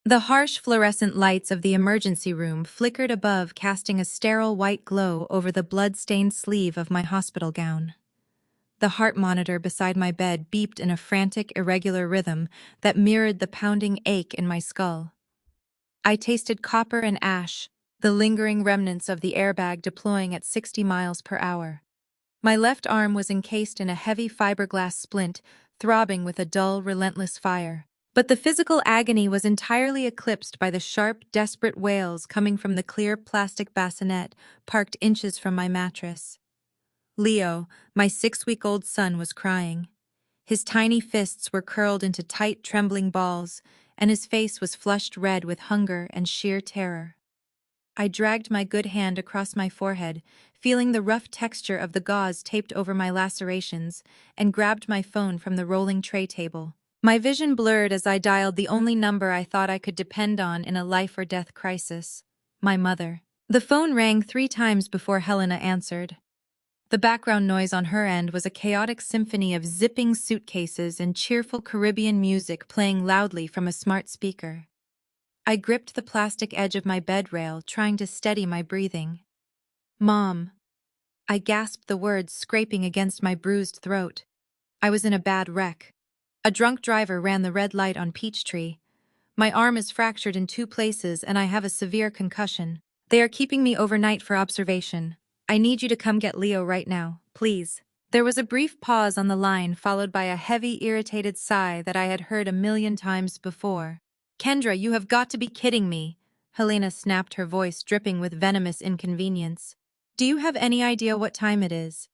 The harsh fluorescent lights of the emergency room flickered above, casting a sterile white glow over the blood-stained sleeve of my hospital gown. The heart monitor beside my bed beeped in a frantic, irregular rhythm that mirrored the pounding ache in my skull. I tasted copper and ash, the lingering remnants of the airbag deploying at 60 miles per hour. My left arm was encased in a heavy fiberglass splint, throbbing with a dull, relentless fire. But the physical agony was entirely eclipsed by the sharp, desperate wails coming from the clear plastic bassinet parked inches from my mattress. Leo, my 6-week-old son, was crying. His tiny fists were curled into tight, trembling balls, and his face was flushed red with hunger and sheer terror. I dragged my good hand across my forehead, feeling the rough texture of the gauze taped over my lacerations, and grabbed my phone from the rolling tray table. My vision blurred as I dialed the only number I thought I could depend on in a life-or-death crisis: my mother. The phone rang 3 times before Helena answered. The background noise on her end was a chaotic symphony of zipping suitcases and cheerful Caribbean music playing loudly from a smart speaker. I gripped the plastic edge of my bed rail, trying to steady my breathing. "Mom." I gasped the words, scraping against my bruised throat. I was in a bad wreck. A drunk driver ran the red light on Peachtree. My arm is fractured in 2 places and I have a severe concussion. They are keeping me overnight for observation. I need you to come get Leo right now, please. There was a brief pause on the line, followed by a heavy, irritated sigh that I had heard a million times before. "Kendra, you have got to be kidding me," Helena snapped, her voice dripping with venomous inconvenience. "Do you have any idea what time it is?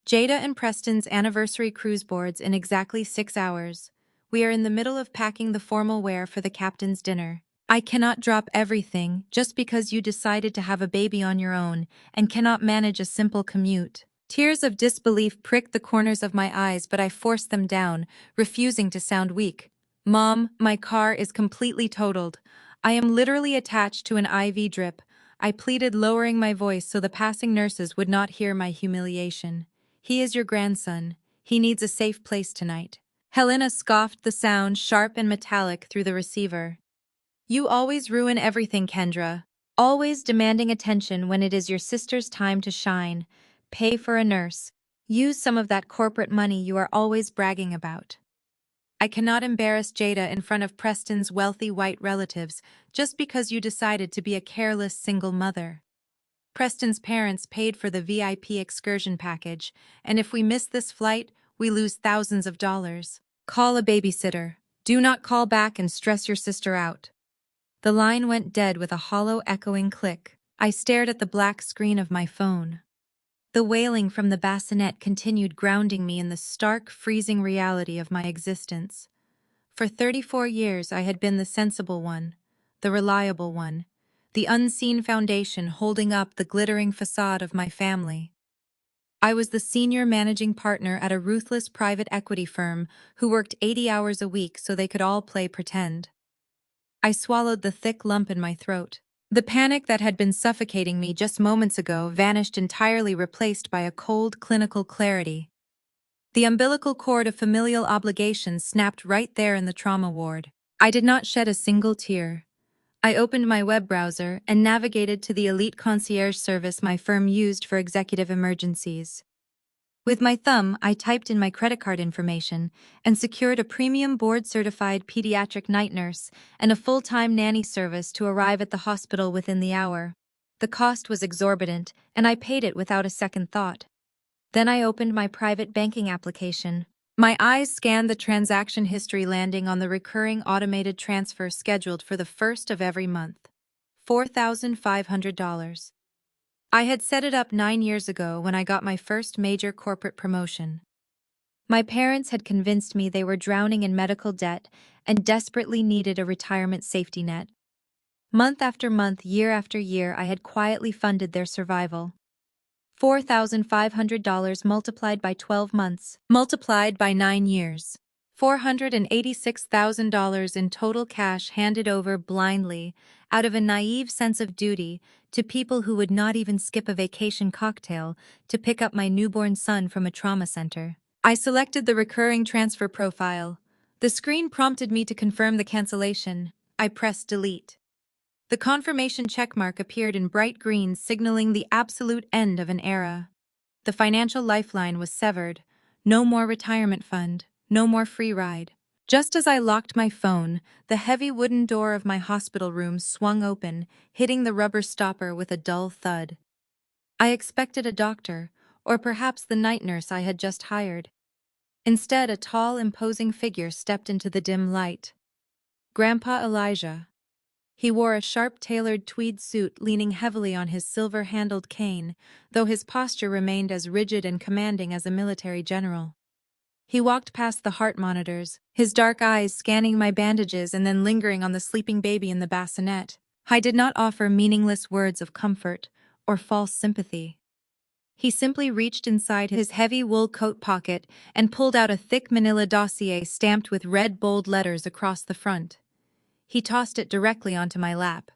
Jada and Preston's anniversary cruise boards in exactly 6 hours. We are in the middle of packing the formal wear for the captain's dinner. I cannot drop everything just because you decided to have a baby on your own and cannot manage a simple commute." Tears of disbelief pricked the corners of my eyes, but I forced them down, refusing to sound weak. "Mom, my car is completely totaled. I am literally attached to an IV drip," I pleaded, lowering my voice so the passing nurses would not hear my humiliation. "He is your grandson. He needs a safe place tonight." Helena scoffed, the sound sharp and metallic through the receiver. "You always ruin everything, Kendra. Always demanding attention when it is your sister's time to shine. Pay for a nurse. Use some of that corporate money you are always bragging about. I cannot embarrass Jada in front of Preston's wealthy white relatives just because you decided to be a careless single mother. Preston's parents paid for the VIP excursion package, and if we miss this flight, we lose thousands of dollars. Call a babysitter. Do not call back and stress your sister out." The line went dead with a hollow, echoing click. I stared at the black screen of my phone. The wailing from the bassinet continued, grounding me in the stark, freezing reality of my existence. For 34 years I had been the sensible one, the reliable one, the unseen foundation holding up the glittering facade of my family. I was the senior managing partner at a ruthless private equity firm who worked 80 hours a week so they could all play pretend. I swallowed the thick lump in my throat. The panic that had been suffocating me just moments ago vanished entirely, replaced by a cold, clinical clarity. The umbilical cord of familial obligation snapped right there in the trauma ward. I did not shed a single tear. I opened my web browser and navigated to the elite concierge service my firm used for executive emergencies. With my thumb, I typed in my credit card information and secured a premium board-certified pediatric night nurse and a full-time nanny service to arrive at the hospital within the hour. The cost was exorbitant, and I paid it without a second thought. Then I opened my private banking application. My eyes scanned the transaction history, landing on the recurring automated transfer scheduled for the first of every month. $4,500. I had set it up 9 years ago when I got my first major corporate promotion. My parents had convinced me they were drowning in medical debt and desperately needed a retirement safety net. Month after month, year after year, I had quietly funded their survival. $4,500 multiplied by 12 months, multiplied by 9 years. $486,000 in total cash handed over blindly, out of a naive sense of duty, to people who would not even skip a vacation cocktail to pick up my newborn son from a trauma center. I selected the recurring transfer profile. The screen prompted me to confirm the cancellation. I pressed delete. The confirmation checkmark appeared in bright green, signaling the absolute end of an era. The financial lifeline was severed. No more retirement fund, no more free ride. Just as I locked my phone, the heavy wooden door of my hospital room swung open, hitting the rubber stopper with a dull thud. I expected a doctor, or perhaps the night nurse I had just hired. Instead, a tall, imposing figure stepped into the dim light. Grandpa Elijah. He wore a sharp-tailored tweed suit, leaning heavily on his silver-handled cane, though his posture remained as rigid and commanding as a military general. He walked past the heart monitors, his dark eyes scanning my bandages and then lingering on the sleeping baby in the bassinet. I did not offer meaningless words of comfort or false sympathy. He simply reached inside his heavy wool coat pocket and pulled out a thick manila dossier stamped with red bold letters across the front. He tossed it directly onto my lap.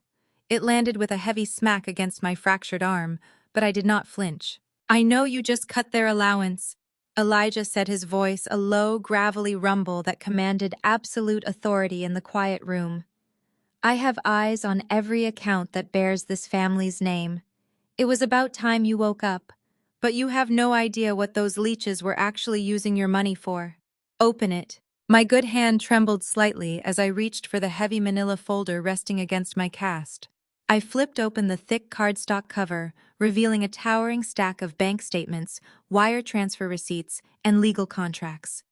It landed with a heavy smack against my fractured arm, but I did not flinch. "I know you just cut their allowance," Elijah said, his voice a low, gravelly rumble that commanded absolute authority in the quiet room. "I have eyes on every account that bears this family's name. It was about time you woke up, but you have no idea what those leeches were actually using your money for. Open it." My good hand trembled slightly as I reached for the heavy manila folder resting against my cast. I flipped open the thick cardstock cover, revealing a towering stack of bank statements, wire transfer receipts, and legal contracts.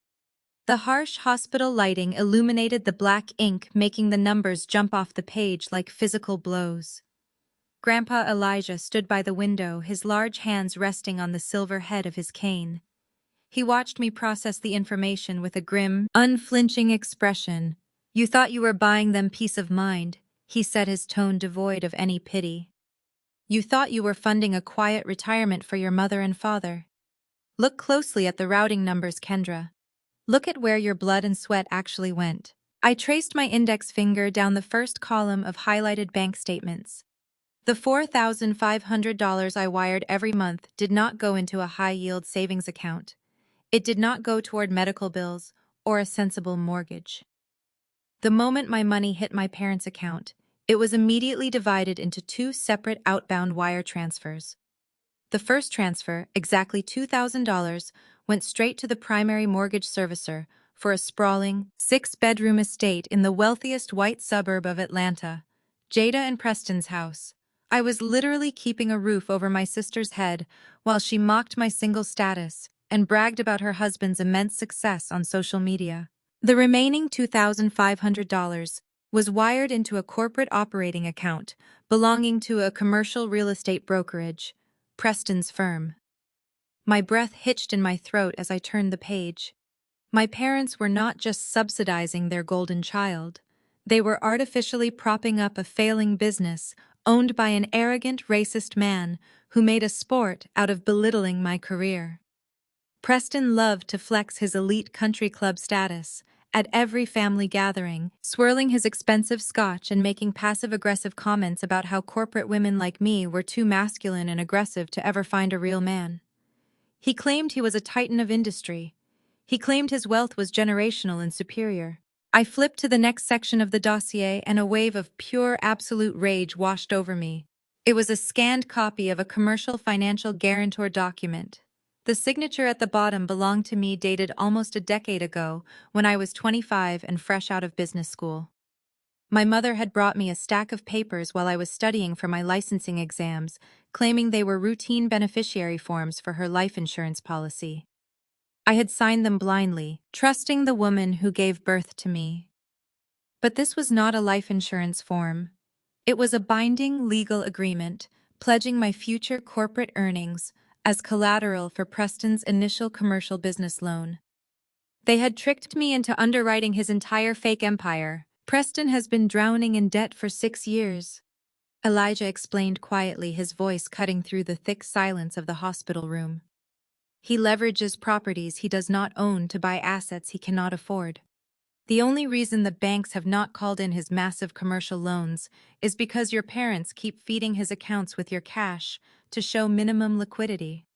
The harsh hospital lighting illuminated the black ink, making the numbers jump off the page like physical blows. Grandpa Elijah stood by the window, his large hands resting on the silver head of his cane. He watched me process the information with a grim, unflinching expression. "You thought you were buying them peace of mind," he said, his tone devoid of any pity. "You thought you were funding a quiet retirement for your mother and father. Look closely at the routing numbers, Kendra. Look at where your blood and sweat actually went." I traced my index finger down the first column of highlighted bank statements. The $4,500 I wired every month did not go into a high-yield savings account. It did not go toward medical bills or a sensible mortgage. The moment my money hit my parents' account, it was immediately divided into two separate outbound wire transfers. The first transfer, exactly $2,000, went straight to the primary mortgage servicer for a sprawling, six-bedroom estate in the wealthiest white suburb of Atlanta, Jada and Preston's house. I was literally keeping a roof over my sister's head while she mocked my single status and bragged about her husband's immense success on social media. The remaining $2,500 was wired into a corporate operating account belonging to a commercial real estate brokerage, Preston's firm. My breath hitched in my throat as I turned the page. My parents were not just subsidizing their golden child. They were artificially propping up a failing business owned by an arrogant, racist man who made a sport out of belittling my career. Preston loved to flex his elite country club status at every family gathering, swirling his expensive scotch and making passive-aggressive comments about how corporate women like me were too masculine and aggressive to ever find a real man. He claimed he was a titan of industry. He claimed his wealth was generational and superior. I flipped to the next section of the dossier and a wave of pure, absolute rage washed over me. It was a scanned copy of a commercial financial guarantor document. The signature at the bottom belonged to me, dated almost a decade ago, when I was 25 and fresh out of business school. My mother had brought me a stack of papers while I was studying for my licensing exams, claiming they were routine beneficiary forms for her life insurance policy. I had signed them blindly, trusting the woman who gave birth to me. But this was not a life insurance form. It was a binding legal agreement, pledging my future corporate earnings as collateral for Preston's initial commercial business loan. They had tricked me into underwriting his entire fake empire. "Preston has been drowning in debt for 6 years," Elijah explained quietly, his voice cutting through the thick silence of the hospital room. "He leverages properties he does not own to buy assets he cannot afford. The only reason the banks have not called in his massive commercial loans is because your parents keep feeding his accounts with your cash to show minimum liquidity.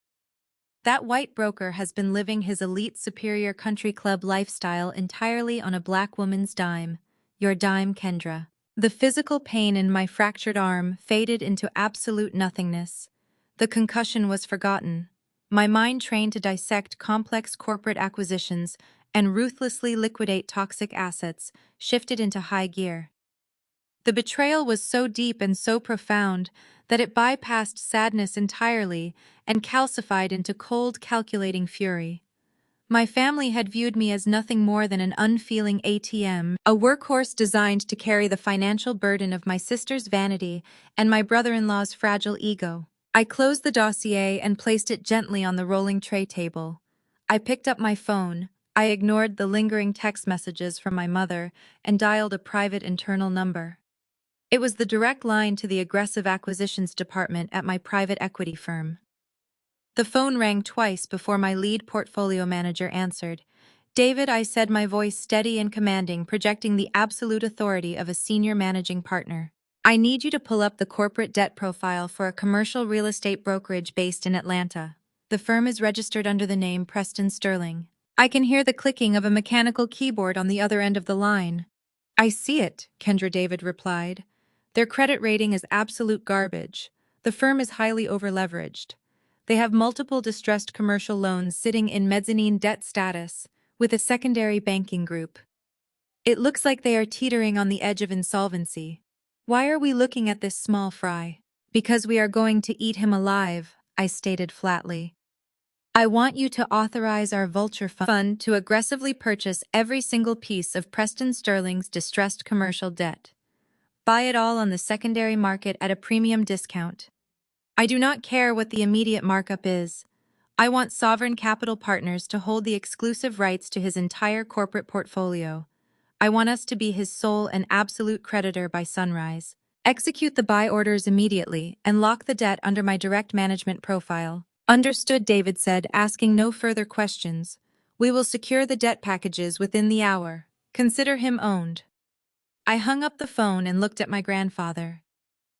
That white broker has been living his elite superior country club lifestyle entirely on a black woman's dime, your dime, Kendra." The physical pain in my fractured arm faded into absolute nothingness. The concussion was forgotten. My mind trained to dissect complex corporate acquisitions and ruthlessly liquidate toxic assets shifted into high gear. The betrayal was so deep and so profound that it bypassed sadness entirely and calcified into cold, calculating fury. My family had viewed me as nothing more than an unfeeling ATM, a workhorse designed to carry the financial burden of my sister's vanity and my brother-in-law's fragile ego. I closed the dossier and placed it gently on the rolling tray table. I picked up my phone. I ignored the lingering text messages from my mother and dialed a private internal number. It was the direct line to the aggressive acquisitions department at my private equity firm. The phone rang twice before my lead portfolio manager answered. "David," I said, my voice steady and commanding, projecting the absolute authority of a senior managing partner. "I need you to pull up the corporate debt profile for a commercial real estate brokerage based in Atlanta. The firm is registered under the name Preston Sterling." I can hear the clicking of a mechanical keyboard on the other end of the line. "I see it," Kendra David replied. "Their credit rating is absolute garbage. The firm is highly overleveraged. They have multiple distressed commercial loans sitting in mezzanine debt status, with a secondary banking group. It looks like they are teetering on the edge of insolvency. Why are we looking at this small fry? Because we are going to eat him alive," I stated flatly. "I want you to authorize our vulture fund to aggressively purchase every single piece of Preston Sterling's distressed commercial debt. Buy it all on the secondary market at a premium discount. I do not care what the immediate markup is. I want Sovereign Capital Partners to hold the exclusive rights to his entire corporate portfolio. I want us to be his sole and absolute creditor by sunrise. Execute the buy orders immediately and lock the debt under my direct management profile." "Understood," David said, asking no further questions. "We will secure the debt packages within the hour. Consider him owned." I hung up the phone and looked at my grandfather.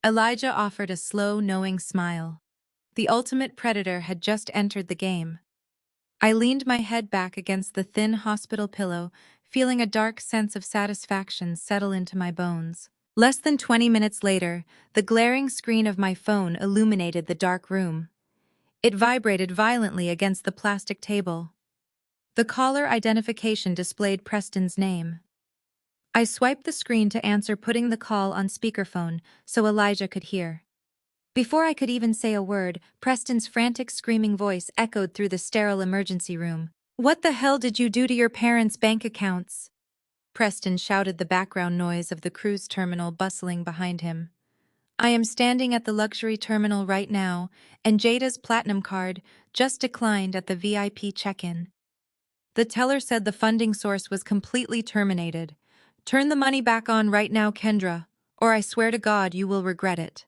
Elijah offered a slow, knowing smile. The ultimate predator had just entered the game. I leaned my head back against the thin hospital pillow, feeling a dark sense of satisfaction settle into my bones. Less than 20 minutes later, the glaring screen of my phone illuminated the dark room. It vibrated violently against the plastic table. The caller identification displayed Preston's name. I swiped the screen to answer, putting the call on speakerphone so Elijah could hear. Before I could even say a word, Preston's frantic, screaming voice echoed through the sterile emergency room. "What the hell did you do to your parents' bank accounts?" Preston shouted, the background noise of the cruise terminal bustling behind him. "I am standing at the luxury terminal right now, and Jada's platinum card just declined at the VIP check-in. The teller said the funding source was completely terminated. Turn the money back on right now, Kendra, or I swear to God you will regret it."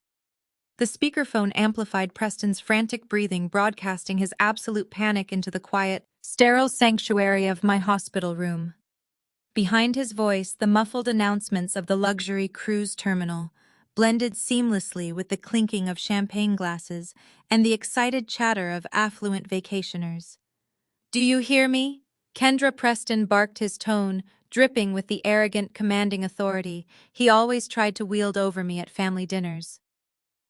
The speakerphone amplified Preston's frantic breathing, broadcasting his absolute panic into the quiet, sterile sanctuary of my hospital room. Behind his voice, the muffled announcements of the luxury cruise terminal blended seamlessly with the clinking of champagne glasses and the excited chatter of affluent vacationers. "Do you hear me?" Kendra Preston barked, his tone dripping with the arrogant, commanding authority he always tried to wield over me at family dinners.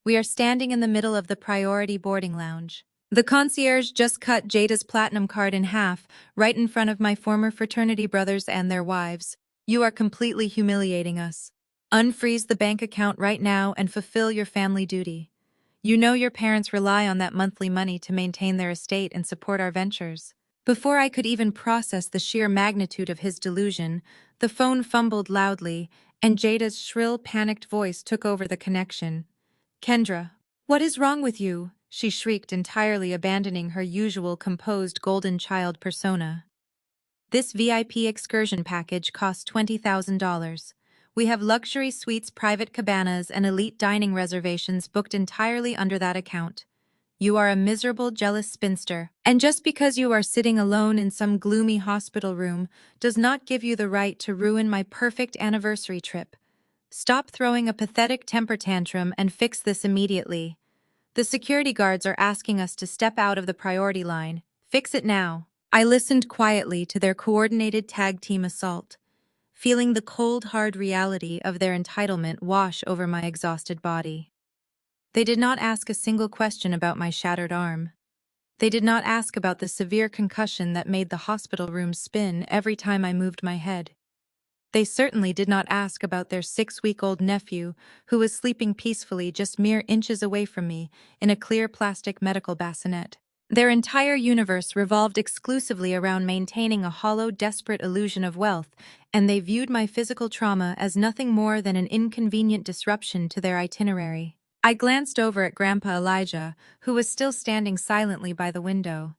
"We are standing in the middle of the priority boarding lounge. The concierge just cut Jada's platinum card in half, right in front of my former fraternity brothers and their wives. You are completely humiliating us. Unfreeze the bank account right now and fulfill your family duty. You know your parents rely on that monthly money to maintain their estate and support our ventures." Before I could even process the sheer magnitude of his delusion, the phone fumbled loudly, and Jada's shrill, panicked voice took over the connection. "Kendra, what is wrong with you?" she shrieked, entirely abandoning her usual composed golden child persona. "This VIP excursion package costs $20,000. We have luxury suites, private cabanas, and elite dining reservations booked entirely under that account. You are a miserable, jealous spinster, and just because you are sitting alone in some gloomy hospital room does not give you the right to ruin my perfect anniversary trip. Stop throwing a pathetic temper tantrum and fix this immediately. The security guards are asking us to step out of the priority line. Fix it now." I listened quietly to their coordinated tag team assault. feeling the cold, hard reality of their entitlement wash over my exhausted body. They did not ask a single question about my shattered arm. They did not ask about the severe concussion that made the hospital room spin every time I moved my head. They certainly did not ask about their 6-week-old nephew, who was sleeping peacefully just mere inches away from me in a clear plastic medical bassinet. Their entire universe revolved exclusively around maintaining a hollow, desperate illusion of wealth, and they viewed my physical trauma as nothing more than an inconvenient disruption to their itinerary. I glanced over at Grandpa Elijah, who was still standing silently by the window.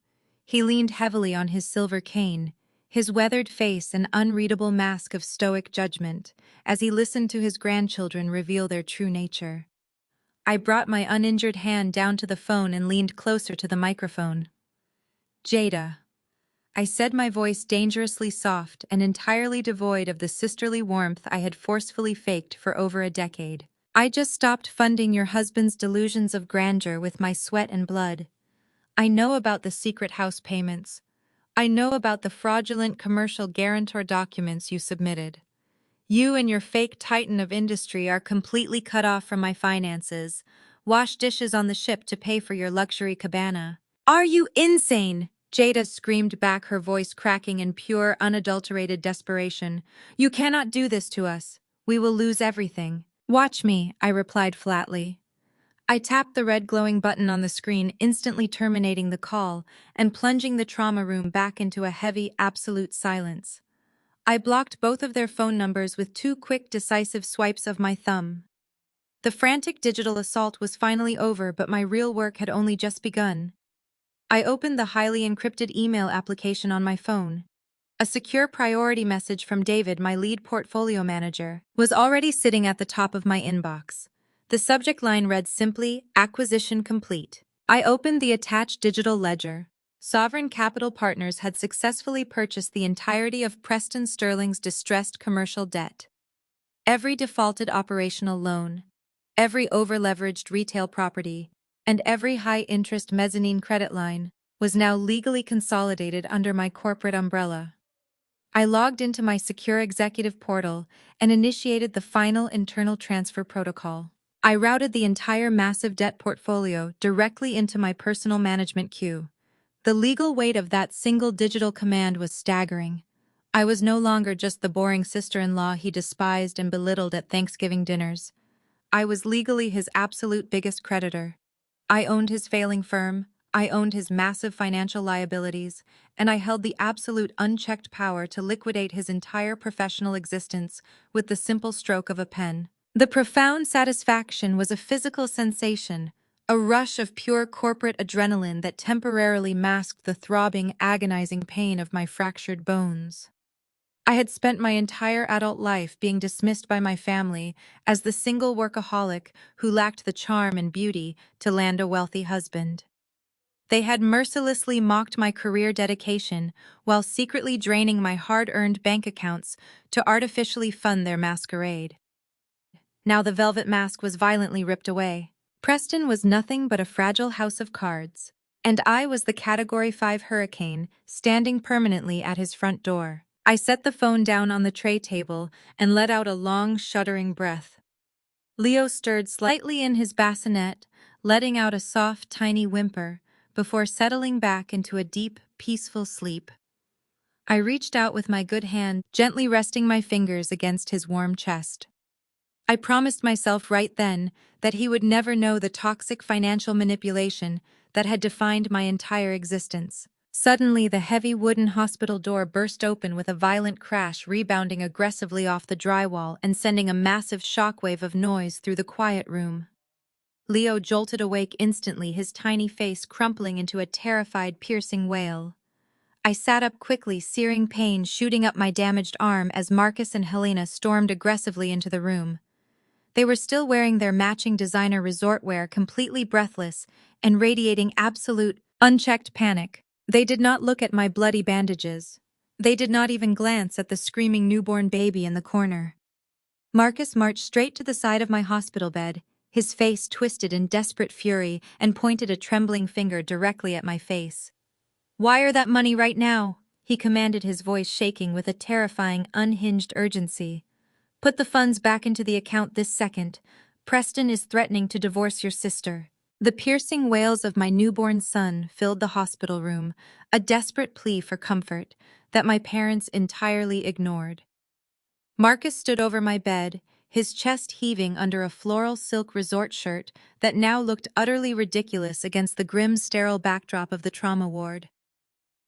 He leaned heavily on his silver cane, his weathered face an unreadable mask of stoic judgment, as he listened to his grandchildren reveal their true nature. I brought my uninjured hand down to the phone and leaned closer to the microphone. "Jada," I said, my voice dangerously soft and entirely devoid of the sisterly warmth I had forcefully faked for over a decade. "I just stopped funding your husband's delusions of grandeur with my sweat and blood. I know about the secret house payments. I know about the fraudulent commercial guarantor documents you submitted. You and your fake titan of industry are completely cut off from my finances. Wash dishes on the ship to pay for your luxury cabana." "Are you insane?" Jada screamed back, her voice cracking in pure, unadulterated desperation. "You cannot do this to us. We will lose everything." "Watch me," I replied flatly. I tapped the red glowing button on the screen, instantly terminating the call and plunging the trauma room back into a heavy, absolute silence. I blocked both of their phone numbers with 2 quick, decisive swipes of my thumb. The frantic digital assault was finally over, but my real work had only just begun. I opened the highly encrypted email application on my phone. A secure priority message from David, my lead portfolio manager, was already sitting at the top of my inbox. The subject line read simply, "Acquisition complete." I opened the attached digital ledger. Sovereign Capital Partners had successfully purchased the entirety of Preston Sterling's distressed commercial debt. Every defaulted operational loan, every over-leveraged retail property, and every high-interest mezzanine credit line was now legally consolidated under my corporate umbrella. I logged into my secure executive portal and initiated the final internal transfer protocol. I routed the entire massive debt portfolio directly into my personal management queue. The legal weight of that single digital command was staggering. I was no longer just the boring sister-in-law he despised and belittled at Thanksgiving dinners. I was legally his absolute biggest creditor. I owned his failing firm, I owned his massive financial liabilities, and I held the absolute unchecked power to liquidate his entire professional existence with the simple stroke of a pen. The profound satisfaction was a physical sensation, a rush of pure corporate adrenaline that temporarily masked the throbbing, agonizing pain of my fractured bones. I had spent my entire adult life being dismissed by my family as the single workaholic who lacked the charm and beauty to land a wealthy husband. They had mercilessly mocked my career dedication while secretly draining my hard-earned bank accounts to artificially fund their masquerade. Now the velvet mask was violently ripped away. Preston was nothing but a fragile house of cards, and I was the Category 5 hurricane standing permanently at his front door. I set the phone down on the tray table and let out a long, shuddering breath. Leo stirred slightly in his bassinet, letting out a soft, tiny whimper before settling back into a deep, peaceful sleep. I reached out with my good hand, gently resting my fingers against his warm chest. I promised myself right then that he would never know the toxic financial manipulation that had defined my entire existence. Suddenly, the heavy wooden hospital door burst open with a violent crash, rebounding aggressively off the drywall and sending a massive shockwave of noise through the quiet room. Leo jolted awake instantly, his tiny face crumpling into a terrified, piercing wail. I sat up quickly, searing pain shooting up my damaged arm as Marcus and Helena stormed aggressively into the room. They were still wearing their matching designer resort wear, completely breathless and radiating absolute, unchecked panic. They did not look at my bloody bandages. They did not even glance at the screaming newborn baby in the corner. Marcus marched straight to the side of my hospital bed, his face twisted in desperate fury, and pointed a trembling finger directly at my face. "Wire that money right now," he commanded, his voice shaking with a terrifying, unhinged urgency. "Put the funds back into the account this second. Preston is threatening to divorce your sister." The piercing wails of my newborn son filled the hospital room, a desperate plea for comfort that my parents entirely ignored. Marcus stood over my bed, his chest heaving under a floral silk resort shirt that now looked utterly ridiculous against the grim, sterile backdrop of the trauma ward.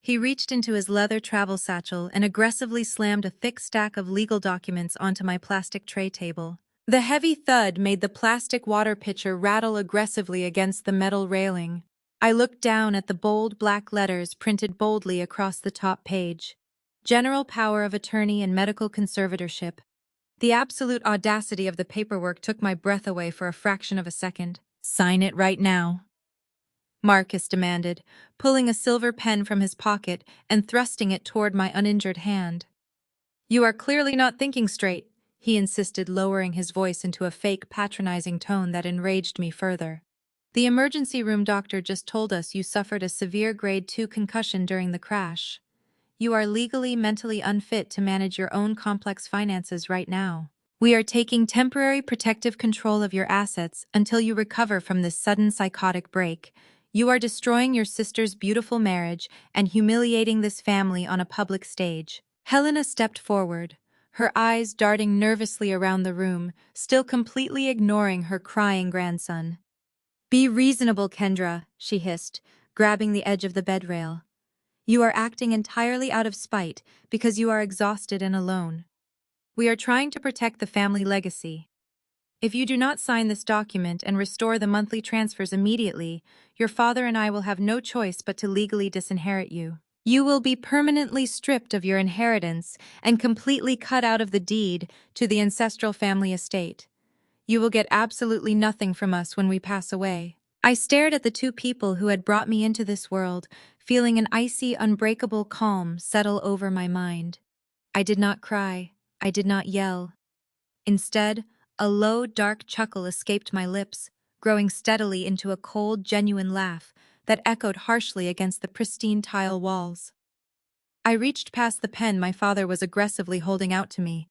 He reached into his leather travel satchel and aggressively slammed a thick stack of legal documents onto my plastic tray table. The heavy thud made the plastic water pitcher rattle aggressively against the metal railing. I looked down at the bold black letters printed boldly across the top page. General power of attorney and medical conservatorship. The absolute audacity of the paperwork took my breath away for a fraction of a second. "Sign it right now," Marcus demanded, pulling a silver pen from his pocket and thrusting it toward my uninjured hand. "You are clearly not thinking straight," he insisted, lowering his voice into a fake, patronizing tone that enraged me further. "The emergency room doctor just told us you suffered a severe grade 2 concussion during the crash. You are legally mentally unfit to manage your own complex finances right now. We are taking temporary protective control of your assets until you recover from this sudden psychotic break. You are destroying your sister's beautiful marriage and humiliating this family on a public stage." Helena stepped forward, her eyes darting nervously around the room, still completely ignoring her crying grandson. "Be reasonable, Kendra," she hissed, grabbing the edge of the bed rail. "You are acting entirely out of spite because you are exhausted and alone. We are trying to protect the family legacy. If you do not sign this document and restore the monthly transfers immediately, your father and I will have no choice but to legally disinherit you. You will be permanently stripped of your inheritance and completely cut out of the deed to the ancestral family estate. You will get absolutely nothing from us when we pass away." I stared at the two people who had brought me into this world, feeling an icy, unbreakable calm settle over my mind. I did not cry. I did not yell. Instead, a low, dark chuckle escaped my lips, growing steadily into a cold, genuine laugh that echoed harshly against the pristine tile walls. I reached past the pen my father was aggressively holding out to me.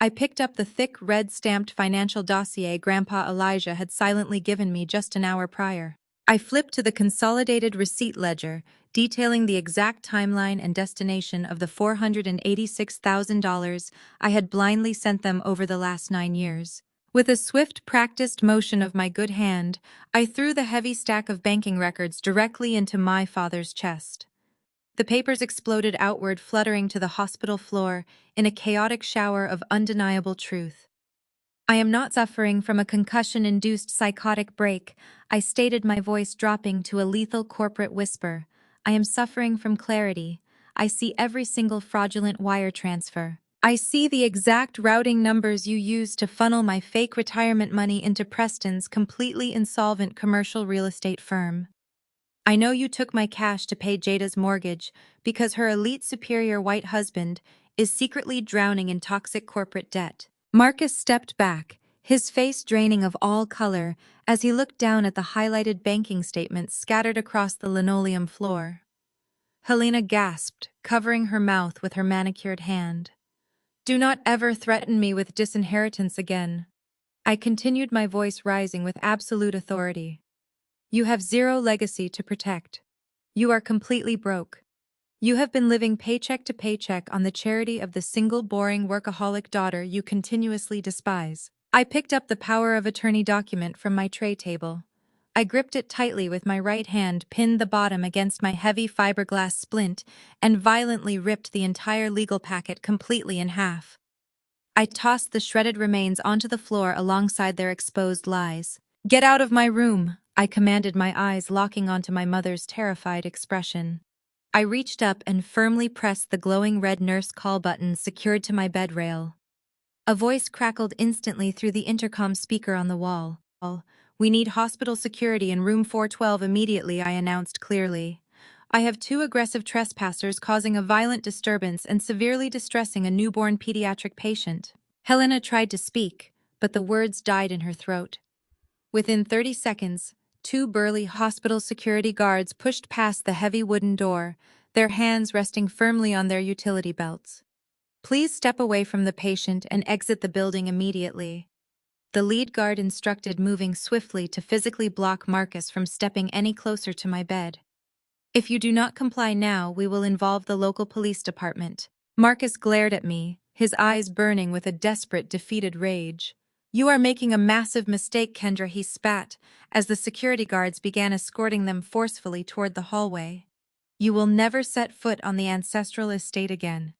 I picked up the thick, red-stamped financial dossier Grandpa Elijah had silently given me just an hour prior. I flipped to the consolidated receipt ledger, detailing the exact timeline and destination of the $486,000 I had blindly sent them over the last 9 years. With a swift, practiced motion of my good hand, I threw the heavy stack of banking records directly into my father's chest. The papers exploded outward, fluttering to the hospital floor in a chaotic shower of undeniable truth. "I am not suffering from a concussion-induced psychotic break," I stated, my voice dropping to a lethal corporate whisper. "I am suffering from clarity. I see every single fraudulent wire transfer. I see the exact routing numbers you used to funnel my fake retirement money into Preston's completely insolvent commercial real estate firm. I know you took my cash to pay Jada's mortgage because her elite superior white husband is secretly drowning in toxic corporate debt." Marcus stepped back, his face draining of all color as he looked down at the highlighted banking statements scattered across the linoleum floor. Helena gasped, covering her mouth with her manicured hand. "Do not ever threaten me with disinheritance again." I continued, my voice rising with absolute authority. "You have zero legacy to protect. You are completely broke. You have been living paycheck to paycheck on the charity of the single boring workaholic daughter you continuously despise." I picked up the power of attorney document from my tray table. I gripped it tightly with my right hand, pinned the bottom against my heavy fiberglass splint, and violently ripped the entire legal packet completely in half. I tossed the shredded remains onto the floor alongside their exposed lies. "Get out of my room," I commanded, my eyes locking onto my mother's terrified expression. I reached up and firmly pressed the glowing red nurse call button secured to my bed rail. A voice crackled instantly through the intercom speaker on the wall. "We need hospital security in room 412 immediately," I announced clearly. "I have 2 aggressive trespassers causing a violent disturbance and severely distressing a newborn pediatric patient." Helena tried to speak, but the words died in her throat. Within 30 seconds, 2 burly hospital security guards pushed past the heavy wooden door, their hands resting firmly on their utility belts. Please step away from the patient and exit the building immediately. The lead guard instructed, moving swiftly to physically block Marcus from stepping any closer to my bed. If you do not comply now, we will involve the local police department. Marcus glared at me, his eyes burning with a desperate, defeated rage. You are making a massive mistake, Kendra, he spat, as the security guards began escorting them forcefully toward the hallway. You will never set foot on the ancestral estate again.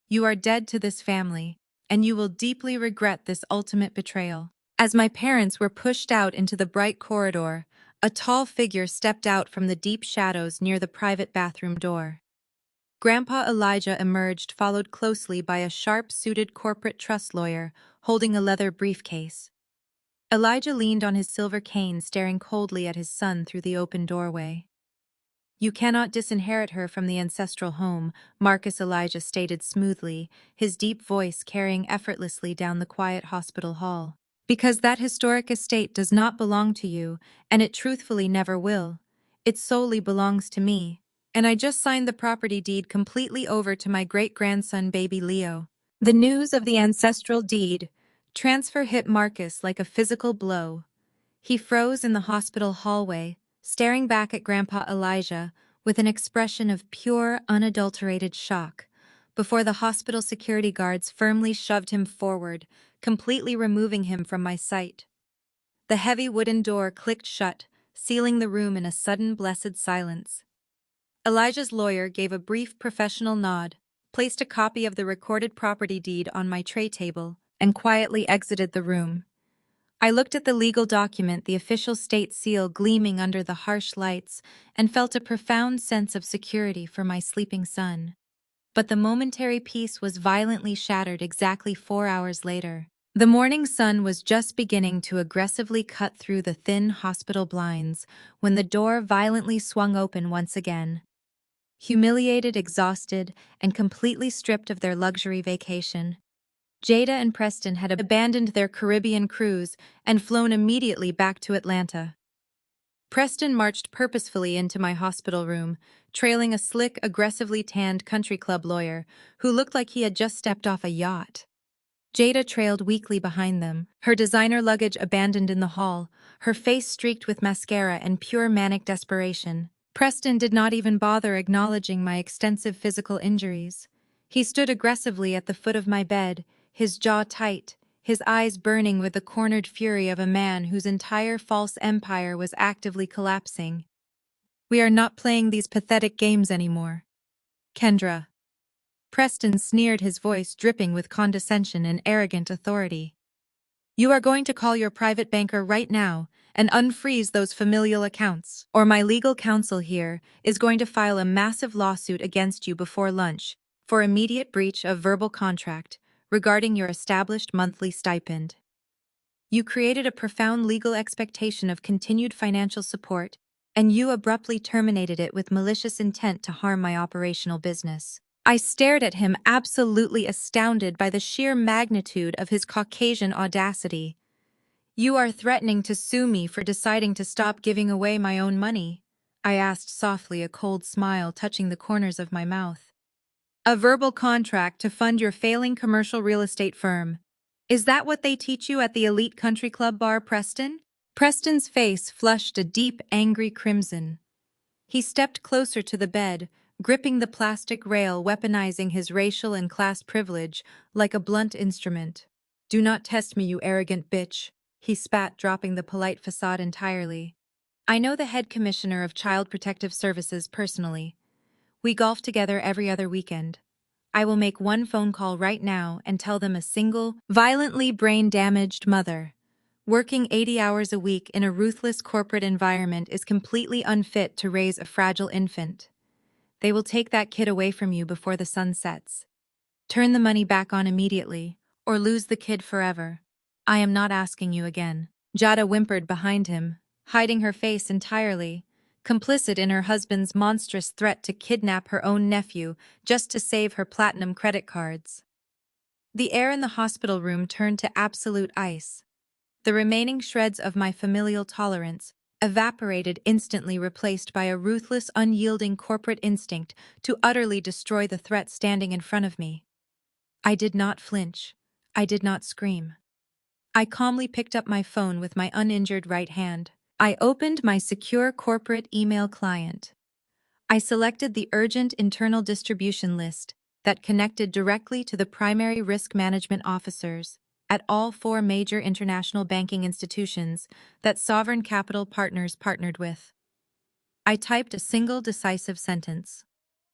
You are dead to this family, and you will deeply regret this ultimate betrayal. As my parents were pushed out into the bright corridor, a tall figure stepped out from the deep shadows near the private bathroom door. Grandpa Elijah emerged, followed closely by a sharp-suited corporate trust lawyer holding a leather briefcase. Elijah leaned on his silver cane, staring coldly at his son through the open doorway. You cannot disinherit her from the ancestral home, Marcus Elijah stated smoothly, his deep voice carrying effortlessly down the quiet hospital hall. Because that historic estate does not belong to you, and it truthfully never will. It solely belongs to me. And I just signed the property deed completely over to my great-grandson, baby Leo. The news of the ancestral deed transfer hit Marcus like a physical blow. He froze in the hospital hallway, staring back at Grandpa Elijah with an expression of pure, unadulterated shock, before the hospital security guards firmly shoved him forward, completely removing him from my sight. The heavy wooden door clicked shut, sealing the room in a sudden blessed silence. Elijah's lawyer gave a brief professional nod, placed a copy of the recorded property deed on my tray table, and quietly exited the room. I looked at the legal document, the official state seal gleaming under the harsh lights, and felt a profound sense of security for my sleeping son. But the momentary peace was violently shattered exactly 4 hours later. The morning sun was just beginning to aggressively cut through the thin hospital blinds when the door violently swung open once again. Humiliated, exhausted, and completely stripped of their luxury vacation, Jada and Preston had abandoned their Caribbean cruise and flown immediately back to Atlanta. Preston marched purposefully into my hospital room, trailing a slick, aggressively tanned country club lawyer who looked like he had just stepped off a yacht. Jada trailed weakly behind them, her designer luggage abandoned in the hall, her face streaked with mascara and pure manic desperation. Preston did not even bother acknowledging my extensive physical injuries. He stood aggressively at the foot of my bed, his jaw tight, his eyes burning with the cornered fury of a man whose entire false empire was actively collapsing. We are not playing these pathetic games anymore. Kendra. Preston sneered, his voice dripping with condescension and arrogant authority. You are going to call your private banker right now and unfreeze those familial accounts, or my legal counsel here is going to file a massive lawsuit against you before lunch for immediate breach of verbal contract regarding your established monthly stipend. You created a profound legal expectation of continued financial support, and you abruptly terminated it with malicious intent to harm my operational business. I stared at him, absolutely astounded by the sheer magnitude of his Caucasian audacity. You are threatening to sue me for deciding to stop giving away my own money? I asked softly, a cold smile touching the corners of my mouth. A verbal contract to fund your failing commercial real estate firm. Is that what they teach you at the elite country club bar, Preston? Preston's face flushed a deep, angry crimson. He stepped closer to the bed, gripping the plastic rail, weaponizing his racial and class privilege like a blunt instrument. Do not test me, you arrogant bitch, he spat, dropping the polite facade entirely. I know the head commissioner of Child Protective Services personally. We golf together every other weekend. I will make one phone call right now and tell them a single, violently brain-damaged mother working 80 hours a week in a ruthless corporate environment is completely unfit to raise a fragile infant. They will take that kid away from you before the sun sets. Turn the money back on immediately, or lose the kid forever. I am not asking you again. Jada whimpered behind him, hiding her face entirely, complicit in her husband's monstrous threat to kidnap her own nephew just to save her platinum credit cards. The air in the hospital room turned to absolute ice. The remaining shreds of my familial tolerance, evaporated instantly, replaced by a ruthless, unyielding corporate instinct to utterly destroy the threat standing in front of me. I did not flinch. I did not scream. I calmly picked up my phone with my uninjured right hand. I opened my secure corporate email client. I selected the urgent internal distribution list that connected directly to the primary risk management officers at all 4 major international banking institutions that Sovereign Capital Partners partnered with. I typed a single decisive sentence.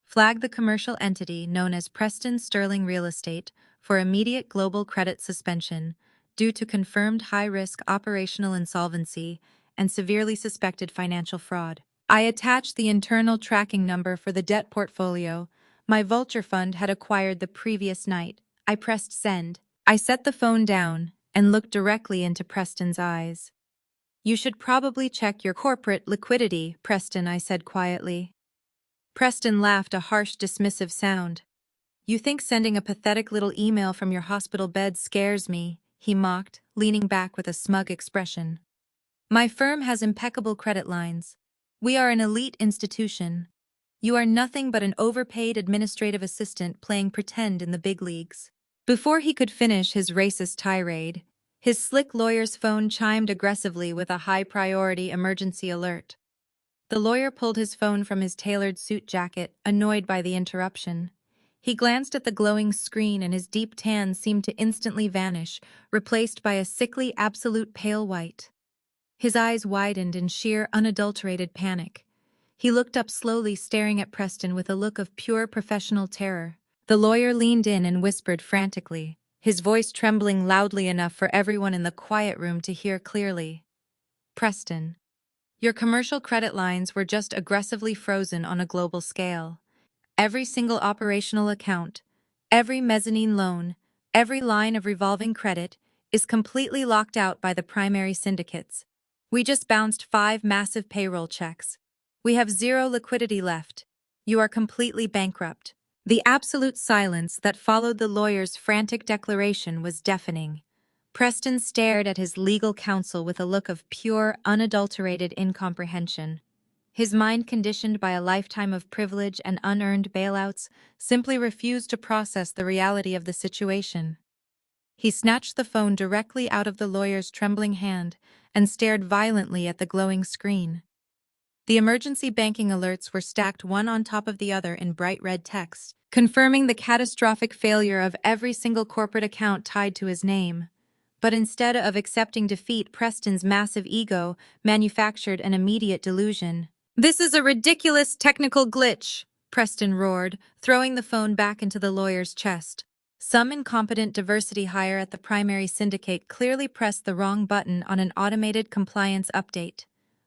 Flag the commercial entity known as Preston Sterling Real Estate for immediate global credit suspension due to confirmed high-risk operational insolvency and severely suspected financial fraud. I attached the internal tracking number for the debt portfolio my vulture fund had acquired the previous night. I pressed send. I set the phone down and looked directly into Preston's eyes. "You should probably check your corporate liquidity, Preston," I said quietly. Preston laughed, a harsh, dismissive sound. "You think sending a pathetic little email from your hospital bed scares me?" he mocked, leaning back with a smug expression. "My firm has impeccable credit lines. We are an elite institution. You are nothing but an overpaid administrative assistant playing pretend in the big leagues." Before he could finish his racist tirade, his slick lawyer's phone chimed aggressively with a high-priority emergency alert. The lawyer pulled his phone from his tailored suit jacket, annoyed by the interruption. He glanced at the glowing screen and his deep tan seemed to instantly vanish, replaced by a sickly, absolute pale white. His eyes widened in sheer, unadulterated panic. He looked up slowly, staring at Preston with a look of pure professional terror. The lawyer leaned in and whispered frantically, his voice trembling loudly enough for everyone in the quiet room to hear clearly. "Preston, your commercial credit lines were just aggressively frozen on a global scale. Every single operational account, every mezzanine loan, every line of revolving credit is completely locked out by the primary syndicates. We just bounced 5 massive payroll checks. We have 0 liquidity left. You are completely bankrupt." The absolute silence that followed the lawyer's frantic declaration was deafening. Preston stared at his legal counsel with a look of pure, unadulterated incomprehension. His mind, conditioned by a lifetime of privilege and unearned bailouts, simply refused to process the reality of the situation. He snatched the phone directly out of the lawyer's trembling hand and stared violently at the glowing screen. The emergency banking alerts were stacked one on top of the other in bright red text, confirming the catastrophic failure of every single corporate account tied to his name. But instead of accepting defeat, Preston's massive ego manufactured an immediate delusion. "This is a ridiculous technical glitch," Preston roared, throwing the phone back into the lawyer's chest. "Some incompetent diversity hire at the primary syndicate clearly pressed the wrong button on an automated compliance update.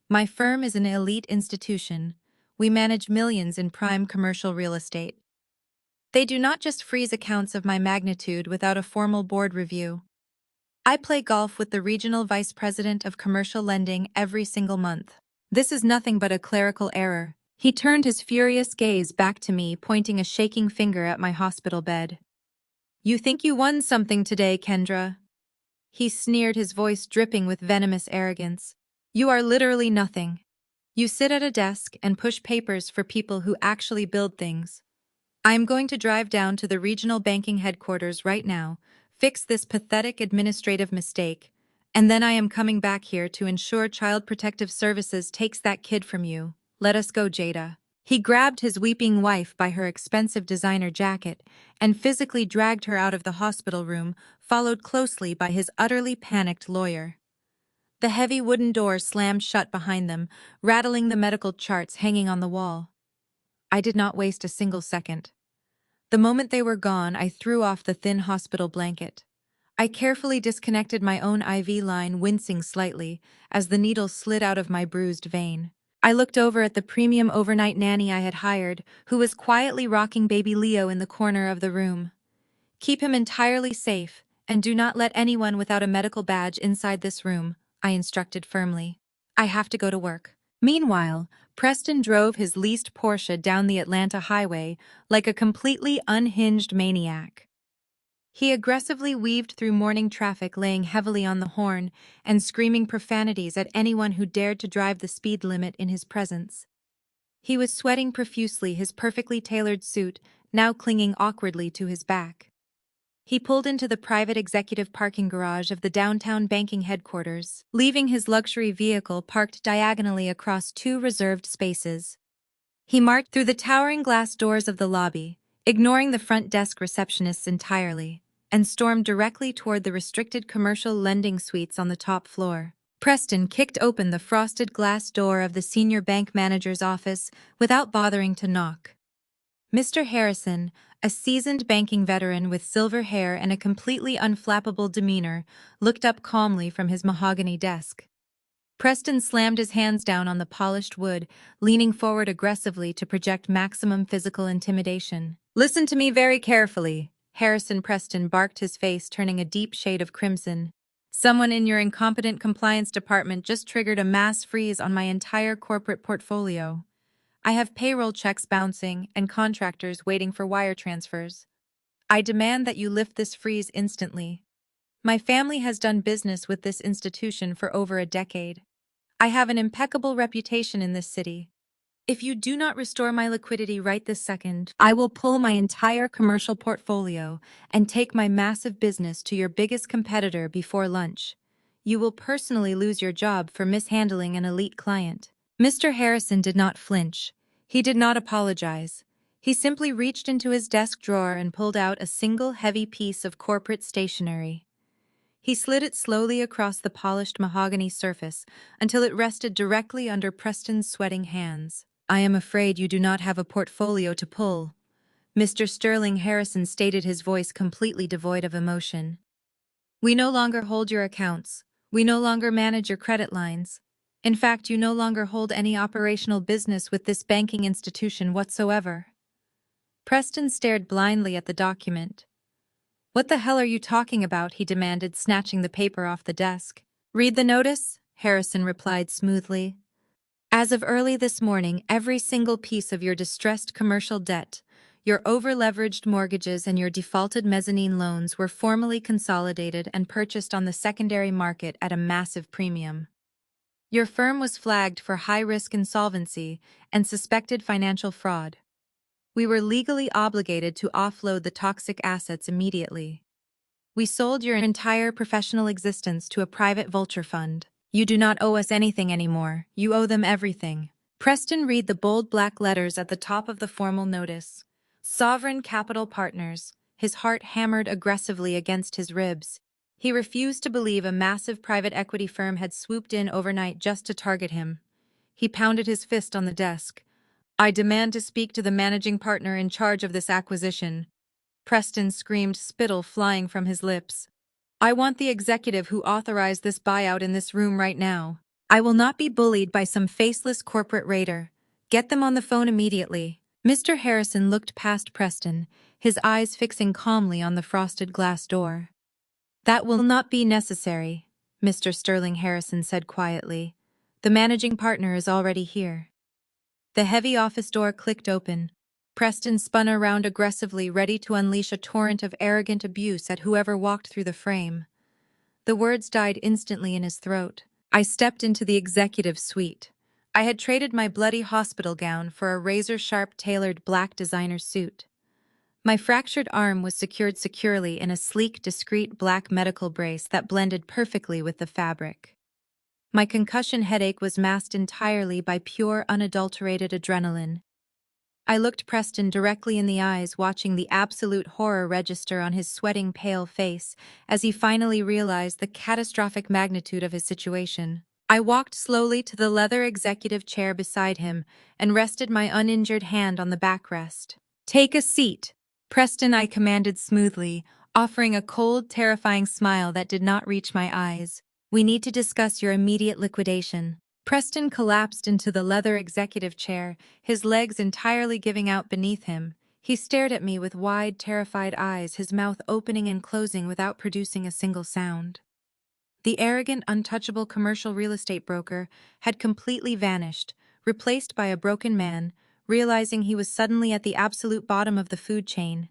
My firm is an elite institution. We manage millions in prime commercial real estate. They do not just freeze accounts of my magnitude without a formal board review. I play golf with the regional vice president of commercial lending every single month. This is nothing but a clerical error." He turned his furious gaze back to me, pointing a shaking finger at my hospital bed. "You think you won something today, Kendra?" He sneered, his voice dripping with venomous arrogance. "You are literally nothing. You sit at a desk and push papers for people who actually build things. I am going to drive down to the regional banking headquarters right now, fix this pathetic administrative mistake, and then I am coming back here to ensure Child Protective Services takes that kid from you. Let us go, Jada." He grabbed his weeping wife by her expensive designer jacket and physically dragged her out of the hospital room, followed closely by his utterly panicked lawyer. The heavy wooden door slammed shut behind them, rattling the medical charts hanging on the wall. I did not waste a single second. The moment they were gone, I threw off the thin hospital blanket. I carefully disconnected my own IV line, wincing slightly as the needle slid out of my bruised vein. I looked over at the premium overnight nanny I had hired, who was quietly rocking baby Leo in the corner of the room. "Keep him entirely safe, and do not let anyone without a medical badge inside this room," I instructed firmly. "I have to go to work." Meanwhile, Preston drove his leased Porsche down the Atlanta highway like a completely unhinged maniac. He aggressively weaved through morning traffic, laying heavily on the horn and screaming profanities at anyone who dared to drive the speed limit in his presence. He was sweating profusely, his perfectly tailored suit now clinging awkwardly to his back. He pulled into the private executive parking garage of the downtown banking headquarters, leaving his luxury vehicle parked diagonally across two reserved spaces. He marched through the towering glass doors of the lobby, ignoring the front desk receptionists entirely, and stormed directly toward the restricted commercial lending suites on the top floor. Preston kicked open the frosted glass door of the senior bank manager's office without bothering to knock. Mr. Harrison, a seasoned banking veteran with silver hair and a completely unflappable demeanor, looked up calmly from his mahogany desk. Preston slammed his hands down on the polished wood, leaning forward aggressively to project maximum physical intimidation. "Listen to me very carefully," Harrison Preston barked, his face turning a deep shade of crimson. "Someone in your incompetent compliance department just triggered a mass freeze on my entire corporate portfolio. I have payroll checks bouncing and contractors waiting for wire transfers. I demand that you lift this freeze instantly. My family has done business with this institution for over a decade. I have an impeccable reputation in this city. If you do not restore my liquidity right this second, I will pull my entire commercial portfolio and take my massive business to your biggest competitor before lunch. You will personally lose your job for mishandling an elite client." Mr. Harrison did not flinch. He did not apologize. He simply reached into his desk drawer and pulled out a single heavy piece of corporate stationery. He slid it slowly across the polished mahogany surface until it rested directly under Preston's sweating hands. "I am afraid you do not have a portfolio to pull," Mr. Sterling Harrison stated, his voice completely devoid of emotion. "We no longer hold your accounts. We no longer manage your credit lines. In fact, you no longer hold any operational business with this banking institution whatsoever." Preston stared blindly at the document. "What the hell are you talking about?" he demanded, snatching the paper off the desk. "Read the notice," Harrison replied smoothly. "As of early this morning, every single piece of your distressed commercial debt, your over-leveraged mortgages and your defaulted mezzanine loans were formally consolidated and purchased on the secondary market at a massive premium. Your firm was flagged for high-risk insolvency and suspected financial fraud. We were legally obligated to offload the toxic assets immediately. We sold your entire professional existence to a private vulture fund. You do not owe us anything anymore. You owe them everything." Preston read the bold black letters at the top of the formal notice. Sovereign Capital Partners. His heart hammered aggressively against his ribs. He refused to believe a massive private equity firm had swooped in overnight just to target him. He pounded his fist on the desk. "I demand to speak to the managing partner in charge of this acquisition." Preston screamed, spittle flying from his lips. "I want the executive who authorized this buyout in this room right now. I will not be bullied by some faceless corporate raider. Get them on the phone immediately." Mr. Harrison looked past Preston, his eyes fixing calmly on the frosted glass door. "That will not be necessary," Mr. Sterling Harrison said quietly. "The managing partner is already here." The heavy office door clicked open. Preston spun around aggressively, ready to unleash a torrent of arrogant abuse at whoever walked through the frame. The words died instantly in his throat. I stepped into the executive suite. I had traded my bloody hospital gown for a razor-sharp tailored black designer suit. My fractured arm was secured securely in a sleek, discreet black medical brace that blended perfectly with the fabric. My concussion headache was masked entirely by pure, unadulterated adrenaline. I looked Preston directly in the eyes, watching the absolute horror register on his sweating, pale face as he finally realized the catastrophic magnitude of his situation. I walked slowly to the leather executive chair beside him and rested my uninjured hand on the backrest. "Take a seat," I commanded smoothly, offering a cold, terrifying smile that did not reach my eyes. "We need to discuss your immediate liquidation." Preston collapsed into the leather executive chair, his legs entirely giving out beneath him. He stared at me with wide, terrified eyes, his mouth opening and closing without producing a single sound. The arrogant, untouchable commercial real estate broker had completely vanished, replaced by a broken man, realizing he was suddenly at the absolute bottom of the food chain.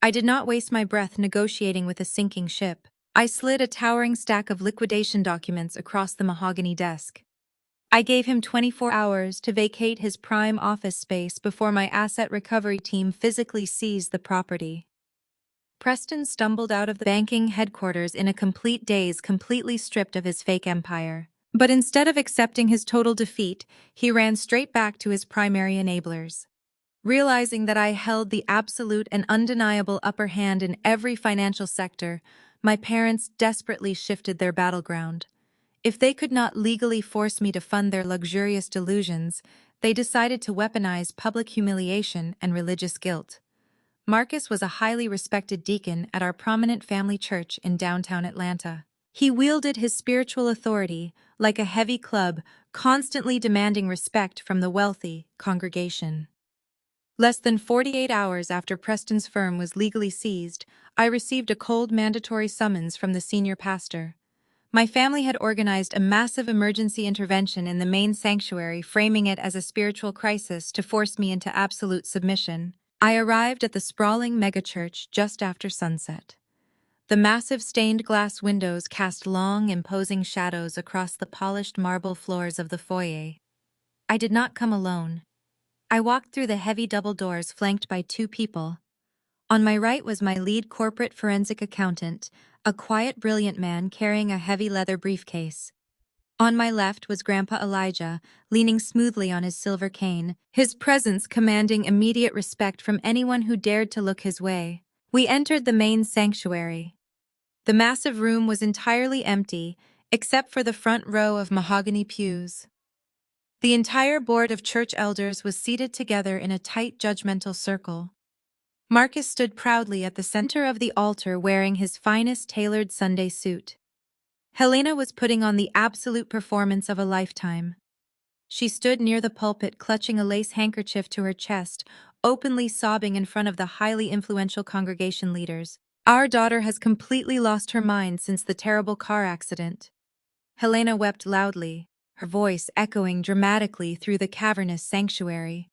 I did not waste my breath negotiating with a sinking ship. I slid a towering stack of liquidation documents across the mahogany desk. I gave him 24 hours to vacate his prime office space before my asset recovery team physically seized the property. Preston stumbled out of the banking headquarters in a complete daze, completely stripped of his fake empire. But instead of accepting his total defeat, he ran straight back to his primary enablers. Realizing that I held the absolute and undeniable upper hand in every financial sector, my parents desperately shifted their battleground. If they could not legally force me to fund their luxurious delusions, they decided to weaponize public humiliation and religious guilt. Marcus was a highly respected deacon at our prominent family church in downtown Atlanta. He wielded his spiritual authority like a heavy club, constantly demanding respect from the wealthy congregation. Less than 48 hours after Preston's firm was legally seized, I received a cold mandatory summons from the senior pastor. My family had organized a massive emergency intervention in the main sanctuary, framing it as a spiritual crisis to force me into absolute submission. I arrived at the sprawling megachurch just after sunset. The massive stained glass windows cast long, imposing shadows across the polished marble floors of the foyer. I did not come alone. I walked through the heavy double doors flanked by two people. On my right was my lead corporate forensic accountant, a quiet, brilliant man carrying a heavy leather briefcase. On my left was Grandpa Elijah, leaning smoothly on his silver cane, his presence commanding immediate respect from anyone who dared to look his way. We entered the main sanctuary. The massive room was entirely empty, except for the front row of mahogany pews. The entire board of church elders was seated together in a tight, judgmental circle. Marcus stood proudly at the center of the altar wearing his finest tailored Sunday suit. Helena was putting on the absolute performance of a lifetime. She stood near the pulpit clutching a lace handkerchief to her chest, openly sobbing in front of the highly influential congregation leaders. "Our daughter has completely lost her mind since the terrible car accident." Helena wept loudly, her voice echoing dramatically through the cavernous sanctuary.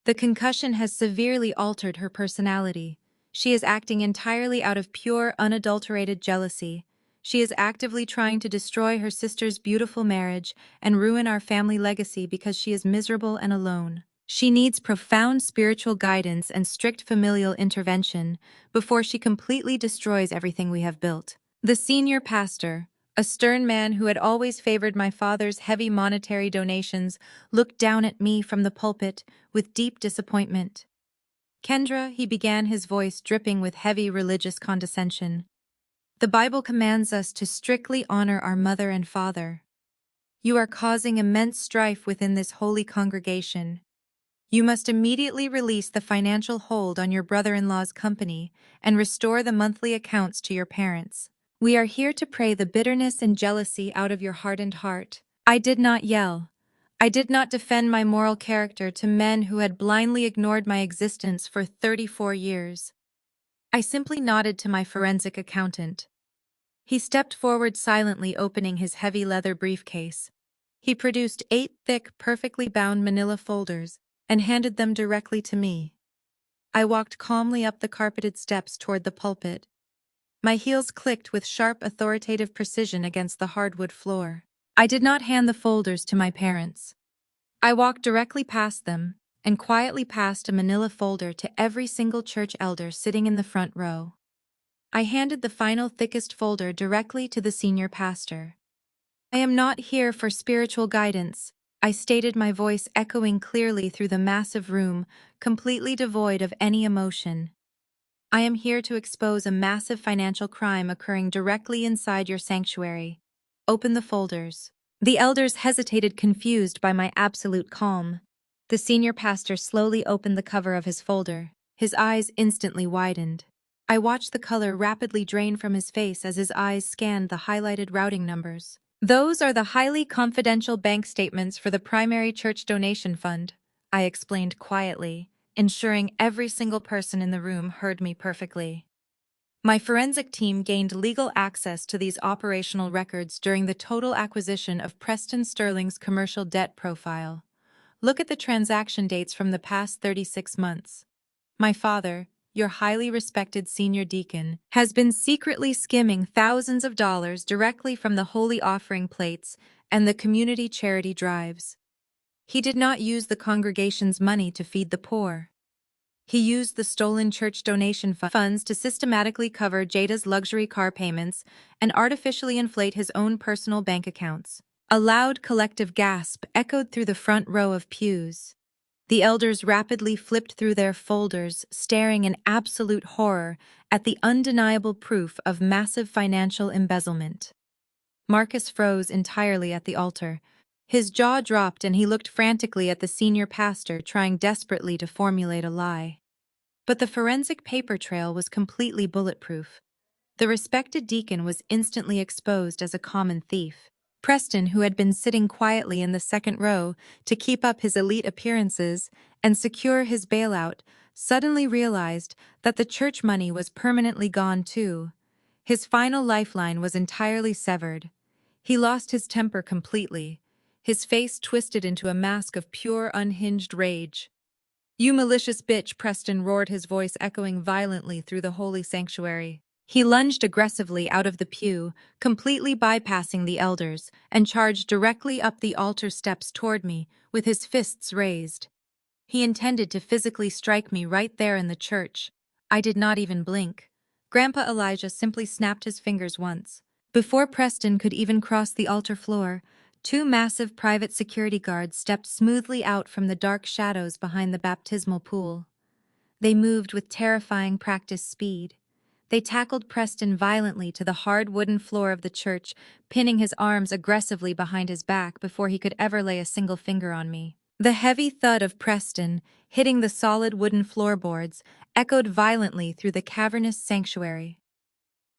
"The concussion has severely altered her personality. She is acting entirely out of pure, unadulterated jealousy. She is actively trying to destroy her sister's beautiful marriage and ruin our family legacy because she is miserable and alone. She needs profound spiritual guidance and strict familial intervention before she completely destroys everything we have built." The senior pastor, a stern man who had always favored my father's heavy monetary donations, looked down at me from the pulpit with deep disappointment. "Kendra," he began, his voice dripping with heavy religious condescension, "the Bible commands us to strictly honor our mother and father. You are causing immense strife within this holy congregation. You must immediately release the financial hold on your brother-in-law's company and restore the monthly accounts to your parents. We are here to pray the bitterness and jealousy out of your hardened heart." I did not yell. I did not defend my moral character to men who had blindly ignored my existence for 34 years. I simply nodded to my forensic accountant. He stepped forward silently, opening his heavy leather briefcase. He produced 8 thick, perfectly bound manila folders and handed them directly to me. I walked calmly up the carpeted steps toward the pulpit. My heels clicked with sharp, authoritative precision against the hardwood floor. I did not hand the folders to my parents. I walked directly past them and quietly passed a manila folder to every single church elder sitting in the front row. I handed the final thickest folder directly to the senior pastor. "I am not here for spiritual guidance," I stated, my voice echoing clearly through the massive room, completely devoid of any emotion. "I am here to expose a massive financial crime occurring directly inside your sanctuary. Open the folders." The elders hesitated, confused by my absolute calm. The senior pastor slowly opened the cover of his folder. His eyes instantly widened. I watched the color rapidly drain from his face as his eyes scanned the highlighted routing numbers. "Those are the highly confidential bank statements for the primary church donation fund," I explained quietly, ensuring every single person in the room heard me perfectly. My forensic team gained legal access to these operational records during the total acquisition of Preston Sterling's commercial debt profile. Look at the transaction dates from the past 36 months. My father, your highly respected senior deacon, has been secretly skimming thousands of dollars directly from the holy offering plates and the community charity drives. He did not use the congregation's money to feed the poor. He used the stolen church donation funds to systematically cover Jada's luxury car payments and artificially inflate his own personal bank accounts. A loud collective gasp echoed through the front row of pews. The elders rapidly flipped through their folders, staring in absolute horror at the undeniable proof of massive financial embezzlement. Marcus froze entirely at the altar. His jaw dropped and he looked frantically at the senior pastor, trying desperately to formulate a lie. But the forensic paper trail was completely bulletproof. The respected deacon was instantly exposed as a common thief. Preston, who had been sitting quietly in the second row to keep up his elite appearances and secure his bailout, suddenly realized that the church money was permanently gone too. His final lifeline was entirely severed. He lost his temper completely. His face twisted into a mask of pure, unhinged rage. "You malicious bitch," Preston roared, his voice echoing violently through the holy sanctuary. He lunged aggressively out of the pew, completely bypassing the elders, and charged directly up the altar steps toward me, with his fists raised. He intended to physically strike me right there in the church. I did not even blink. Grandpa Elijah simply snapped his fingers once. Before Preston could even cross the altar floor, two massive private security guards stepped smoothly out from the dark shadows behind the baptismal pool. They moved with terrifying practiced speed. They tackled Preston violently to the hard wooden floor of the church, pinning his arms aggressively behind his back before he could ever lay a single finger on me. The heavy thud of Preston, hitting the solid wooden floorboards, echoed violently through the cavernous sanctuary.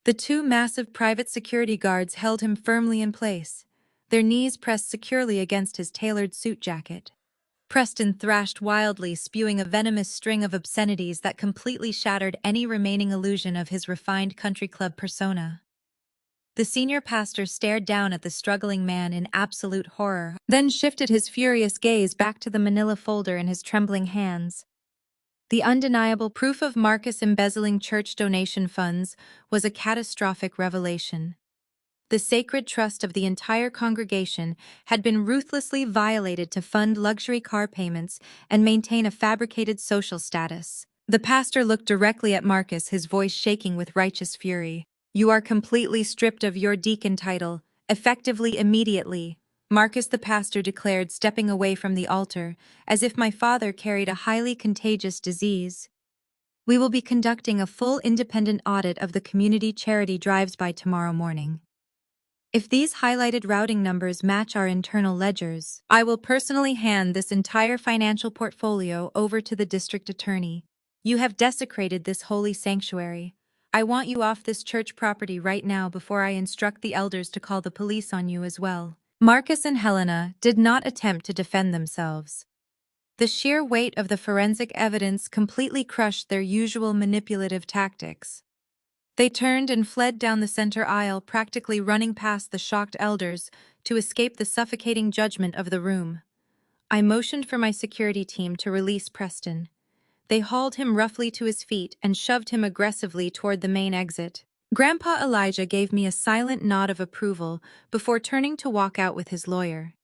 The two massive private security guards held him firmly in place, their knees pressed securely against his tailored suit jacket. Preston thrashed wildly, spewing a venomous string of obscenities that completely shattered any remaining illusion of his refined country club persona. The senior pastor stared down at the struggling man in absolute horror, then shifted his furious gaze back to the manila folder in his trembling hands. The undeniable proof of Marcus embezzling church donation funds was a catastrophic revelation. The sacred trust of the entire congregation had been ruthlessly violated to fund luxury car payments and maintain a fabricated social status. The pastor looked directly at Marcus, his voice shaking with righteous fury. "You are completely stripped of your deacon title, effectively immediately," Marcus the pastor declared, stepping away from the altar, as if my father carried a highly contagious disease. "We will be conducting a full independent audit of the community charity drives by tomorrow morning. If these highlighted routing numbers match our internal ledgers, I will personally hand this entire financial portfolio over to the district attorney. You have desecrated this holy sanctuary. I want you off this church property right now before I instruct the elders to call the police on you as well." Marcus and Helena did not attempt to defend themselves. The sheer weight of the forensic evidence completely crushed their usual manipulative tactics. They turned and fled down the center aisle, practically running past the shocked elders to escape the suffocating judgment of the room. I motioned for my security team to release Preston. They hauled him roughly to his feet and shoved him aggressively toward the main exit. Grandpa Elijah gave me a silent nod of approval before turning to walk out with his lawyer.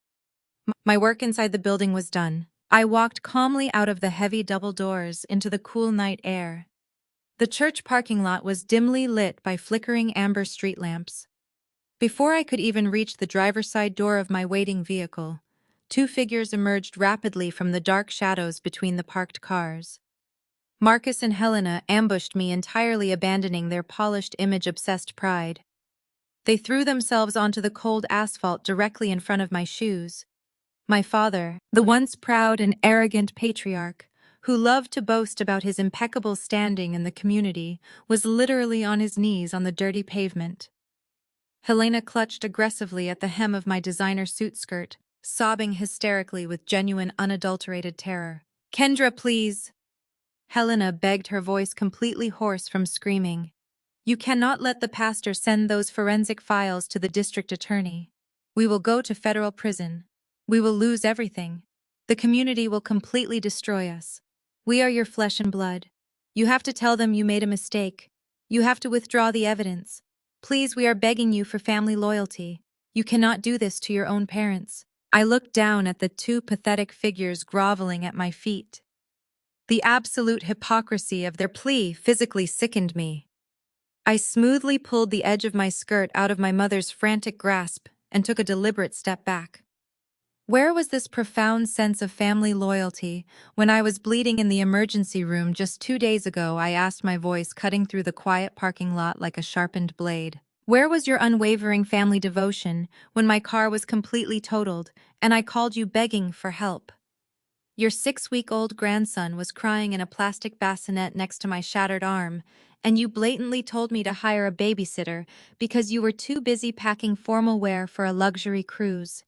My work inside the building was done. I walked calmly out of the heavy double doors into the cool night air. The church parking lot was dimly lit by flickering amber street lamps. Before I could even reach the driver's side door of my waiting vehicle, two figures emerged rapidly from the dark shadows between the parked cars. Marcus and Helena ambushed me, entirely abandoning their polished image-obsessed pride. They threw themselves onto the cold asphalt directly in front of my shoes. My father, the once proud and arrogant patriarch, who loved to boast about his impeccable standing in the community, was literally on his knees on the dirty pavement. Helena clutched aggressively at the hem of my designer suit skirt, sobbing hysterically with genuine unadulterated terror. "Kendra, please!" Helena begged, her voice completely hoarse from screaming. "You cannot let the pastor send those forensic files to the district attorney. We will go to federal prison. We will lose everything. The community will completely destroy us. We are your flesh and blood." You have to tell them you made a mistake. You have to withdraw the evidence. Please, we are begging you for family loyalty. You cannot do this to your own parents. I looked down at the two pathetic figures groveling at my feet. The absolute hypocrisy of their plea physically sickened me. I smoothly pulled the edge of my skirt out of my mother's frantic grasp and took a deliberate step back. Where was this profound sense of family loyalty when I was bleeding in the emergency room just 2 days ago? I asked, my voice cutting through the quiet parking lot like a sharpened blade. Where was your unwavering family devotion when my car was completely totaled and I called you begging for help? Your 6-week-old grandson was crying in a plastic bassinet next to my shattered arm, and you blatantly told me to hire a babysitter because you were too busy packing formal wear for a luxury cruise.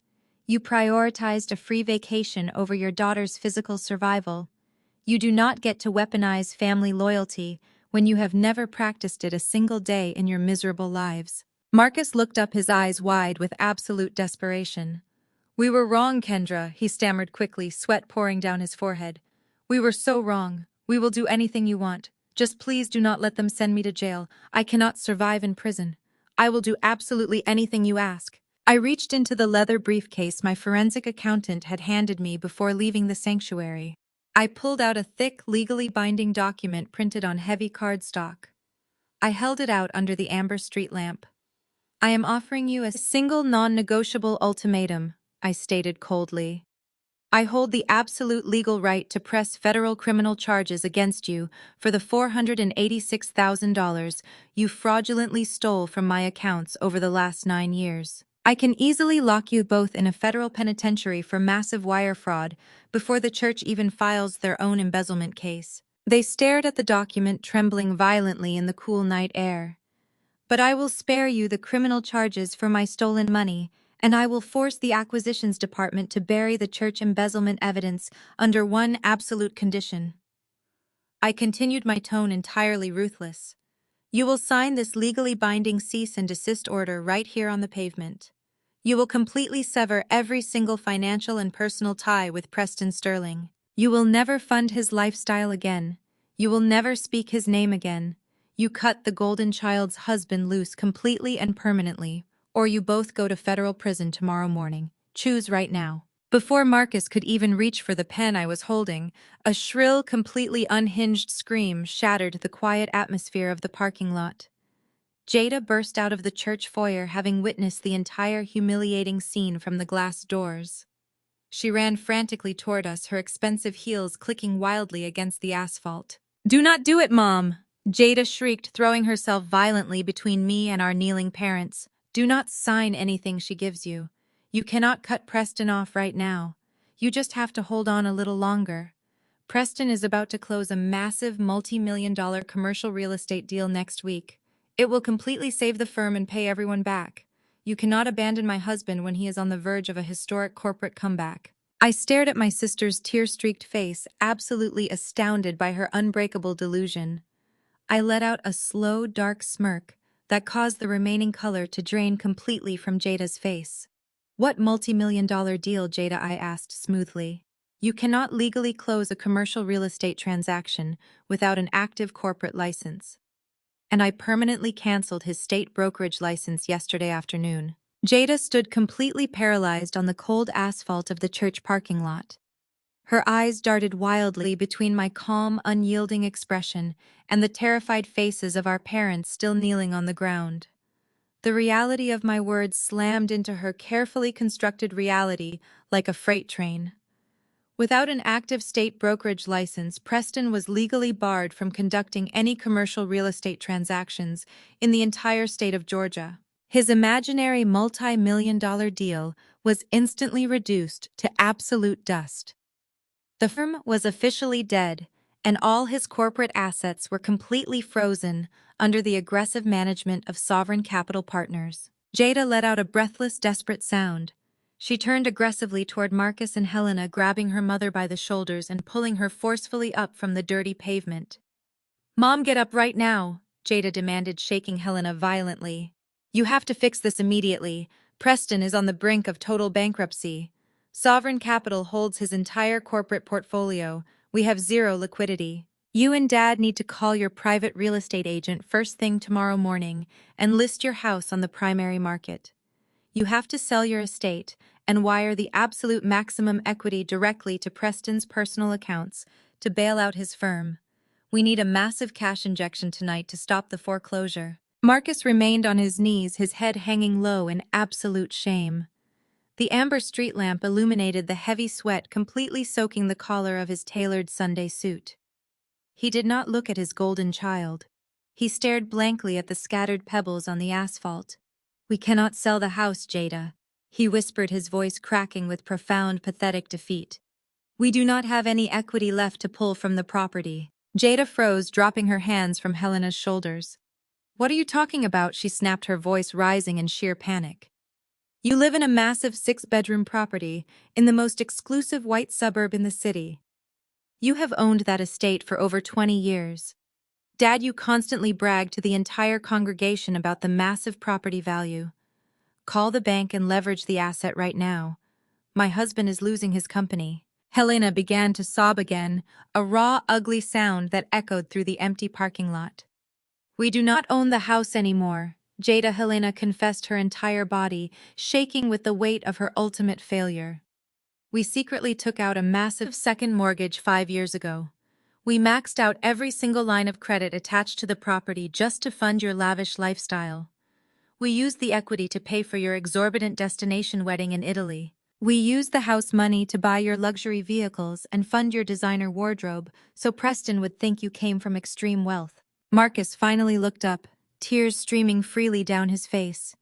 You prioritized a free vacation over your daughter's physical survival. You do not get to weaponize family loyalty when you have never practiced it a single day in your miserable lives. Marcus looked up, his eyes wide with absolute desperation. We were wrong, Kendra, he stammered quickly, sweat pouring down his forehead. We were so wrong. We will do anything you want. Just please do not let them send me to jail. I cannot survive in prison. I will do absolutely anything you ask. I reached into the leather briefcase my forensic accountant had handed me before leaving the sanctuary. I pulled out a thick, legally binding document printed on heavy cardstock. I held it out under the amber street lamp. I am offering you a single non-negotiable ultimatum, I stated coldly. I hold the absolute legal right to press federal criminal charges against you for the $486,000 you fraudulently stole from my accounts over the last 9 years. I can easily lock you both in a federal penitentiary for massive wire fraud before the church even files their own embezzlement case. They stared at the document, trembling violently in the cool night air. But I will spare you the criminal charges for my stolen money, and I will force the acquisitions department to bury the church embezzlement evidence under one absolute condition. I continued, my tone entirely ruthless. You will sign this legally binding cease and desist order right here on the pavement. You will completely sever every single financial and personal tie with Preston Sterling. You will never fund his lifestyle again. You will never speak his name again. You cut the golden child's husband loose completely and permanently, or you both go to federal prison tomorrow morning. Choose right now. Before Marcus could even reach for the pen I was holding, a shrill, completely unhinged scream shattered the quiet atmosphere of the parking lot. Jada burst out of the church foyer, having witnessed the entire humiliating scene from the glass doors. She ran frantically toward us, her expensive heels clicking wildly against the asphalt. "Do not do it, Mom!" Jada shrieked, throwing herself violently between me and our kneeling parents. "Do not sign anything she gives you. You cannot cut Preston off right now. You just have to hold on a little longer. Preston is about to close a massive multi-million-dollar commercial real estate deal next week. It will completely save the firm and pay everyone back. You cannot abandon my husband when he is on the verge of a historic corporate comeback." I stared at my sister's tear-streaked face, absolutely astounded by her unbreakable delusion. I let out a slow, dark smirk that caused the remaining color to drain completely from Jada's face. "What multi-million-dollar deal, Jada?" I asked smoothly. "You cannot legally close a commercial real estate transaction without an active corporate license. And I permanently canceled his state brokerage license yesterday afternoon." Jada stood completely paralyzed on the cold asphalt of the church parking lot. Her eyes darted wildly between my calm, unyielding expression and the terrified faces of our parents still kneeling on the ground. The reality of my words slammed into her carefully constructed reality like a freight train. Without an active state brokerage license, Preston was legally barred from conducting any commercial real estate transactions in the entire state of Georgia. His imaginary multi-million-dollar deal was instantly reduced to absolute dust. The firm was officially dead, and all his corporate assets were completely frozen under the aggressive management of Sovereign Capital Partners. Jada let out a breathless, desperate sound. She turned aggressively toward Marcus and Helena, grabbing her mother by the shoulders and pulling her forcefully up from the dirty pavement. "Mom, get up right now," Jada demanded, shaking Helena violently. "You have to fix this immediately. Preston is on the brink of total bankruptcy. Sovereign Capital holds his entire corporate portfolio. We have zero liquidity." You and Dad need to call your private real estate agent first thing tomorrow morning and list your house on the primary market. You have to sell your estate and wire the absolute maximum equity directly to Preston's personal accounts to bail out his firm. We need a massive cash injection tonight to stop the foreclosure. Marcus remained on his knees, his head hanging low in absolute shame. The amber street lamp illuminated the heavy sweat completely soaking the collar of his tailored Sunday suit. He did not look at his golden child. He stared blankly at the scattered pebbles on the asphalt. "We cannot sell the house, Jada," he whispered, his voice cracking with profound, pathetic defeat. "We do not have any equity left to pull from the property." Jada froze, dropping her hands from Helena's shoulders. "What are you talking about?" she snapped, her voice rising in sheer panic. "You live in a massive 6-bedroom property in the most exclusive white suburb in the city. You have owned that estate for over 20 years. Dad, you constantly brag to the entire congregation about the massive property value. Call the bank and leverage the asset right now. My husband is losing his company." Helena began to sob again, a raw, ugly sound that echoed through the empty parking lot. "We do not own the house anymore," Helena confessed, her entire body shaking with the weight of her ultimate failure. "We secretly took out a massive second mortgage 5 years ago. We maxed out every single line of credit attached to the property just to fund your lavish lifestyle. We used the equity to pay for your exorbitant destination wedding in Italy. We used the house money to buy your luxury vehicles and fund your designer wardrobe so Preston would think you came from extreme wealth." Marcus finally looked up, tears streaming freely down his face.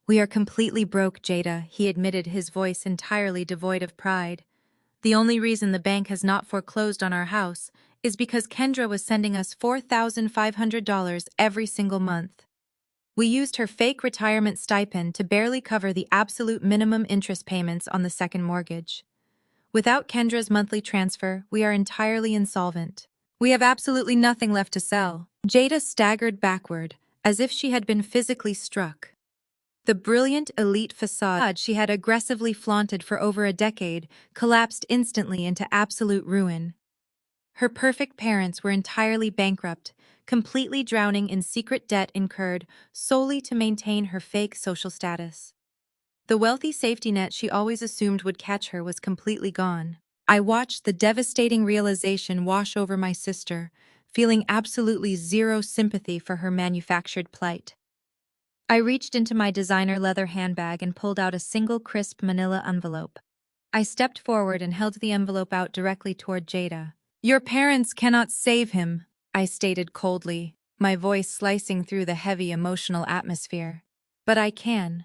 "We are completely broke, Jada," he admitted, his voice entirely devoid of pride. "The only reason the bank has not foreclosed on our house is because Kendra was sending us $4,500 every single month. We used her fake retirement stipend to barely cover the absolute minimum interest payments on the second mortgage. Without Kendra's monthly transfer, we are entirely insolvent. We have absolutely nothing left to sell." Jada staggered backward, as if she had been physically struck. The brilliant elite facade she had aggressively flaunted for over a decade collapsed instantly into absolute ruin. Her perfect parents were entirely bankrupt, completely drowning in secret debt incurred solely to maintain her fake social status. The wealthy safety net she always assumed would catch her was completely gone. I watched the devastating realization wash over my sister, feeling absolutely zero sympathy for her manufactured plight. I reached into my designer leather handbag and pulled out a single crisp manila envelope. I stepped forward and held the envelope out directly toward Jada. "Your parents cannot save him," I stated coldly, my voice slicing through the heavy emotional atmosphere. "But I can."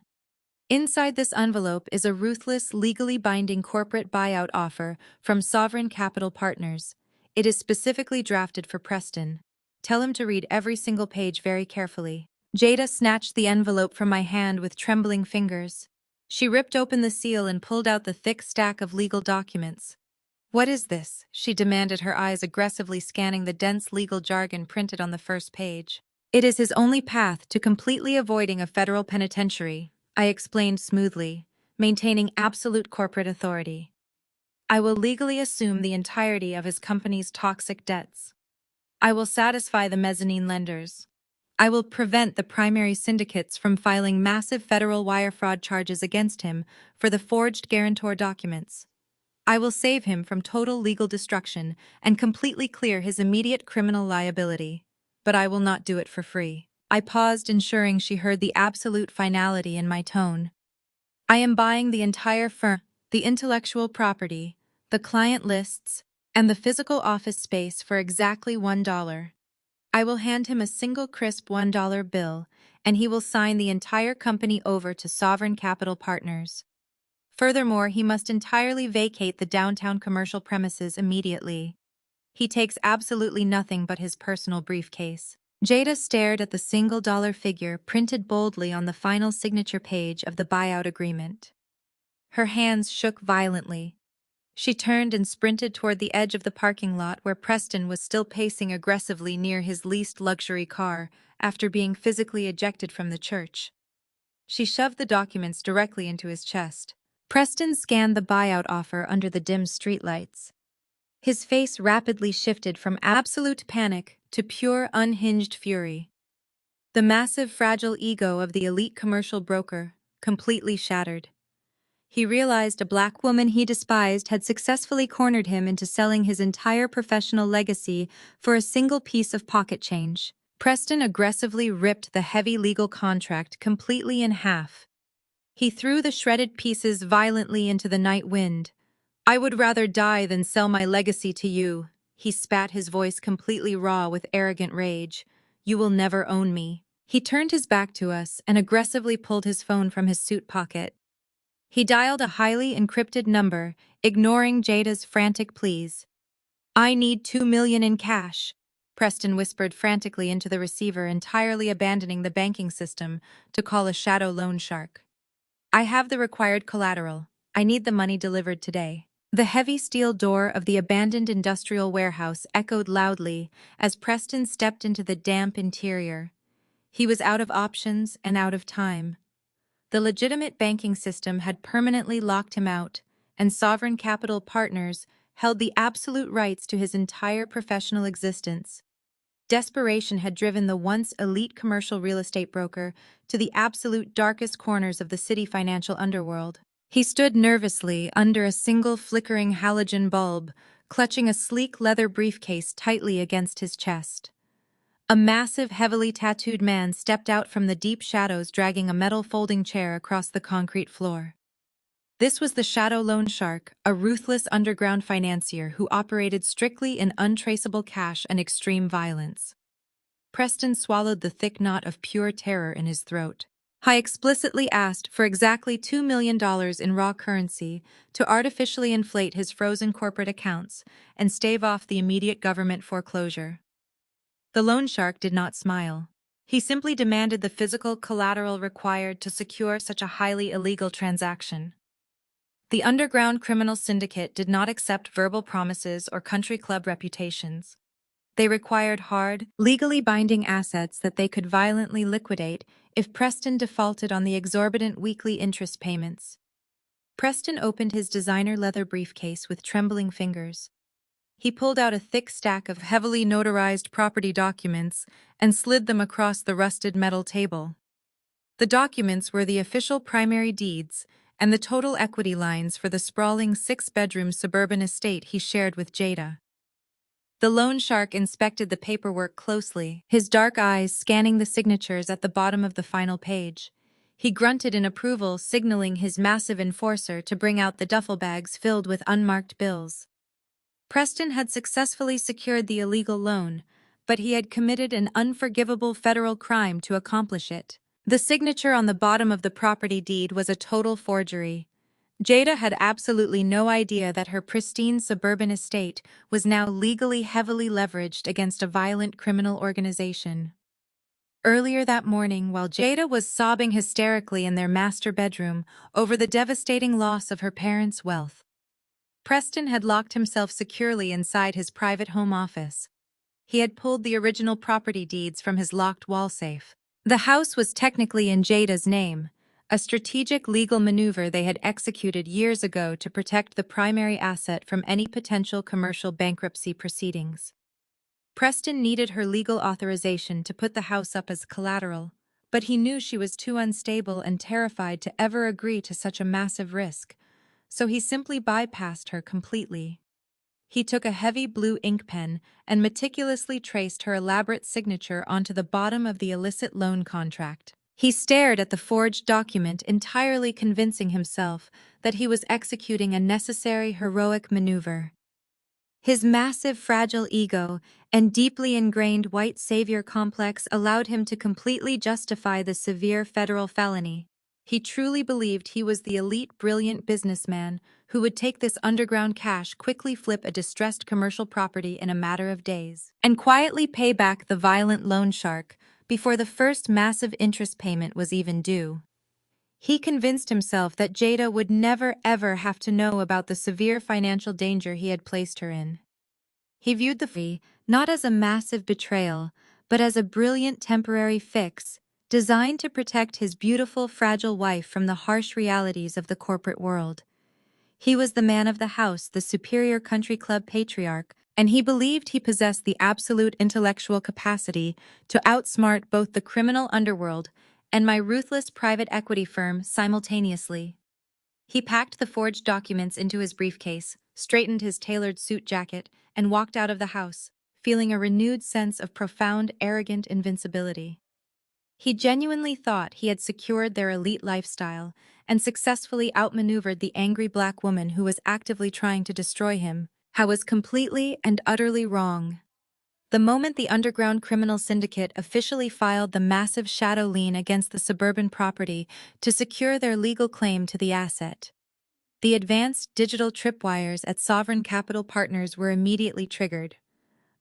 Inside this envelope is a ruthless, legally binding corporate buyout offer from Sovereign Capital Partners. It is specifically drafted for Preston. Tell him to read every single page very carefully. Jada snatched the envelope from my hand with trembling fingers. She ripped open the seal and pulled out the thick stack of legal documents. "What is this?" she demanded, her eyes aggressively scanning the dense legal jargon printed on the first page. "It is his only path to completely avoiding a federal penitentiary," I explained smoothly, maintaining absolute corporate authority. "I will legally assume the entirety of his company's toxic debts. I will satisfy the mezzanine lenders. I will prevent the primary syndicates from filing massive federal wire fraud charges against him for the forged guarantor documents. I will save him from total legal destruction and completely clear his immediate criminal liability. But I will not do it for free." I paused, ensuring she heard the absolute finality in my tone. "I am buying the entire firm, the intellectual property, the client lists, and the physical office space for exactly $1. I will hand him a single crisp $1 bill, and he will sign the entire company over to Sovereign Capital Partners. Furthermore, he must entirely vacate the downtown commercial premises immediately. He takes absolutely nothing but his personal briefcase." Jada stared at the single dollar figure printed boldly on the final signature page of the buyout agreement. Her hands shook violently. She turned and sprinted toward the edge of the parking lot where Preston was still pacing aggressively near his leased luxury car after being physically ejected from the church. She shoved the documents directly into his chest. Preston scanned the buyout offer under the dim streetlights. His face rapidly shifted from absolute panic to pure unhinged fury. The massive fragile ego of the elite commercial broker completely shattered. He realized a black woman he despised had successfully cornered him into selling his entire professional legacy for a single piece of pocket change. Preston aggressively ripped the heavy legal contract completely in half. He threw the shredded pieces violently into the night wind. "I would rather die than sell my legacy to you," he spat, his voice completely raw with arrogant rage. "You will never own me." He turned his back to us and aggressively pulled his phone from his suit pocket. He dialed a highly encrypted number, ignoring Jada's frantic pleas. "I need $2 million in cash," Preston whispered frantically into the receiver, entirely abandoning the banking system to call a shadow loan shark. "I have the required collateral. I need the money delivered today." The heavy steel door of the abandoned industrial warehouse echoed loudly as Preston stepped into the damp interior. He was out of options and out of time. The legitimate banking system had permanently locked him out, and Sovereign Capital Partners held the absolute rights to his entire professional existence. Desperation had driven the once elite commercial real estate broker to the absolute darkest corners of the city financial underworld. He stood nervously under a single flickering halogen bulb, clutching a sleek leather briefcase tightly against his chest. A massive, heavily tattooed man stepped out from the deep shadows, dragging a metal folding chair across the concrete floor. This was the Shadow Loan Shark, a ruthless underground financier who operated strictly in untraceable cash and extreme violence. Preston swallowed the thick knot of pure terror in his throat. "I explicitly asked for exactly $2 million in raw currency to artificially inflate his frozen corporate accounts and stave off the immediate government foreclosure." The loan shark did not smile. He simply demanded the physical collateral required to secure such a highly illegal transaction. The underground criminal syndicate did not accept verbal promises or country club reputations. They required hard, legally binding assets that they could violently liquidate if Preston defaulted on the exorbitant weekly interest payments. Preston opened his designer leather briefcase with trembling fingers. He pulled out a thick stack of heavily notarized property documents and slid them across the rusted metal table. The documents were the official primary deeds and the total equity lines for the sprawling 6-bedroom suburban estate he shared with Jada. The loan shark inspected the paperwork closely, his dark eyes scanning the signatures at the bottom of the final page. He grunted in approval, signaling his massive enforcer to bring out the duffel bags filled with unmarked bills. Preston had successfully secured the illegal loan, but he had committed an unforgivable federal crime to accomplish it. The signature on the bottom of the property deed was a total forgery. Jada had absolutely no idea that her pristine suburban estate was now legally heavily leveraged against a violent criminal organization. Earlier that morning, while Jada was sobbing hysterically in their master bedroom over the devastating loss of her parents' wealth, Preston had locked himself securely inside his private home office. He had pulled the original property deeds from his locked wall safe. The house was technically in Jada's name, a strategic legal maneuver they had executed years ago to protect the primary asset from any potential commercial bankruptcy proceedings. Preston needed her legal authorization to put the house up as collateral, but he knew she was too unstable and terrified to ever agree to such a massive risk, so he simply bypassed her completely. He took a heavy blue ink pen and meticulously traced her elaborate signature onto the bottom of the illicit loan contract. He stared at the forged document, entirely convincing himself that he was executing a necessary heroic maneuver. His massive, fragile ego and deeply ingrained white savior complex allowed him to completely justify the severe federal felony. He truly believed he was the elite, brilliant businessman who would take this underground cash, quickly flip a distressed commercial property in a matter of days, and quietly pay back the violent loan shark before the first massive interest payment was even due. He convinced himself that Jada would never ever have to know about the severe financial danger he had placed her in. He viewed the fee not as a massive betrayal, but as a brilliant temporary fix designed to protect his beautiful, fragile wife from the harsh realities of the corporate world. He was the man of the house, the superior country club patriarch, and he believed he possessed the absolute intellectual capacity to outsmart both the criminal underworld and my ruthless private equity firm simultaneously. He packed the forged documents into his briefcase, straightened his tailored suit jacket, and walked out of the house, feeling a renewed sense of profound, arrogant invincibility. He genuinely thought he had secured their elite lifestyle and successfully outmaneuvered the angry black woman who was actively trying to destroy him. I was completely and utterly wrong. The moment the underground criminal syndicate officially filed the massive shadow lien against the suburban property to secure their legal claim to the asset, the advanced digital tripwires at Sovereign Capital Partners were immediately triggered.